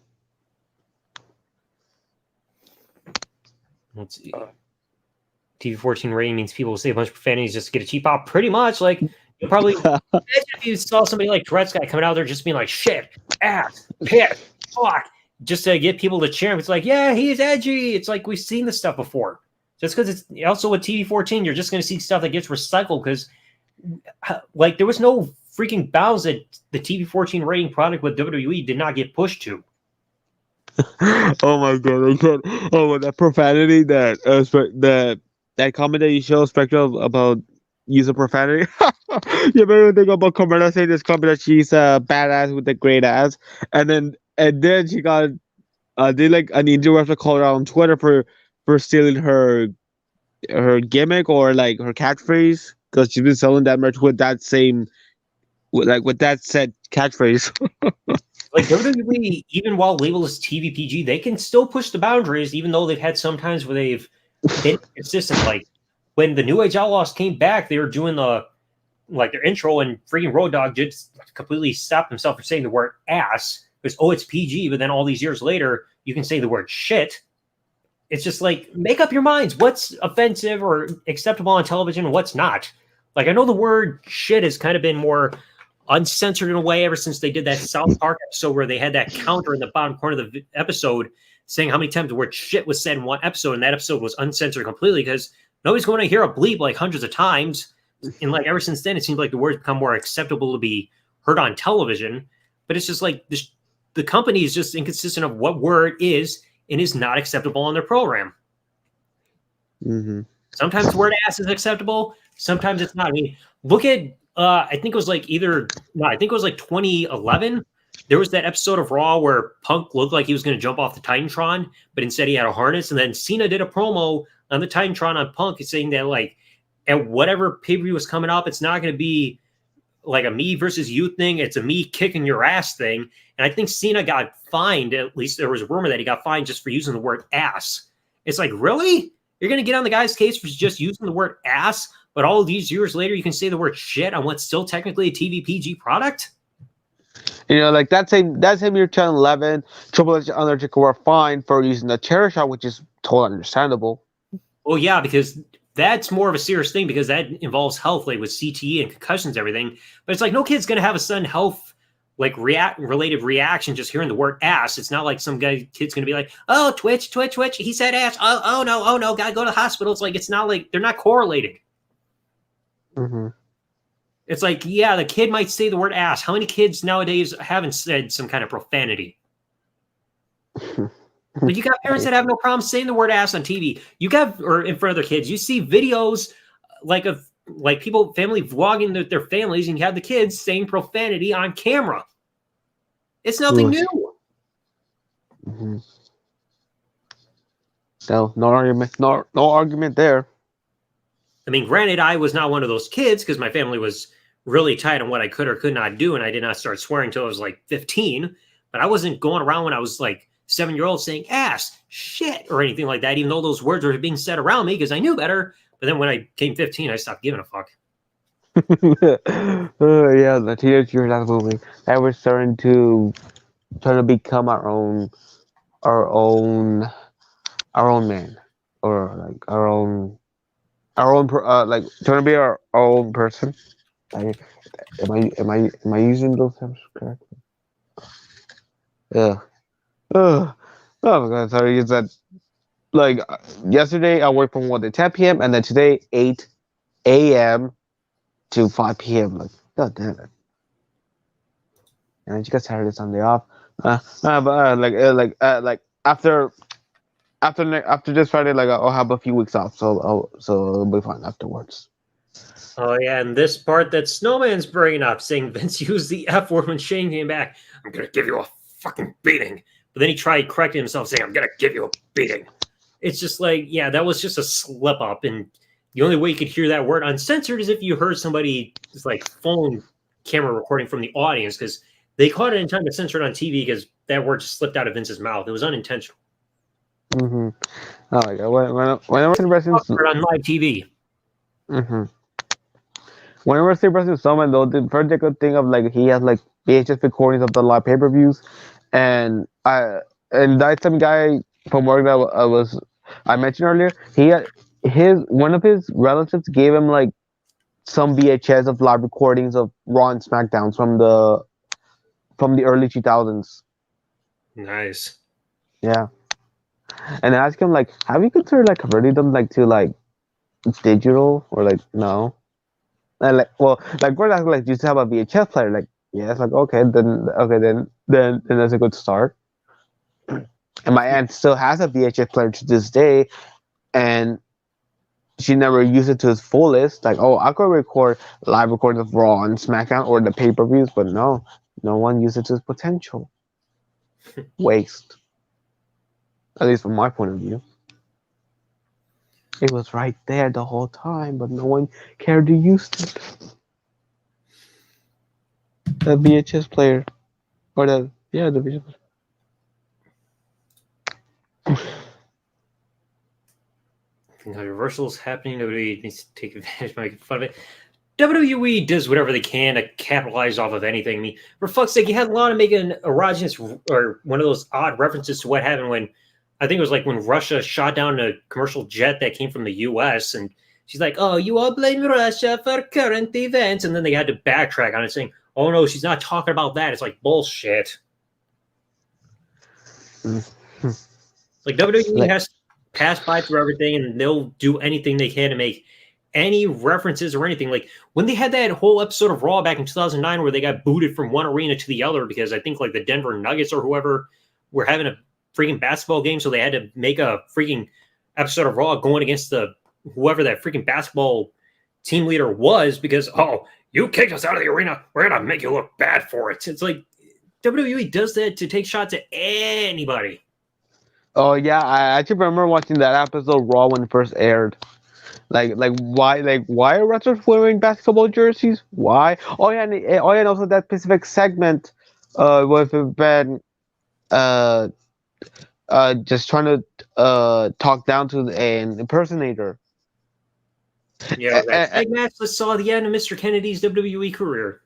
Let's see. TV 14 rating means people will say a bunch of profanities just to get a cheap pop. Pretty much. Like, you probably imagine if you saw somebody like Tourette's guy coming out there just being like, shit, ass, piss, fuck, just to get people to cheer him. It's like, yeah, he's edgy. It's like we've seen this stuff before. Just because it's also with TV 14, you're just going to see stuff that gets recycled because, like, there was no freaking bounds that the TV 14 rating product with WWE did not get pushed to. Oh my god! I can't. Oh, that profanity that comment that you show Spectre about use of profanity. You made me think about Carmella saying this comment that she's a badass with a great ass, and then she got did like an indie wrestler call her out on Twitter for stealing her gimmick or like her catchphrase because she's been selling that merch with that same with that said catchphrase. Like WWE, even while labeled as TV PG, they can still push the boundaries, even though they've had some times where they've been consistent. Like when the New Age Outlaws came back, they were doing their intro, and freaking Road Dogg just completely stopped himself from saying the word ass because it's PG, but then all these years later, you can say the word shit. It's just like, make up your minds. What's offensive or acceptable on television and what's not? Like, I know the word shit has kind of been more uncensored in a way ever since they did that South Park episode where they had that counter in the bottom corner of the episode saying how many times the word shit was said in one episode, and that episode was uncensored completely because nobody's going to hear a bleep like hundreds of times. And like ever since then, it seems like the words become more acceptable to be heard on television. But it's just like the company is just inconsistent of what word is and is not acceptable on their program. Mm-hmm. Sometimes the word ass is acceptable. Sometimes it's not. I mean, look at, I think it was like 2011. There was that episode of Raw where Punk looked like he was going to jump off the Titantron, but instead he had a harness. And then Cena did a promo on the Titantron on Punk saying that, like, at whatever pay-per-view was coming up, it's not going to be like a me versus you thing. It's a me kicking your ass thing. And I think Cena got fined. At least there was a rumor that he got fined just for using the word ass. It's like, really? You're going to get on the guy's case for just using the word ass, but all of these years later, you can say the word shit on what's still technically a TV PG product? You know, like that same year, 2011, Triple H and Undertaker were fined for using the chair shot, which is totally understandable. Well, yeah, because that's more of a serious thing because that involves health, like with CTE and concussions, everything. But it's like no kid's going to have a sudden health like related reaction just hearing the word ass. It's not like some kid's going to be like, oh, Twitch, he said ass. Oh no, gotta go to the hospital. It's like, it's not like, they're not correlated. Mm-hmm. It's like, yeah, the kid might say the word ass. How many kids nowadays haven't said some kind of profanity? But you got parents that have no problem saying the word ass on TV. You got, or in front of their kids, you see videos like of like people, family vlogging their families, and you have the kids saying profanity on camera. It's nothing new. Mm-hmm. So no argument there. I mean, granted, I was not one of those kids because my family was really tight on what I could or could not do, and I did not start swearing until I was like 15. But I wasn't going around when I was like 7-year-old saying ass, shit, or anything like that, even though those words were being said around me because I knew better. But then when I came 15, I stopped giving a fuck. Yeah, the teenage years that's moving. And we're starting to become our own man, or like our own like trying to be our own person. Am I using those terms correctly? Yeah. Oh my god, sorry. Is that like yesterday I worked from 1 to 10 p.m. and then today 8 a.m. to 5 p.m. Like, god damn it. And then you got Saturday, Sunday off. But after this Friday, like I'll have a few weeks off, so it'll be fine afterwards. Oh yeah, and this part that Snowman's bringing up, saying Vince used the F word when Shane came back. I'm gonna give you a fucking beating. But then he tried correcting himself, saying, I'm gonna give you a beating. It's just like, yeah, that was just a slip up, and the only way you could hear that word uncensored is if you heard somebody just like phone camera recording from the audience, because they caught it in time to censor it on TV because that word just slipped out of Vince's mouth. It was unintentional. Mm-hmm. Oh my god! When I was in wrestling on live TV. Mm-hmm. When I was in wrestling, someone though, the very good thing of like he has like VHS recordings of the live pay-per-views, and that some guy from work that I mentioned earlier, he had one of his relatives gave him like some VHS of live recordings of Raw and SmackDowns from from the early 2000s. Nice. Yeah, and I asked him like, have you considered like converting them like to like digital or like no? And like, well, like we're not like, do you still have a VHS player? Like, yes. Like, then that's a good start. And my aunt still has a VHS player to this day, and she never used it to its fullest. Like, oh, I could record live recordings of Raw and SmackDown or the pay-per-views, but no one used it to its potential. Waste. At least from my point of view. It was right there the whole time, but no one cared to use it. The VHS player. Or the VHS player. Reversals happening. Nobody needs to take advantage of making fun of it. WWE does whatever they can to capitalize off of anything. I mean, for fuck's sake, you had Lana make an erogenous or one of those odd references to what happened when I think it was like when Russia shot down a commercial jet that came from the U.S. and she's like, "Oh, you all blame Russia for current events," and then they had to backtrack on it, saying, "Oh no, she's not talking about that." It's like bullshit. Like WWE has to pass by through everything, and they'll do anything they can to make any references or anything. Like when they had that whole episode of Raw back in 2009 where they got booted from one arena to the other because I think like the Denver Nuggets or whoever were having a freaking basketball game, so they had to make a freaking episode of Raw going against the whoever that freaking basketball team leader was because, oh, you kicked us out of the arena, we're gonna make you look bad for it. It's like WWE does that to take shots at anybody. Oh yeah, I actually remember watching that episode of Raw when it first aired. Like why are wrestlers wearing basketball jerseys? Why? And also that specific segment, with Ben, just trying to talk down to an impersonator. Yeah, that big match that saw the end of Mr. Kennedy's WWE career.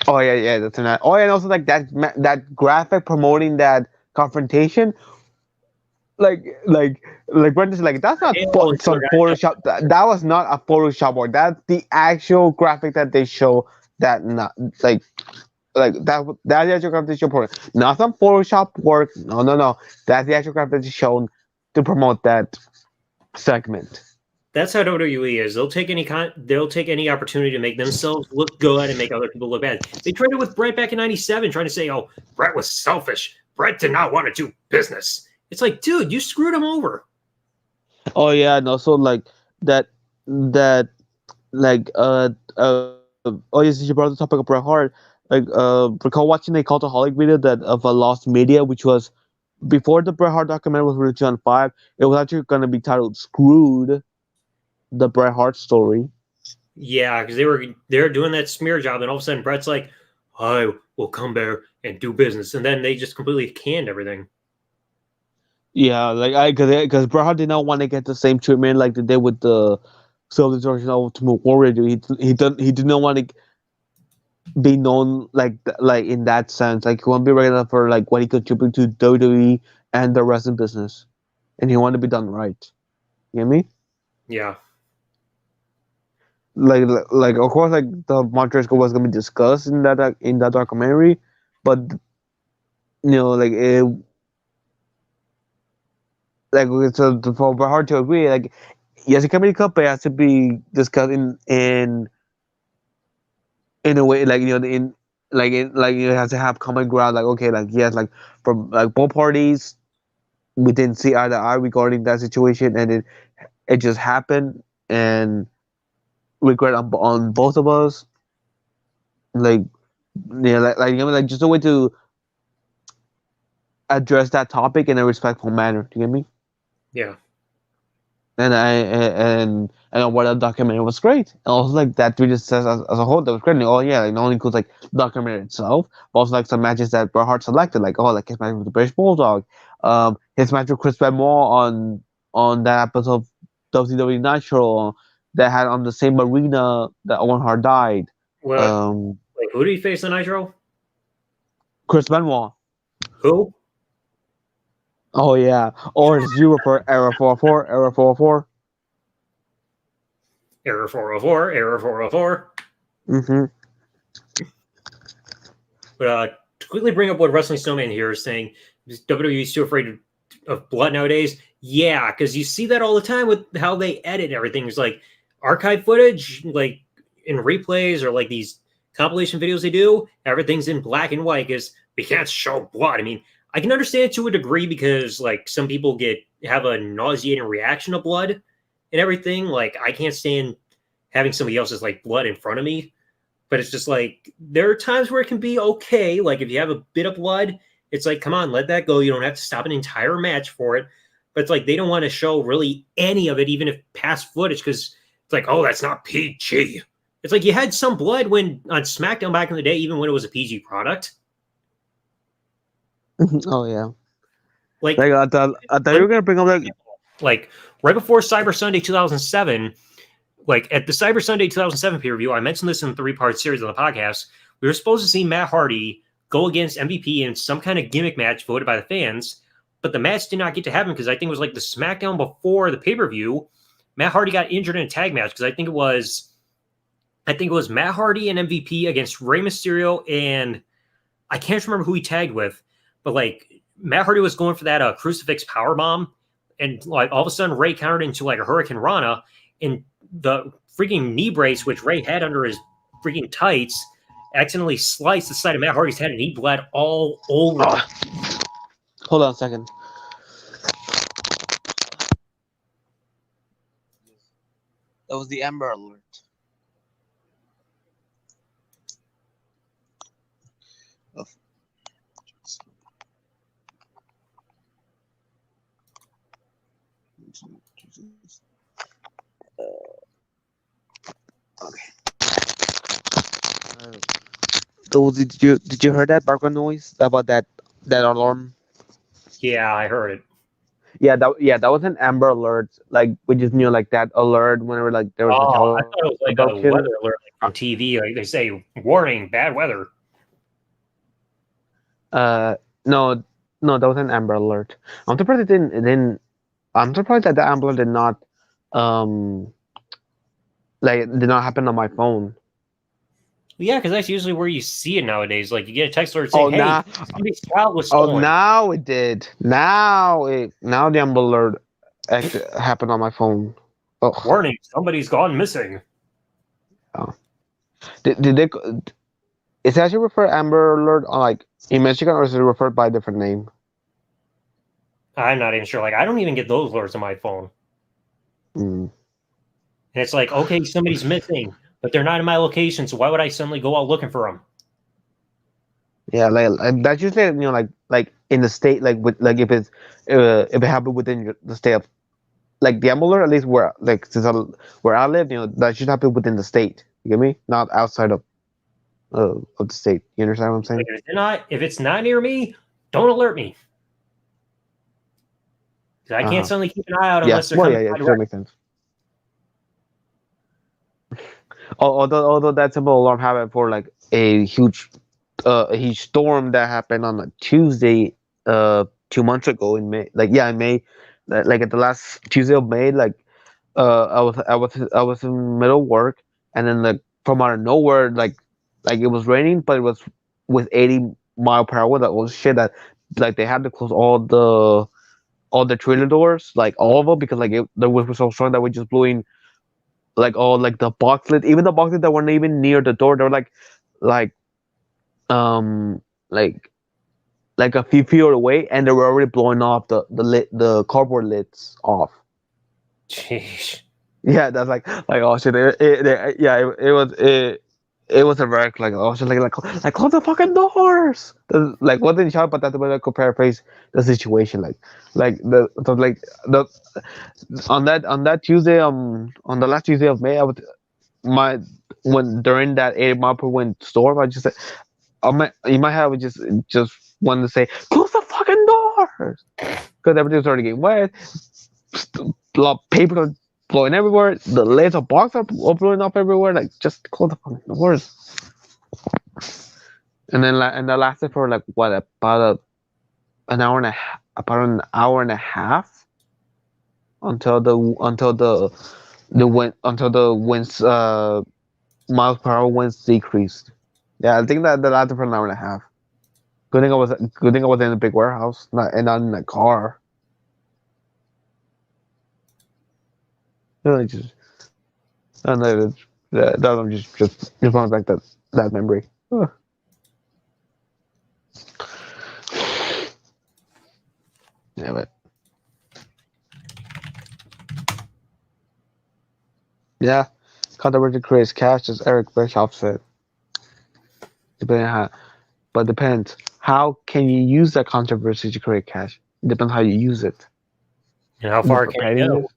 Oh yeah, that's an. Oh, and also like that graphic promoting that confrontation. Like Brendan's like that's not some Photoshop. That was not a Photoshop work. That's the actual graphic that they show. That not like that. That's the actual graphic they show. Not some Photoshop work. No. That's the actual graphic that's shown to promote that segment. That's how WWE is. They'll take any opportunity to make themselves look good and make other people look bad. They tried it with Bret back in '97, trying to say, "Oh, Bret was selfish. Bret did not want to do business." It's like, dude, you screwed him over. Oh yeah, and also like that like oh yes, you brought the topic of Bret Hart. Like recall watching a Cultaholic video that of a Lost Media, which was before the Bret Hart documentary was released on 5. It was actually gonna be titled "Screwed," the Bret Hart story. Yeah, because they were doing that smear job, and all of a sudden Bret's like, "I will come there and do business," and then they just completely canned everything. Yeah, like because Bret Hart did not want to get the same treatment like they did with the Silver Distortion Ultimate Warrior. He did not want to be known like in that sense. Like he wanted to be recognized for like what he contributed to WWE and the wrestling business, and he wanted to be done right. You get me? Yeah. Like of course like the Montreal Scale was gonna be discussed in that documentary, but like it. Like so for Bret Hart to agree, like yes, it can be cut, but it has to be discussed in a way like it has to have common ground. Like okay, like yes, like from like both parties, we didn't see eye to eye regarding that situation, and it just happened, and regret on both of us. Like yeah, like just a way to address that topic in a respectful manner. Do you get me? Yeah. And what a documentary was great. And also like that really says as a whole that was great. And, oh yeah, like not only includes like documentary itself, but also like some matches that Bret Hart selected, like like his match with the British Bulldog, his match with Chris Benoit on that episode of WCW Nitro that had on the same arena that Owen Hart died. Well, like who did he face in Nitro? Chris Benoit. Who? Oh yeah, or is you for Era 404, Era 404? Error 404, Error 404. Mm-hmm. But quickly bring up what Wrestling Snowman here is saying. WWE is too afraid of blood nowadays. Yeah, because you see that all the time with how they edit everything. It's like archive footage, like in replays or like these compilation videos they do. Everything's in black and white because we can't show blood. I mean, I can understand it to a degree because like some people have a nauseating reaction to blood and everything. Like I can't stand having somebody else's like blood in front of me. But it's just like there are times where it can be okay. Like if you have a bit of blood, it's like, come on, let that go. You don't have to stop an entire match for it. But it's like they don't want to show really any of it, even if past footage, because it's like, oh, that's not PG. It's like you had some blood when on SmackDown back in the day, even when it was a PG product. Oh yeah. Like I thought you were gonna bring up like right before Cyber Sunday 2007. Like at the Cyber Sunday 2007 pay-per-view, I mentioned this in the 3-part series on the podcast. We were supposed to see Matt Hardy go against MVP in some kind of gimmick match voted by the fans, but the match did not get to happen because I think it was like the SmackDown before the pay-per-view. Matt Hardy got injured in a tag match because I think it was Matt Hardy and MVP against Rey Mysterio, and I can't remember who he tagged with, but like Matt Hardy was going for that crucifix powerbomb, and like all of a sudden Rey countered into like a Hurricane Rana, and the freaking knee brace, which Rey had under his freaking tights, accidentally sliced the side of Matt Hardy's head, and he bled all over. Hold on a second. That was the Amber Alert. Okay. So did you hear that background noise about that alarm? Yeah, I heard it. Yeah, that was an Amber Alert. Like we just knew like that alert whenever like there was a tower. I thought it was like a weather alert like on TV. Like they say, warning, bad weather. No, that was an Amber Alert. I'm surprised it didn't. I'm surprised that the Amber Alert did not, did not happen on my phone. Yeah, because that's usually where you see it nowadays. Like you get a text alert saying, "Hey, somebody's child was stolen." Oh, now it did. Now the Amber Alert actually happened on my phone. Oh. Warning, somebody's gone missing. Oh. Did they? Is it actually refer Amber Alert on like in Michigan, or is it referred by a different name? I'm not even sure. Like I don't even get those alerts on my phone. Mm. And it's like, okay, somebody's missing, but they're not in my location, so why would I suddenly go out looking for them? Yeah, like that's usually like in the state, like with like if it happened within the state of like the Amber Alert, at least where like where I live, that should happen within the state. You get me? Not outside of the state. You understand what I'm saying? Like if it's not near me, don't alert me. I can't suddenly keep an eye out unless they're coming. Yeah, that makes sense. Although that simple alarm happened for like a huge storm that happened on a Tuesday 2 months ago in May. In May, like at the last Tuesday of May, like I was in the middle of work, and then like from out of nowhere, like it was raining, but it was with 80-mile-per-hour. That was shit that like they had to close all the trailer doors, like all of them, because like the wind was so strong that we just blew in like all like the box lid, even the box lid that weren't even near the door. They were like a few feet away, and they were already blowing off the cardboard lids off. Jeez. Yeah, that's like oh shit. It was a wreck. Like oh shit, like close the fucking doors. Like wasn't shout, but that's the way I could paraphrase the situation. On that Tuesday, on the last Tuesday of May, during that 80-mile-per-hour storm, I just said, in my head, I would just wanted to say, close the fucking doors, because everything's already getting wet. Paper are blowing everywhere. The lids of box are blowing up everywhere. Like just close the fucking doors. And that lasted for like what, about an hour and a half until the winds miles per hour winds decreased. Yeah, I think that lasted for an hour and a half. Good thing I was in a big warehouse, not in a car. Really, just and that I'm just brought back that memory. Ugh. Damn it. Yeah, controversy creates cash, as Eric Bischoff said. Depending how, but depends. How can you use that controversy to create cash? It depends how you use it. And how The far can it go?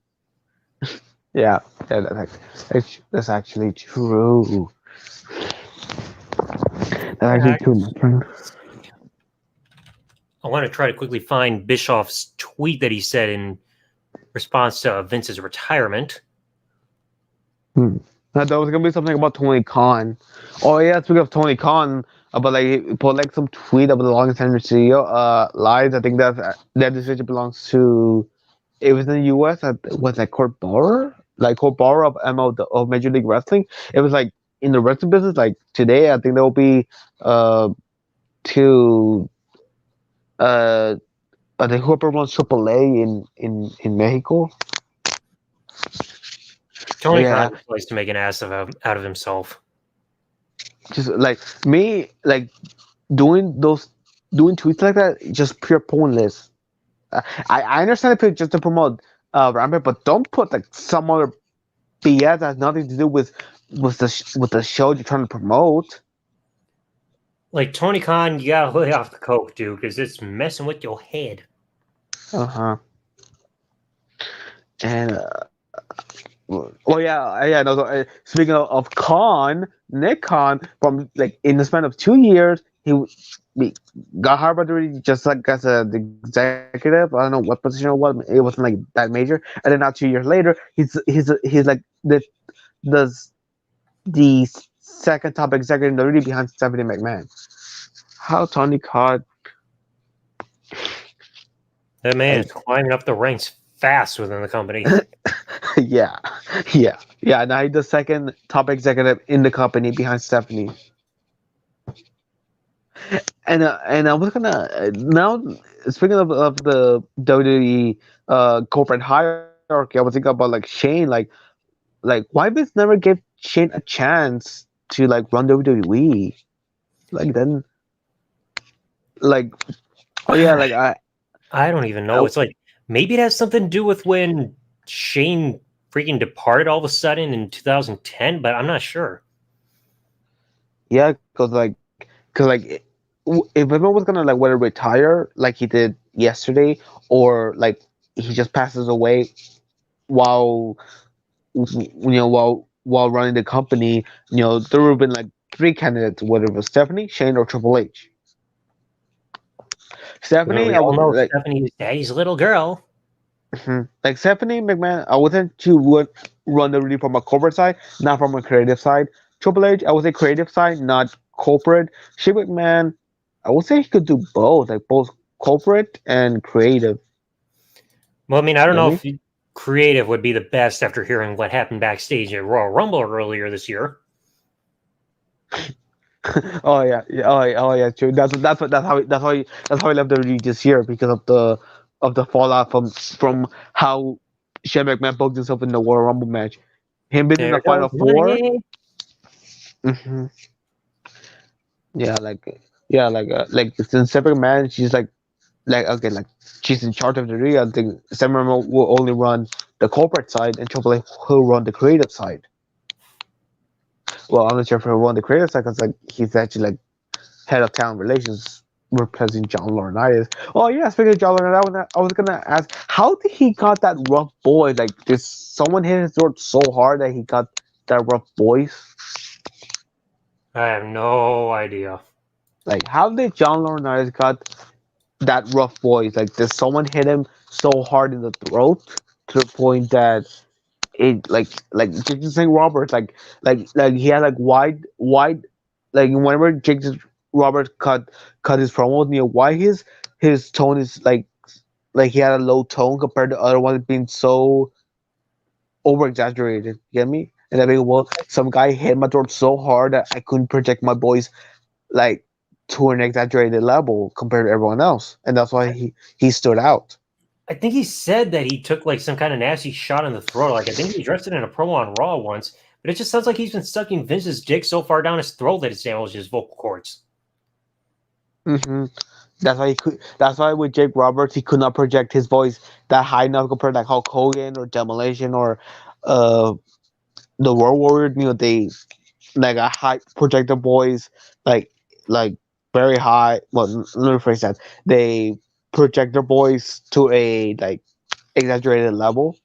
pettiness. Yeah, that's actually true. That's actually true, my friend. I want to try to quickly find Bischoff's tweet that he said in response to Vince's retirement. Now, there was gonna be something about Tony Khan. Oh yeah, speaking of Tony Khan, about like he put like some tweet about the longest tenured CEO. Lies. I think that decision belongs to. It was in the U.S. Was like Court Bauer, like Court Bauer of of Major League Wrestling. It was like in the wrestling business. Like today, I think there will be to I think whoever runs AAA in Mexico. Tony Yeah. Khan likes to make an ass out of himself. Just like me, like doing tweets like that, just pure pointless. I understand if it's just to promote Rampage, but don't put like some other BS that has nothing to do with the show you're trying to promote. Like Tony Khan, you gotta lay off the coke, dude, because it's messing with your head. Uh-huh. And oh yeah. No, speaking of Khan, Nick Khan, from like in the span of 2 years, he got hired by the just like as the executive. I don't know what position it was. It wasn't like that major. And then now 2 years later, he's like the second top executive in the WWE behind Stephanie McMahon. How Tony Khan? That man is climbing up the ranks fast within the company. yeah. Now he's the second top executive in the company behind Stephanie. And I was gonna now speaking of the WWE corporate hierarchy, I was thinking about like Shane, like why Vince never gave Shane a chance to like run WWE, like then, like oh yeah, like I don't even know. It's like maybe it has something to do with when Shane freaking departed all of a sudden in 2010, but I'm not sure. Yeah, because if everyone was gonna like whether retire like he did yesterday or like he just passes away while while running the company, there would have been like three candidates, whether it was Stephanie, Shane, or Triple H. Stephanie, We I all would know like Stephanie is Daddy's little girl. like Stephanie McMahon. I would think she would run the really from a corporate side, not from a creative side. Triple H, I would say creative side, not corporate. Shane McMahon, I would say he could do both, like both corporate and creative. Well, I mean, I don't know Maybe? if creative would be the best after hearing what happened backstage at Royal Rumble earlier this year. Oh yeah, true. That's how he left the league this year because of the fallout from how Shane McMahon booked himself in the Royal Rumble match. Him being in There the Final goes Four. money. hmm Yeah, like since Separate Man, she's like okay, like she's in charge of the ring. I think Samuel will only run the corporate side, and Triple H will run the creative side. Well, I'm not sure if he'll run the creative side because like he's actually like head of talent relations, replacing John Laurinaitis. Oh yeah, speaking of John Laurinaitis, I was gonna ask, how did he got that rough voice? Like, did someone hit his throat so hard that he got that rough voice? I have no idea. Like, how did John Laurinaitis got that rough voice? Like, did someone hit him so hard in the throat to the point that it like Jason St. Roberts like he had like wide like whenever Jason Roberts cut his promo, why his tone is like he had a low tone compared to other ones being so over exaggerated. You get me? And I mean, well, some guy hit my throat so hard that I couldn't project my voice like to an exaggerated level compared to everyone else, and that's why he stood out. I think he said that he took like some kind of nasty shot in the throat. Like I think he addressed it in a promo on Raw once, but it just sounds like he's been sucking Vince's dick so far down his throat that it's damaged his vocal cords. Hmm. That's why he could. That's why with Jake Roberts, he could not project his voice that high enough compared to like Hulk Hogan or Demolition or the World Warrior. They like a high projected voice, like very high. Well, let me rephrase that. They project their voice to a like exaggerated level.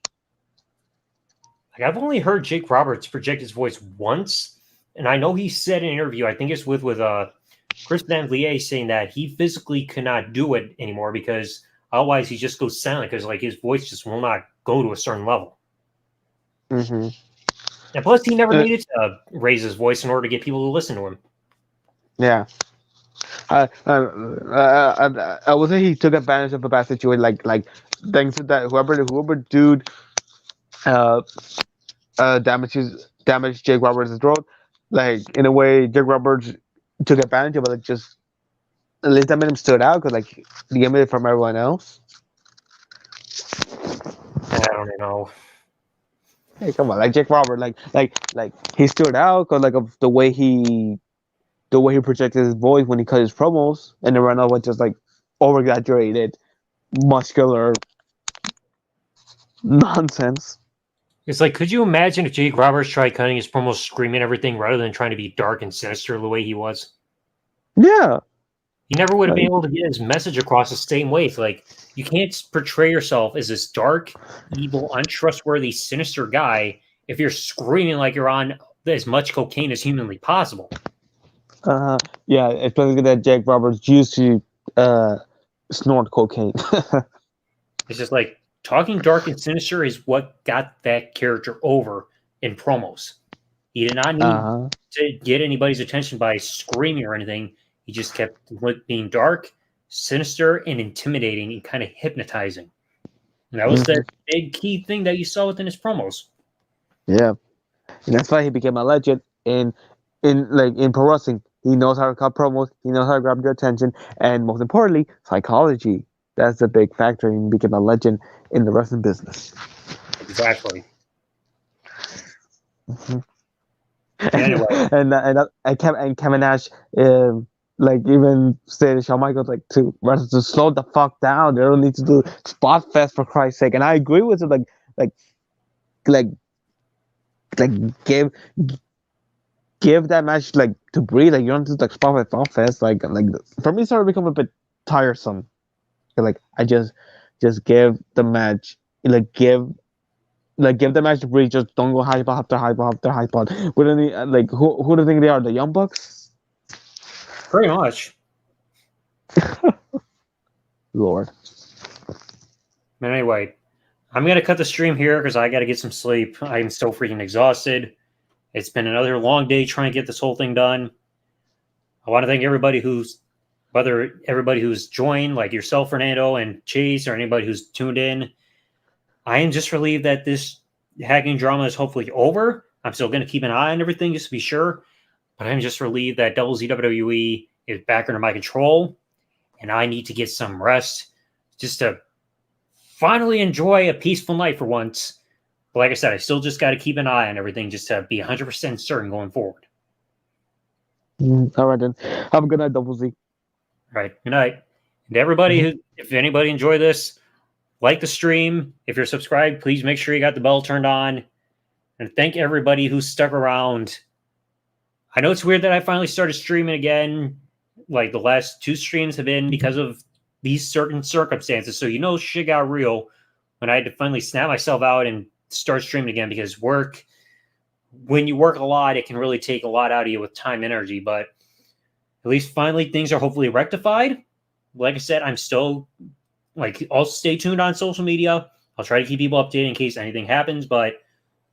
Like I've only heard Jake Roberts project his voice once, and I know he said in an interview, I think it's with Chris Van Vliet, saying that he physically cannot do it anymore because otherwise he just goes silent because like his voice just will not go to a certain level. Mm-hmm. And plus, he never needed to raise his voice in order to get people to listen to him. Yeah. I would say he took advantage of a bad situation, like thanks to that whoever dude damaged Jake Roberts' throat. Like in a way, Jake Roberts took advantage of it. Like, just at least that made him stood out because like he gave it from everyone else. I don't know. Hey, come on, like Jake Roberts, like he stood out because like of the way he projected his voice when he cut his promos, and then Renault was just like over exaggerated, muscular nonsense. It's like, could you imagine if Jake Roberts tried cutting his promos screaming everything rather than trying to be dark and sinister the way he was? Yeah. He never would have been able to get his message across the same way. It's like, you can't portray yourself as this dark, evil, untrustworthy, sinister guy if you're screaming like you're on as much cocaine as humanly possible. Yeah, especially that Jake Roberts used to snort cocaine. It's just like, talking dark and sinister is what got that character over in promos. He did not need to get anybody's attention by screaming or anything. He just kept being dark, sinister, and intimidating and kind of hypnotizing. And that was the big key thing that you saw within his promos. Yeah. And that's why he became a legend in pro wrestling. He knows how to cut promos, he knows how to grab your attention, and most importantly, psychology. That's a big factor in becoming a legend in the wrestling business. Exactly. Mm-hmm. Anyway. and Kevin Nash like even said to Shawn Michaels like to slow the fuck down. They don't need to do spot fest for Christ's sake. And I agree with it. Like give that match like to breathe. Like you don't do like spot fest. Like for me, it started to become a bit tiresome. Like I just give the match give the match to breathe. Just don't go hype after hype after hype on. With any like who do you think they are? The Young Bucks? Pretty much. Lord. But anyway, I'm going to cut the stream here because I got to get some sleep. I'm so freaking exhausted. It's been another long day trying to get this whole thing done. I want to thank everybody who's joined, like yourself, Fernando, and Chase, or anybody who's tuned in. I am just relieved that this hacking drama is hopefully over. I'm still going to keep an eye on everything just to be sure. But I'm just relieved that WWE is back under my control, and I need to get some rest just to finally enjoy a peaceful night for once. But like I said, I still just got to keep an eye on everything just to be 100% certain going forward. All right, then. Have a good night, Double Z. All right. Good night. And everybody, if anybody enjoyed this, like the stream. If you're subscribed, please make sure you got the bell turned on. And thank everybody who stuck around. I know it's weird that I finally started streaming again. Like the last 2 streams have been because of these certain circumstances. So shit got real when I had to finally snap myself out and start streaming again because when you work a lot, it can really take a lot out of you with time and energy. But at least finally things are hopefully rectified. Like I said, I'm still I'll stay tuned on social media. I'll try to keep people updated in case anything happens, but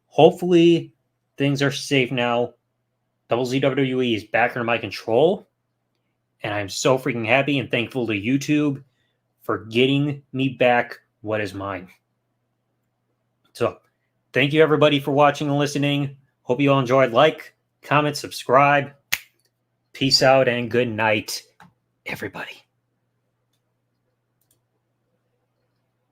hopefully things are safe now. WWE is back under my control, and I'm so freaking happy and thankful to YouTube for getting me back what is mine. So, thank you everybody for watching and listening. Hope you all enjoyed. Like, comment, subscribe. Peace out and good night. everybody.